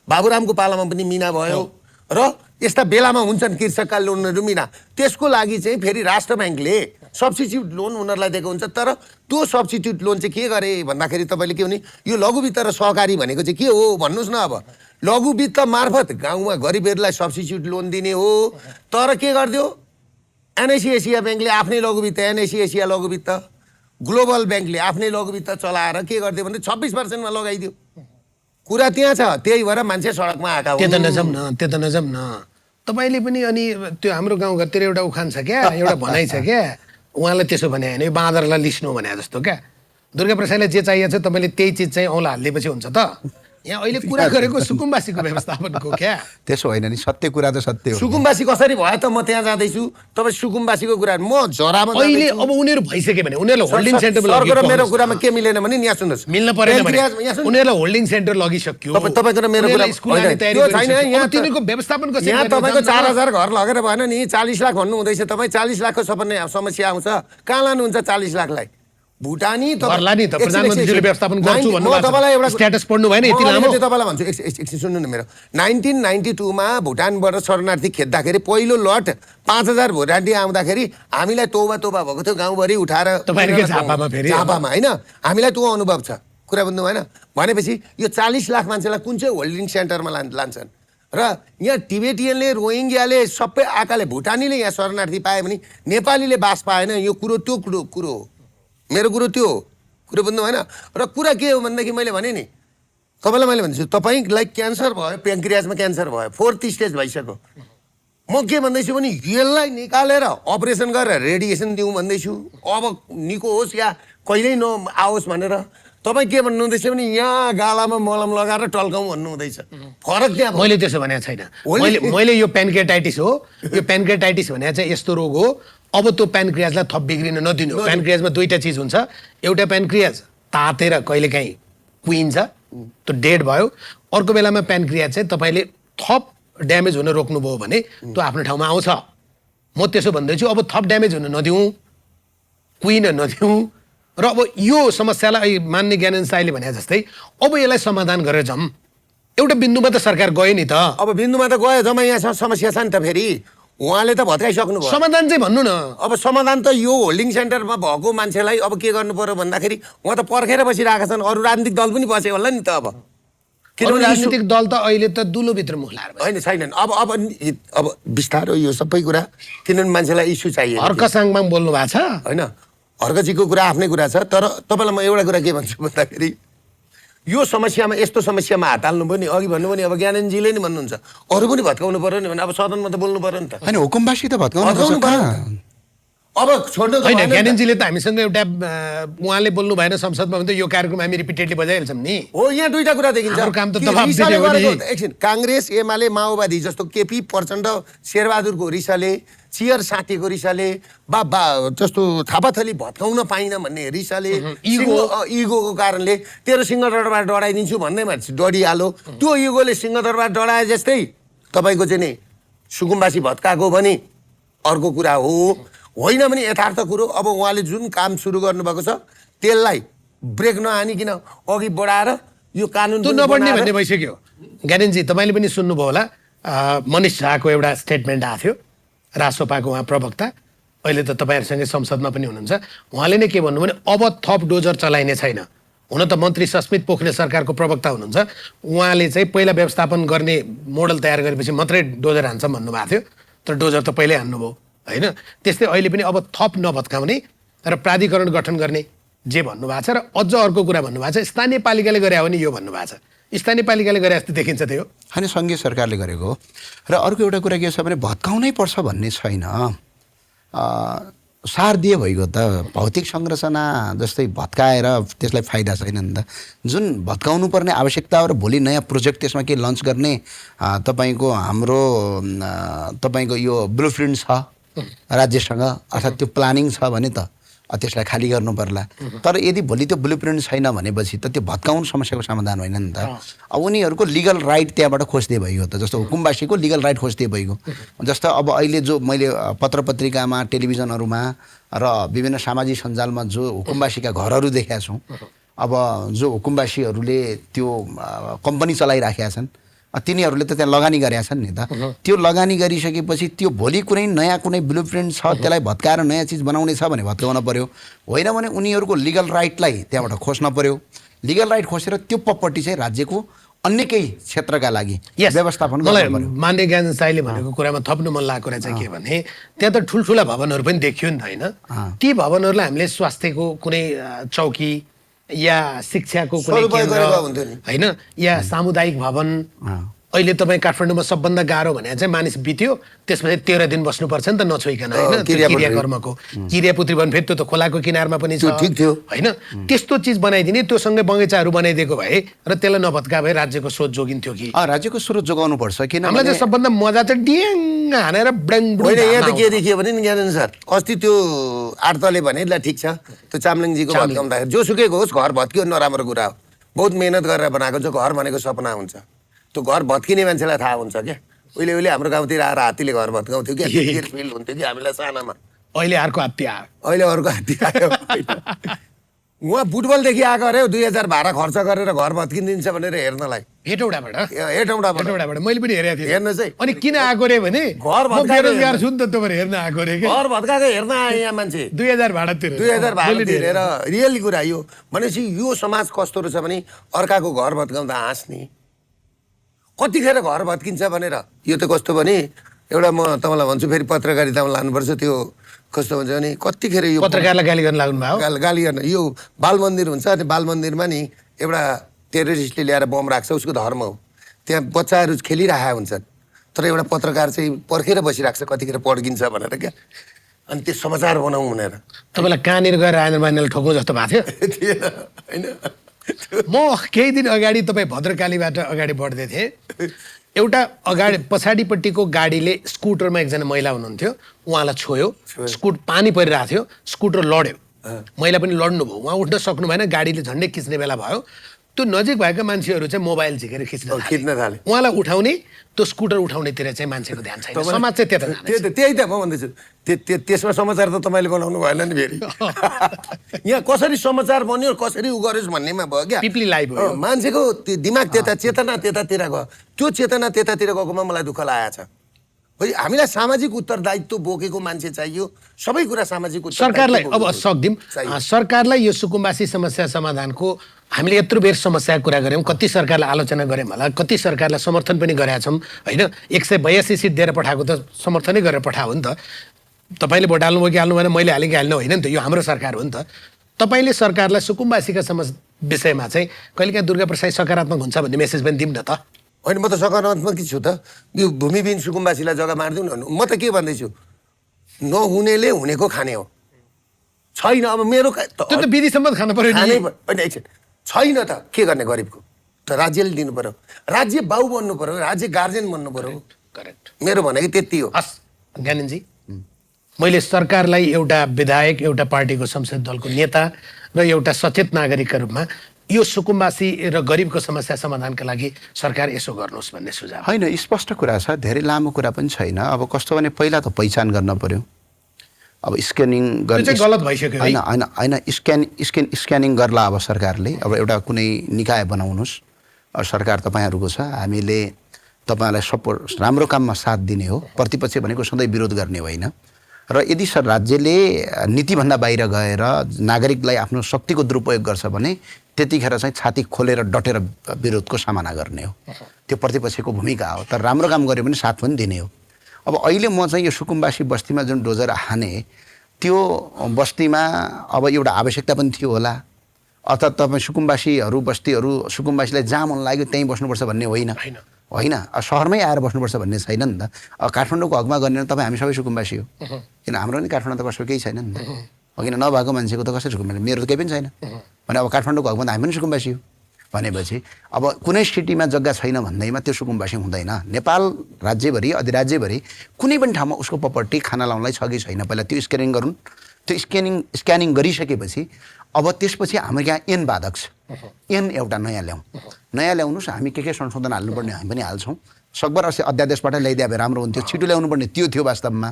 Speaker 3: बाबुरामको पालामा पनि मिना भयो र यस्ता बेलामा हुन्छन् कृषकका लोनहरू मिना। त्यसको लागि चाहिँ फेरि राष्ट्र ब्याङ्कले सब्स्टिट्युट लोन उनीहरूलाई दिएको हुन्छ। तर त्यो सब्स्टिट्युट लोन चाहिँ के गरे भन्दाखेरि तपाईँले के भने यो लघु वित्त र सहकारी भनेको चाहिँ के हो भन्नुहोस् न। अब लघु वित्त मार्फत गाउँमा गरिबहरूलाई सब्स्टिट्युट लोन दिने हो। तर के गरिदियो एनआइसी एसिया ब्याङ्कले आफ्नै लघु वित्त, एनआइसी एसिया लघु वित्त, ग्लोबल ब्याङ्कले आफ्नै लघु वित्त चलाएर के गरिदियो भने 26%मा लगाइदियो। कुरा त्यहाँ छ, त्यही भएर मान्छे सडकमा आएका हुन्।
Speaker 1: त्यो त नजाऊँ न तपाईँले पनि। अनि त्यो हाम्रो गाउँघरतिर एउटा उखान छ क्या, एउटा भनाइ छ क्या, उहाँलाई त्यसो भने होइन, यो बाँदरलाई लिस्नु भने जस्तो क्या। दुर्गा प्रसादलाई जे चाहिएको छ तपाईँले त्यही चिज चाहिँ औँला हालिदिएपछि हुन्छ त। यहाँ अहिले कुरा गरेको सुकुम्बासीको व्यवस्थापनको क्या,
Speaker 2: त्यसो होइन नि, सत्य कुरा त सत्य हो।
Speaker 3: सुकुम्बासी कसरी भयो त म त्यहाँ जाँदैछु, तपाईँ सुकुम्बासीको कुरा म जरामा
Speaker 1: अहिले अब उनीहरू भइसक्यो भने उनीहरूलाई होल्डिङ सेन्टरमा
Speaker 3: सरको मेरो कुरामा के मिलेन भने यहाँ सुन्नुहोस्,
Speaker 1: मिल्न परेन भने उनीहरूलाई होल्डिङ सेन्टर लगिसक्यो।
Speaker 3: तपाईँको र मेरो कुरा
Speaker 1: छैन, यहाँ तिनीहरूको व्यवस्थापन कसरी?
Speaker 3: यहाँ तपाईँको 4000 घर लगेर भएन नि, 40 लाख भन्नु हुँदैछ तपाईँ। 40 लाखको समस्या आउँछ, कहाँ लानुहुन्छ 40 लाखलाई? भुटानी
Speaker 1: गर्ला नि त, प्रधानमन्त्रीले व्यवस्थापन गर्छु भन्नुभएको छ। स्ट्याटस पढ्नु भएन यति लामो?
Speaker 3: तपाईँलाई भन्छु एकछिन सुन्नु न मेरो। 1992 मा भुटानबाट शरणार्थी खेद्दाखेरि पहिलो लट 5000 भुटानी आउँदाखेरि हामीलाई तोबा भएको थियो, गाउँभरि उठाएर
Speaker 1: झापामा
Speaker 3: होइन, हामीलाई त्यो अनुभव छ। कुरा बुझ्नु भएन? भनेपछि यो 40 लाख मान्छेलाई कुन चाहिँ होल्डिङ सेन्टरमा लान्छन् र यहाँ टिबेटियनले, रोहिङ्ग्याले, सबै आकाले, भुटानीले यहाँ शरणार्थी पायो भने नेपालीले बास पाएन। यो कुरो त्यो कुरो हो, मेरो कुरो त्यो हो। कुरो बुझ्नु भएन? र कुरा के हो भनेदेखि मैले भने नि तपाईँलाई, मैले भन्छु तपाईँलाई क्यान्सर भयो, प्याङ्क्रियाजमा क्यान्सर भयो, 4th स्टेज भइसक्यो। म के भन्दैछु भने यसलाई निकालेर अपरेसन गरेर रेडिएसन दिउँ भन्दैछु। अब निको होस् या कहिल्यै नआओस् भनेर। तपाईँ के भन्नुहुँदैछ भने यहाँ गालामा मलम लगाएर टल्काउँ भन्नुहुँदैछ। फरक त्यहाँ
Speaker 1: मैले त्यसो भनेको छैन। मैले यो प्यानक्रियाटाइटिस हो, यो प्यानक्रियाटाइटिस भने चाहिँ यस्तो रोग हो, अब त्यो प्यानक्रियाजलाई थप बिग्रिन नदिनु। प्यानक्रियाजमा दुईटा चिज हुन्छ, एउटा प्यानक्रियाज तातेर कहिलेकाहीँ कुहिन्छ, त्यो डेड भयो। अर्को बेलामा प्यानक्रियाज चाहिँ तपाईँले थप ड्यामेज हुन रोक्नुभयो भने त्यो आफ्नो ठाउँमा आउँछ। म त्यसो भन्दैछु, अब थप ड्यामेज हुन नदिउँ, कुहिन नदिउँ। र अब यो समस्यालाई मान्ने ज्ञानेन्द्र साईले भने जस्तै अब यसलाई समाधान गरेर जाऊँ। एउटा बिन्दुमा त सरकार गयो नि त।
Speaker 3: अब बिन्दुमा त गयो, जम्मा यहाँ समस्या छ नि त। फेरि उहाँले त भत्काइसक्नु भयो।
Speaker 1: समाधान चाहिँ भन्नु न।
Speaker 3: अब समाधान त यो होल्डिङ सेन्टरमा भएको मान्छेलाई अब के गर्नु पर्यो भन्दाखेरि उहाँ त पर्खेर बसिरहेका छन्। अरू राजनीतिक दल पनि बसे होला नि त। अब
Speaker 1: किनभने राजनीतिक दल त अहिले त दुलोभित्र मुख लाएर
Speaker 3: होइन, छैनन्। अब बिस्तारो यो सबै कुरा, किनभने मान्छेलाई इस्यु चाहियो।
Speaker 1: हर्कसाङमाङ बोल्नु भएको छ
Speaker 3: होइन, हर्कजीको कुरा आफ्नै कुरा छ। तर तपाईँलाई म एउटा कुरा के भन्छु भन्दाखेरि यो समस्यामा, यस्तो समस्यामा हात हाल्नु पनि, अघि भन्नु पनि अब ज्ञानेन्द्रजीले नि भन्नुहुन्छ अरू पनि भत्काउनु पर्यो नि भने अब सदनमा त बोल्नु पर्यो नि त।
Speaker 2: होइन, हुकुमबासी त भत्काउनु पर्यो।
Speaker 3: अब छोड्नु
Speaker 1: होइन, ज्ञानेन्द्रजीले त हामीसँग एउटा उहाँले बोल्नु भएन संसदमा भने त यो कार्यक्रम हामी रिपिटेडली बजाइहाल्छौँ नि।
Speaker 3: हो, यहाँ दुईटा कुरा देखिन्छ।
Speaker 1: काम त दबाब दिने हो नि।
Speaker 3: एकछिन, काङ्ग्रेस, एमाले, माओवादी जस्तो केपी प्रचण्ड, शेरबहादुरको रिसाले, चियर साथीको रिसाले, जस्तो थापाथली भत्काउन पाइन भन्ने रिसाले, इगोको कारणले तेरो सिंहदरबार डढाइदिन्छु भन्दैमा डढिहाल्यो। त्यो इगोले सिंहदरबार डढाए जस्तै तपाईँको चाहिँ नि सुकुम्बासी भत्काएको भने अर्को कुरा हो। होइन भने यथार्थ कुरो, अब उहाँले जुन काम सुरु गर्नुभएको छ त्यसलाई ब्रेक नहानिकन अघि बढाएर यो कानुन
Speaker 1: नबढ्ने भन्ने भइसक्यो। ज्ञानेन्द्रजी तपाईँले पनि सुन्नुभयो होला, मनिष झाको एउटा स्टेटमेन्ट आएको थियो, रासोपाको उहाँ प्रवक्ता, अहिले त तपाईँहरूसँगै संसदमा पनि हुनुहुन्छ। उहाँले नै के भन्नु भने अब थप डोजर चलाइने छैन। हुन त मन्त्री सस्मित पोखरेल सरकारको प्रवक्ता हुनुहुन्छ, उहाँले चाहिँ पहिला व्यवस्थापन गर्ने मोडल तयार गरेपछि मात्रै डोजर हान्छौँ भन्नुभएको थियो, तर डोजर त पहिल्यै हान्नुभयो होइन। त्यस्तै अहिले पनि अब थप नभत्काउने र प्राधिकरण गठन गर्ने जे भन्नुभएको छ। र अझ अर्को कुरा भन्नुभएको छ, स्थानीय पालिकाले गरे हो भने यो भन्नुभएको छ। स्थानीय पालिकाले गरे जस्तो देखिन्छ त्यो
Speaker 2: होइन, सङ्घीय सरकारले गरेको हो। र अर्को एउटा कुरा के छ भने भत्काउनै पर्छ भन्ने छैन। सार दिए भइगयो त। भौतिक संरचना जस्तै भत्काएर त्यसलाई फाइदा छैन नि त। जुन भत्काउनु पर्ने आवश्यकता हो र भोलि नयाँ प्रोजेक्ट त्यसमा के लन्च गर्ने तपाईँको तपाईँको यो ब्लुप्रिन्ट छ राज्यसँग, अर्थात् त्यो प्लानिङ छ भने त त्यसलाई खाली गर्नु पर्ला। तर यदि भोलि त्यो ब्लुप्रिन्ट छैन भनेपछि त त्यो भत्काउनु समस्याको समाधान होइन नि त। अब उनीहरूको लिगल राइट त्यहाँबाट खोज्दै भइगयो त। जस्तो हुकुमबासीको लिगल राइट खोज्दै भइगयो। जस्तो अब अहिले जो मैले पत्र पत्रिकामा, टेलिभिजनहरूमा र विभिन्न सामाजिक सञ्जालमा जो हुकुमबासीका घरहरू देखेका छौँ, अब जो हुकुमबासीहरूले त्यो कम्पनी चलाइराखेका छन्, तिनीहरूले त त्यहाँ लगानी गरेका छन् नि त। त्यो लगानी गरिसकेपछि त्यो भोलि कुनै नयाँ कुनै ब्लुप्रिन्ट छ त्यसलाई भत्काएर नयाँ चिज बनाउने छ भने भत्काउन पर्यो। होइन भने उनीहरूको लिगल राइटलाई त्यहाँबाट खोज्न पर्यो। लिगल राइट खोजेर त्यो प्रपर्टी चाहिँ राज्यको अन्य केही क्षेत्रका लागि व्यवस्थापन गर्नु पर्यो।
Speaker 1: मान्य ज्ञानेन्द्र साईले भनेको कुरामा थप्नु मन लागेको कुरा चाहिँ के भने त्यहाँ त ठुल्ठुला भवनहरू पनि देखियो नि त होइन। ती भवनहरूलाई हामीले स्वास्थ्यको कुनै चौकी या शिक्षाको कुनै केन्द्र होइन या सामुदायिक भवन, अहिले तपाईँ काठमाडौँमा सबभन्दा गाह्रो भने चाहिँ मानिस बित्यो त्यसपछि 13 दिन बस्नुपर्छ नि त नछोइकन होइन। क्रियाकर्मको किरियापुत्री भवन फेरि त्यो त खोलाको किनारमा पनि छ होइन। त्यस्तो चिज बनाइदिने, त्योसँगै बगैँचाहरू बनाइदिएको भए र त्यसलाई नभत्का भए राज्यको स्रोत जोगिन्थ्यो कि।
Speaker 2: राज्यको स्रोत जोगाउनु पर्छ। किन
Speaker 1: हामीलाई चाहिँ सबभन्दा मजा चाहिँ डिङ हानेर ब्याङ
Speaker 3: होइन। यहाँ त के देखियो भने नि ज्ञानेन्द्र सर, अस्ति त्यो आर्तले भने ल ठिक छ, त्यो चामलिङजीको भत्काउँदाखेरि जोसुकैको होस् घर भत्कियो नराम्रो कुरा हो। बहुत मेहनत गरेर बनाएको छ घर, भनेको सपना हुन्छ। त्यो घर भत्किने मान्छेलाई थाहा हुन्छ क्या। उहिले हाम्रो गाउँतिर आएर हात्तीले घर भत्काउँथ्यो क्या, फिल हुन्थ्यो कि हामीलाई सानामा।
Speaker 1: अहिले अर्को हात्ती आयो,
Speaker 3: अहिले अर्को हात्ती आयो। उहाँ बुटबलदेखि आएको अरे 2000 भाडा खर्च गरेर घर भत्किदिन्छ भनेर हेर्नलाई
Speaker 1: हेटौडाबाट
Speaker 3: हेटौँडाबाट
Speaker 1: मैले पनि हेरेको थिएँ
Speaker 3: हेर्नु चाहिँ
Speaker 1: अनि किन आएको रे भने
Speaker 3: घर
Speaker 1: म
Speaker 3: भत्काएको
Speaker 1: बेरोजगार छु नि त तपाईँ हेर्न आएको रे के
Speaker 3: घर भत्काएको हेर्न आए यहाँ मान्छे
Speaker 1: 2000 भाडा तिरेर
Speaker 3: 2000 भाडा तिरेर रियली कुरा यो भनेपछि यो समाज कस्तो रहेछ भने अर्काको घर भत्काउँदा हाँस्ने कतिखेर घर भत्किन्छ भनेर यो त कस्तो भने एउटा म तपाईँलाई भन्छु फेरि पत्रकारितामा लानुपर्छ त्यो कस्तो हुन्छ भने कतिखेर यो
Speaker 1: पत्रकारलाई गाली गर्न लाग्नु भयो
Speaker 3: गाली गर्न यो बाल मन्दिर हुन्छ अनि बाल मन्दिरमा नि एउटा टेररिस्टले ल्याएर बम राख्छ उसको धर्म हो त्यहाँ बच्चाहरू खेलिरहेका हुन्छन् तर एउटा पत्रकार चाहिँ पर्खेर बसिरहेको छ कतिखेर पड्किन्छ भनेर क्या अनि त्यो समाचार बनाउँ भनेर
Speaker 1: तपाईँलाई कहाँनिर गएर राजेन्द्र मानेलाई ठोक्नु जस्तो भएको थियो
Speaker 3: थिएन होइन
Speaker 1: म केही दिन अगाडि तपाईँ भद्रकालीबाट अगाडि बढ्दै थिएँ एउटा अगाडि पछाडिपट्टिको गाडीले स्कुटरमा एकजना महिला हुनुहुन्थ्यो उहाँलाई छोयो स्कुट पानी परिरहेको थियो स्कुटर लड्यो महिला पनि लड्नु भयो उहाँ उठ्न सक्नु भएन गाडीले झन्डै खिच्ने बेला भयो त्यो नजिक भएका मान्छेहरू चाहिँ मोबाइल झिकेर
Speaker 3: खिच्न थाले
Speaker 1: उहाँलाई उठाउने त्यो स्कुटर उठाउनेतिर चाहिँ मान्छेको ध्यान छैन समाज चाहिँ त्यता जाँदैछ।
Speaker 3: त्यही त म भन्दैछु त्यसमा समाचार त तपाईँले बनाउनु भएन नि फेरि यहाँ कसरी समाचार बन्यो कसरी उ गरोस् भन्नेमा भयो क्या
Speaker 1: पिपली लाइभ हो
Speaker 3: मान्छेको दिमाग चेतना त्यतातिर गयो त्यो चेतना त्यतातिर गएकोमा मलाई दुःख लागेको छ हामीलाई सामाजिक उत्तरदायित्व बोकेको मान्छे चाहियो सबै कुरा सामाजिक
Speaker 1: सरकारलाई अब सक्दिम सरकारलाई यो सुकुम्बासी समस्या समाधानको हामीले यत्रो बेर समस्याको कुरा गऱ्यौँ कति सरकारलाई आलोचना गऱ्यौँ होला कति सरकारलाई समर्थन पनि गरेका छौँ होइन 182 सिट दिएर पठाएको त समर्थनै गरेर पठायो नि त तपाईँले भोट हाल्नु भयो कि हाल्नु भएन मैले हालेँ कि हाल्नु होइन नि त यो हाम्रो सरकार हो नि त तपाईँले सरकारलाई सुकुम्बासीका विषयमा चाहिँ कहिलेकाहीँ दुर्गा प्रसाद सकारात्मक हुन्छ भन्ने मेसेज पनि दिउँ न त
Speaker 3: होइन म त सकारात्मक छु त यो भूमिबिन सुकुम्बासीलाई जग्गा मारिदिउँ न म त के भन्दैछु नहुनेले हुनेको खाने हो छैन अब मेरो
Speaker 1: त्यो त विधिसम्म खानु पर्यो
Speaker 3: खानै होइन एकछिन छैन त के गर्ने गरिबको त राज्यले दिनु पर्यो राज्य बाउ बन्नु पर्यो राज्य गार्जेन बन्नु पर्यो
Speaker 1: करेक्ट
Speaker 3: मेरो भनेको त्यति हो
Speaker 1: हस् ज्ञानेनजी मैले सरकारलाई एउटा विधायक एउटा पार्टीको संसद दलको नेता र एउटा सचेत नागरिकका रूपमा यो सुकुम्बासी र गरिबको समस्या समाधानका लागि सरकार यसो गर्नुहोस् भन्ने सुझाव
Speaker 2: होइन स्पष्ट कुरा छ धेरै लामो कुरा पनि छैन अब कस्तो भने पहिला त पहिचान गर्न पर्यो अब स्क्यानिङ
Speaker 1: चाहिँ गलत भइसक्यो
Speaker 2: होइन होइन होइन स्क्यानिङ गर्ला अब सरकारले अब एउटा कुनै निकाय बनाउनुहोस् सरकार तपाईँहरूको छ हामीले तपाईँलाई सपोर्ट राम्रो काममा साथ दिने हो प्रतिपक्ष भनेको सधैँ विरोध गर्ने होइन र यदि राज्यले नीतिभन्दा बाहिर गएर नागरिकलाई आफ्नो शक्तिको दुरुपयोग गर्छ भने त्यतिखेर चाहिँ छाती खोलेर डटेर विरोधको सामना गर्ने हो त्यो प्रतिपक्षको भूमिका हो तर राम्रो काम गऱ्यो भने साथ पनि दिने हो अब अहिले म चाहिँ यो सुकुम्बासी बस्तीमा जुन डोजर हाने त्यो बस्तीमा अब एउटा आवश्यकता पनि थियो होला अथवा तपाईँ सुकुम्बासीहरू बस्तीहरू सुकुम्बासीलाई जहाँ मन लाग्यो त्यहीँ बस्नुपर्छ भन्ने होइन होइन सहरमै आएर बस्नुपर्छ भन्ने छैन नि त काठमाडौँको हकमा गर्ने तपाईँ हामी सबै सुकुम्बासी हो किन हाम्रो नि काठमाडौँ त कसो केही छैन नि त हो किन नभएको मान्छेको त कसरी सुकुम्बासी मेरो त केही पनि छैन भने अब काठमाडौँको हकमा त हामी पनि सुकुम्बासी हो भनेपछि अब कुनै सिटीमा जग्गा छैन भन्दैमा त्यो सुकुम्बासी हुँदैन नेपाल राज्यभरि अधिराज्यभरि कुनै पनि ठाउँमा उसको प्रपर्टी खाना लाउनलाई छ कि छैन पहिला त्यो स्क्यानिङ गरून् त्यो स्क्यानिङ गरिसकेपछि अब त्यसपछि हाम्रो यहाँ एन बाधक छ एन एउटा नयाँ ल्याउनुहोस् हामी के संशोधन हाल्नुपर्ने हामी पनि हाल्छौँ सकभर अस्ति अध्यादेशबाट ल्याइदिए भए राम्रो हुन्थ्यो छिटो ल्याउनु पर्ने त्यो थियो वास्तवमा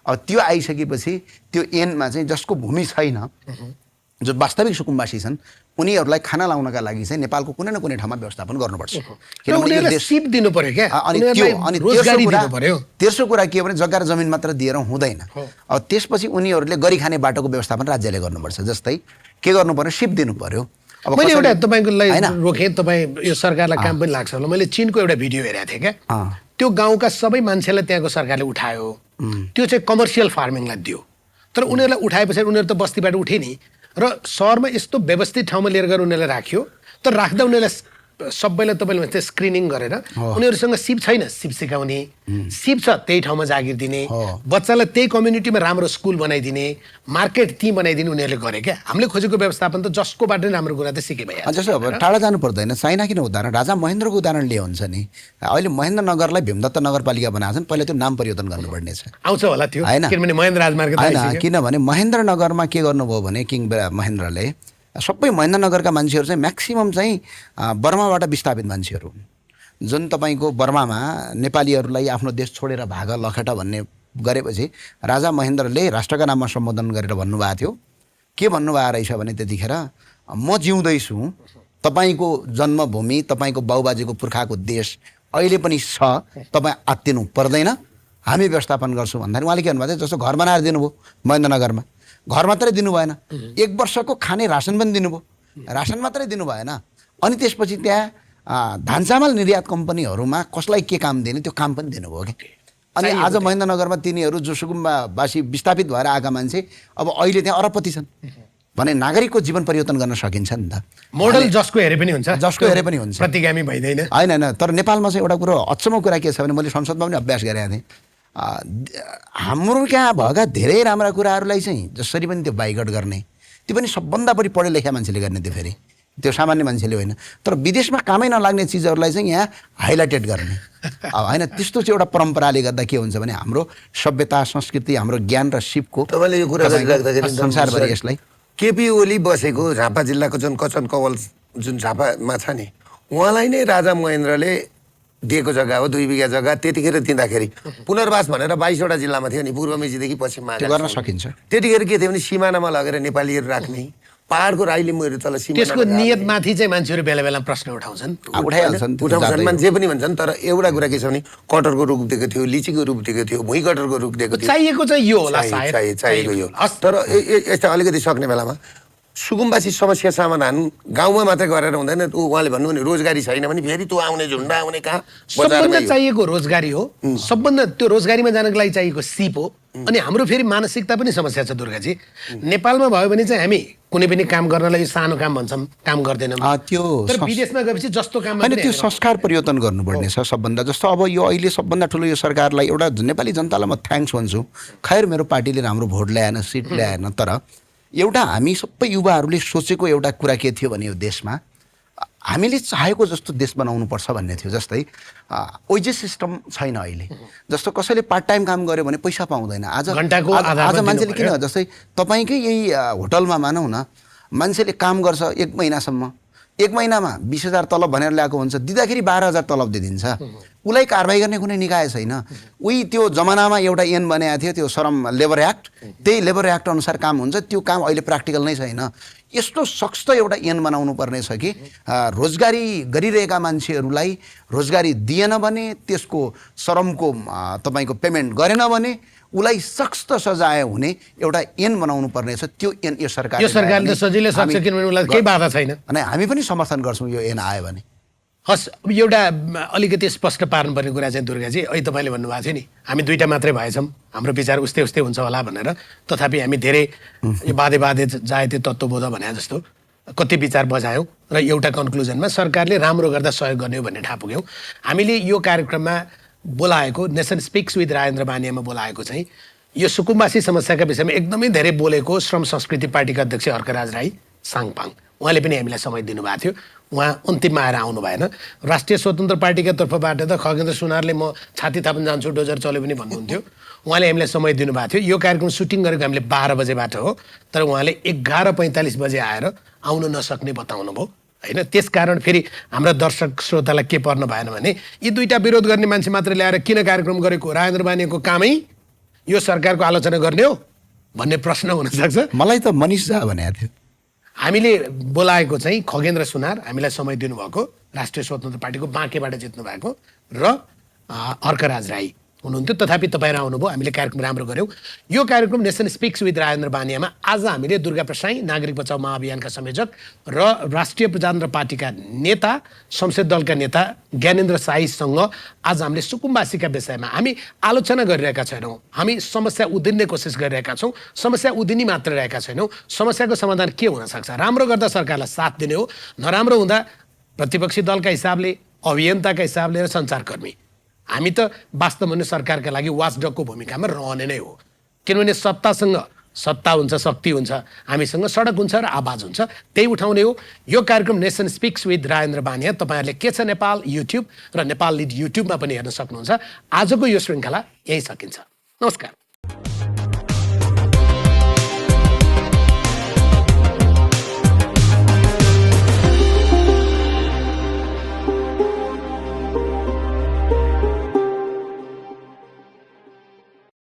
Speaker 2: अब त्यो आइसकेपछि त्यो एनमा चाहिँ जसको भूमि छैन जो वास्तविक सुकुम्बासी छन् उनीहरूलाई खाना लाउनका लागि चाहिँ नेपालको कुनै न कुनै ठाउँमा व्यवस्थापन गर्नुपर्छ
Speaker 1: किनभने यो देश सिप दिनु पर्यो क्या
Speaker 2: अनि तेस्रो कुरा के हो भने जग्गा र जमिन मात्र दिएर हुँदैन अब त्यसपछि उनीहरूले गरी खाने बाटोको व्यवस्थापन राज्यले गर्नुपर्छ जस्तै के गर्नु पर्यो सिप दिनु पर्यो
Speaker 1: अब मैले एउटा तपाईँको लागि रोकेँ तपाईँ यो सरकारलाई काम पनि लाग्छ होला मैले चीनको एउटा भिडियो हेरेको थिएँ क्या त्यो गाउँका सबै मान्छेलाई त्यहाँको सरकारले उठायो त्यो चाहिँ कमर्सियल फार्मिङलाई दियो तर उनीहरूलाई उठाए पछाडि उनीहरू त बस्तीबाट उठे नि र सहरमा यस्तो व्यवस्थित ठाउँमा लिएर गएर उनीहरूलाई राख्यो तर राख्दा उनीहरूलाई सबैलाई तपाईँले भन्छ स्क्रिनिङ गरेर उनीहरूसँग सिप छैन सिप सिकाउने सिप छ त्यही ठाउँमा जागिर दिने बच्चालाई त्यही कम्युनिटीमा राम्रो स्कुल बनाइदिने मार्केट त्यहीँ बनाइदिने उनीहरूले गरे क्या हामीले खोजेको व्यवस्थापन त जसकोबाट नै राम्रो कुरा त सिके भइहाल्छ
Speaker 2: जस्तो अब टाढा जानु पर्दैन चाइना किन उदाहरण राजा महेन्द्रको उदाहरण लिए हुन्छ नि अहिले महेन्द्रनगरलाई भीमदत्त नगरपालिका बनाएको छन् पहिला त्यो नाम परिवर्तन गर्नुपर्ने छ
Speaker 1: आउँछ होला त्यो किनभने महेन्द्र राजमार्ग
Speaker 2: होइन किनभने महेन्द्रनगरमा के गर्नुभयो भने किङ महेन्द्रले सबै महेन्द्रनगरका मान्छेहरू चाहिँ म्याक्सिमम चाहिँ बर्माबाट विस्थापित मान्छेहरू जुन तपाईँको बर्मामा नेपालीहरूलाई आफ्नो देश छोडेर भाग लखेट भन्ने गरेपछि राजा महेन्द्रले राष्ट्रका नाममा सम्बोधन गरेर भन्नुभएको थियो के भन्नुभएको रहेछ भने त्यतिखेर म जिउँदैछु, तपाईँको जन्मभूमि, तपाईँको बाउबाजेको पुर्खाको देश अहिले पनि छ, तपाईँ आत्तिनु पर्दैन, हामी व्यवस्थापन गर्छौँ भन्दाखेरि उहाँले के भन्नुभएको थियो, जस्तो घर बनाएर दिनुभयो महेन्द्रनगरमा, घर मात्रै दिनु भएन, 1 वर्षको खाने रासन पनि दिनुभयो, रासन मात्रै दिनु भएन, अनि त्यसपछि त्यहाँ धान चामल निर्यात कम्पनीहरूमा कसलाई के काम दिने त्यो काम पनि दिनुभयो कि। अनि आज महेन्द्रनगरमा तिनीहरू जोसुकुम्बावासी विस्थापित भएर आएका मान्छे अब अहिले त्यहाँ अरबपति छन् भने नागरिकको जीवन परिवर्तन गर्न सकिन्छ नि त।
Speaker 1: मोडल जसको हेरे पनि हुन्छ,
Speaker 2: जसको हेरे पनि हुन्छ,
Speaker 1: प्रतिगामी भइदैन।
Speaker 2: होइन, तर नेपालमा चाहिँ एउटा कुरो अचम्मको कुरा के छ भने मैले संसदमा पनि अभ्यास गरेको थिएँ, हाम्रो कहाँ भएका धेरै राम्रा कुराहरूलाई चाहिँ जसरी पनि त्यो बाइकट गर्ने, त्यो पनि सबभन्दा बढी पढे लेखा मान्छेले गर्ने, त्यो फेरि त्यो सामान्य मान्छेले होइन। तर विदेशमा कामै नलाग्ने चिजहरूलाई चाहिँ यहाँ हाइलाइटेड गर्ने होइन, त्यस्तो चाहिँ एउटा परम्पराले गर्दा के हुन्छ भने हाम्रो सभ्यता संस्कृति, हाम्रो ज्ञान र सिपको
Speaker 3: तपाईँले यो कुरा गरिराख्दाखेरि
Speaker 2: संसारभरि यसलाई
Speaker 3: केपी ओली बसेको झापा जिल्लाको जुन कचन कवल जुन झापामा छ नि, उहाँलाई नै राजा महेन्द्रले दिएको जग्गा हो, 2 बिघा जग्गा। त्यतिखेर दिँदाखेरि पुनर्वास भनेर 22वटा जिल्लामा थियो नि, पूर्व मेचीदेखि पश्चिममा
Speaker 2: गर्न सकिन्छ।
Speaker 3: त्यतिखेर के थियो भने सिमानामा लगेर नेपालीहरू राख्ने, पहाडको राईलिम्बूहरू तल सिमाना,
Speaker 1: त्यसको नियतमाथि चाहिँ मान्छेहरू बेला बेला प्रश्न उठाउँछन्,
Speaker 2: उठाउँछन्
Speaker 3: मान जे पनि भन्छन्। तर एउटा कुरा के छ भने कटरको रुख दिएको थियो, लिचीको रुख दिएको थियो, भुइँ कटरको रुख दिएको थियो,
Speaker 1: चाहिएको चाहिँ यो होला सायद,
Speaker 3: चाहिएको यो। तर यस्ता अलिकति सक्ने बेलामा सुकुम्बासी समस्या समाधान गाउँमा मात्रै गरेर हुँदैन। उहाँले भन्नु भने रोजगारी छैन भने फेरि त्यो आउने झुन्डा आउने कहाँ,
Speaker 1: सबभन्दा चाहिएको रोजगारी हो, सबभन्दा त्यो रोजगारीमा जानको लागि चाहिएको सिप हो। अनि हाम्रो फेरि मानसिकता पनि समस्या छ दुर्गाजी। नेपालमा भयो भने चाहिँ हामी कुनै पनि काम गर्नलाई सानो काम भन्छौँ, काम गर्दैनौँ।
Speaker 2: त्यो
Speaker 1: तर विदेशमा गएपछि जस्तो काम
Speaker 2: होइन, त्यो संस्कार परिवर्तन गर्नुपर्ने छ सबभन्दा। जस्तो अब यो अहिले सबभन्दा ठुलो यो सरकारलाई एउटा नेपाली जनतालाई म थ्याङ्क्स भन्छु, खैर मेरो पार्टीले राम्रो भोट ल्याएन, सिट ल्याएन, तर एउटा हामी सबै युवाहरूले सोचेको एउटा कुरा के थियो भने यो देशमा हामीले चाहेको जस्तो देश बनाउनुपर्छ भन्ने थियो। जस्तै वेजेस सिस्टम छैन अहिले, जस्तो कसैले पार्ट टाइम काम गर्यो भने पैसा पाउँदैन। आज मान्छेले किन, जस्तै तपाईँकै यही होटलमा मानौँ न, मान्छेले काम गर्छ 1 महिनासम्म, 1 महिनामा 20,000 तलब भनेर ल्याएको हुन्छ, दिँदाखेरि 12,000 तलब दिइदिन्छ। उसलाई कारवाही गर्ने कुनै निकाय छैन। उही त्यो जमानामा एउटा ऐन बनाएको थियो, त्यो श्रम लेबर एक्ट, त्यही लेबर एक्ट अनुसार काम हुन्छ। त्यो काम अहिले प्र्याक्टिकल नै छैन। यस्तो सख्त एउटा ऐन बनाउनु पर्ने छ कि रोजगारी गरिरहेका मान्छेहरूलाई रोजगारी दिएन भने, त्यसको श्रमको तपाईँको पेमेन्ट गरेन भने उसलाई सख्त सजाय हुने एउटा ऐन बनाउनु पर्नेछ। त्यो ऐन यो सरकारले
Speaker 1: सजिलै सक्छ, किनभने उसलाई केही बाधा छैन।
Speaker 2: अनि हामी पनि समर्थन गर्छौँ यो ऐन आयो भने।
Speaker 1: हस्, अब एउटा अलिकति स्पष्ट पार्नुपर्ने कुरा चाहिँ दुर्गाजी, अहिले तपाईँले भन्नुभएको थियो नि, हामी 2टा मात्रै भएछौँ, हाम्रो विचार उस्तै उस्तै हुन्छ होला भनेर। तथापि हामी धेरै यो बाधे जायते तत्त्वबोध भने जस्तो कति विचार बजायौँ र एउटा कन्क्लुजनमा सरकारले राम्रो गर्दा सहयोग गर्ने हो भन्ने ठाउँ पुग्यौँ। हामीले यो कार्यक्रममा बोलाएको, नेसन स्पिक्स विथ राजेन्द्र बानियामा बोलाएको चाहिँ यो सुकुम्बासी समस्याका विषयमा एकदमै धेरै बोलेको श्रम संस्कृति पार्टीका अध्यक्ष हर्कराज राई साङपाङ, उहाँले पनि हामीलाई समय दिनुभएको थियो। उहाँ अन्तिममा आएर आउनु भएन। राष्ट्रिय स्वतन्त्र पार्टीका तर्फबाट त खगेन्द्र सुनारले म छाती थाप्न जान्छु डोजर चल्यो पनि भन्नुहुन्थ्यो। उहाँले हामीलाई समय दिनुभएको थियो। यो कार्यक्रम सुटिङ गरेको हामीले 12 बजेबाट हो, तर उहाँले 11:45 बजे आएर आउनु नसक्ने बताउनु भयो होइन। त्यसकारण फेरि हाम्रा दर्शक श्रोतालाई के पर्न भएन भने यी 2टा विरोध गर्ने मान्छे मात्र ल्याएर किन कार्यक्रम गरेको, राजेन्द्र बानियाको कामै यो सरकारको आलोचना गर्ने हो भन्ने प्रश्न हुनसक्छ।
Speaker 2: मलाई त मनिष झा भनेको थियो।
Speaker 1: हामीले बोलाएको चाहिँ खगेन्द्र सुनार, हामीलाई समय दिनुभएको, राष्ट्रिय स्वतन्त्र पार्टीको बाँकेबाट जित्नु भएको, र हर्कराज राई हुनुहुन्थ्यो। तथापि तपाईँ आउनुभयो, हामीले कार्यक्रम राम्रो गऱ्यौँ। यो कार्यक्रम नेसन स्पिक्स विथ राजेन्द्र बानियामा आज हामीले दुर्गा प्रसाई, नागरिक बचाउ महाअभियानका संयोजक र राष्ट्रिय प्रजातन्त्र पार्टीका नेता, संसद दलका नेता ज्ञानेन्द्र साईसँग आज हामीले सुकुम्बासीका विषयमा हामी आलोचना गरिरहेका छैनौँ, हामी समस्या उधिन्ने कोसिस गरिरहेका छौँ। समस्या उधिनी मात्र रहेका छैनौँ, समस्याको समाधान के हुनसक्छ। राम्रो गर्दा सरकारलाई साथ दिने हो, नराम्रो हुँदा प्रतिपक्षी दलका हिसाबले, अभियन्ताका हिसाबले र सञ्चारकर्मी हामी त वास्तवमा सरकारका लागि वाचडगको भूमिकामा रहने नै हो। किनभने सत्तासँग सत्ता हुन्छ, शक्ति हुन्छ, हामीसँग सडक हुन्छ र आवाज हुन्छ, त्यही उठाउने हो। यो कार्यक्रम नेसन स्पिक्स विथ राजेन्द्र बानिया तपाईँहरूले के छ नेपाल युट्युब र नेपाल लिड युट्युबमा पनि हेर्न सक्नुहुन्छ। आजको यो श्रृङ्खला यही सकिन्छ। नमस्कार।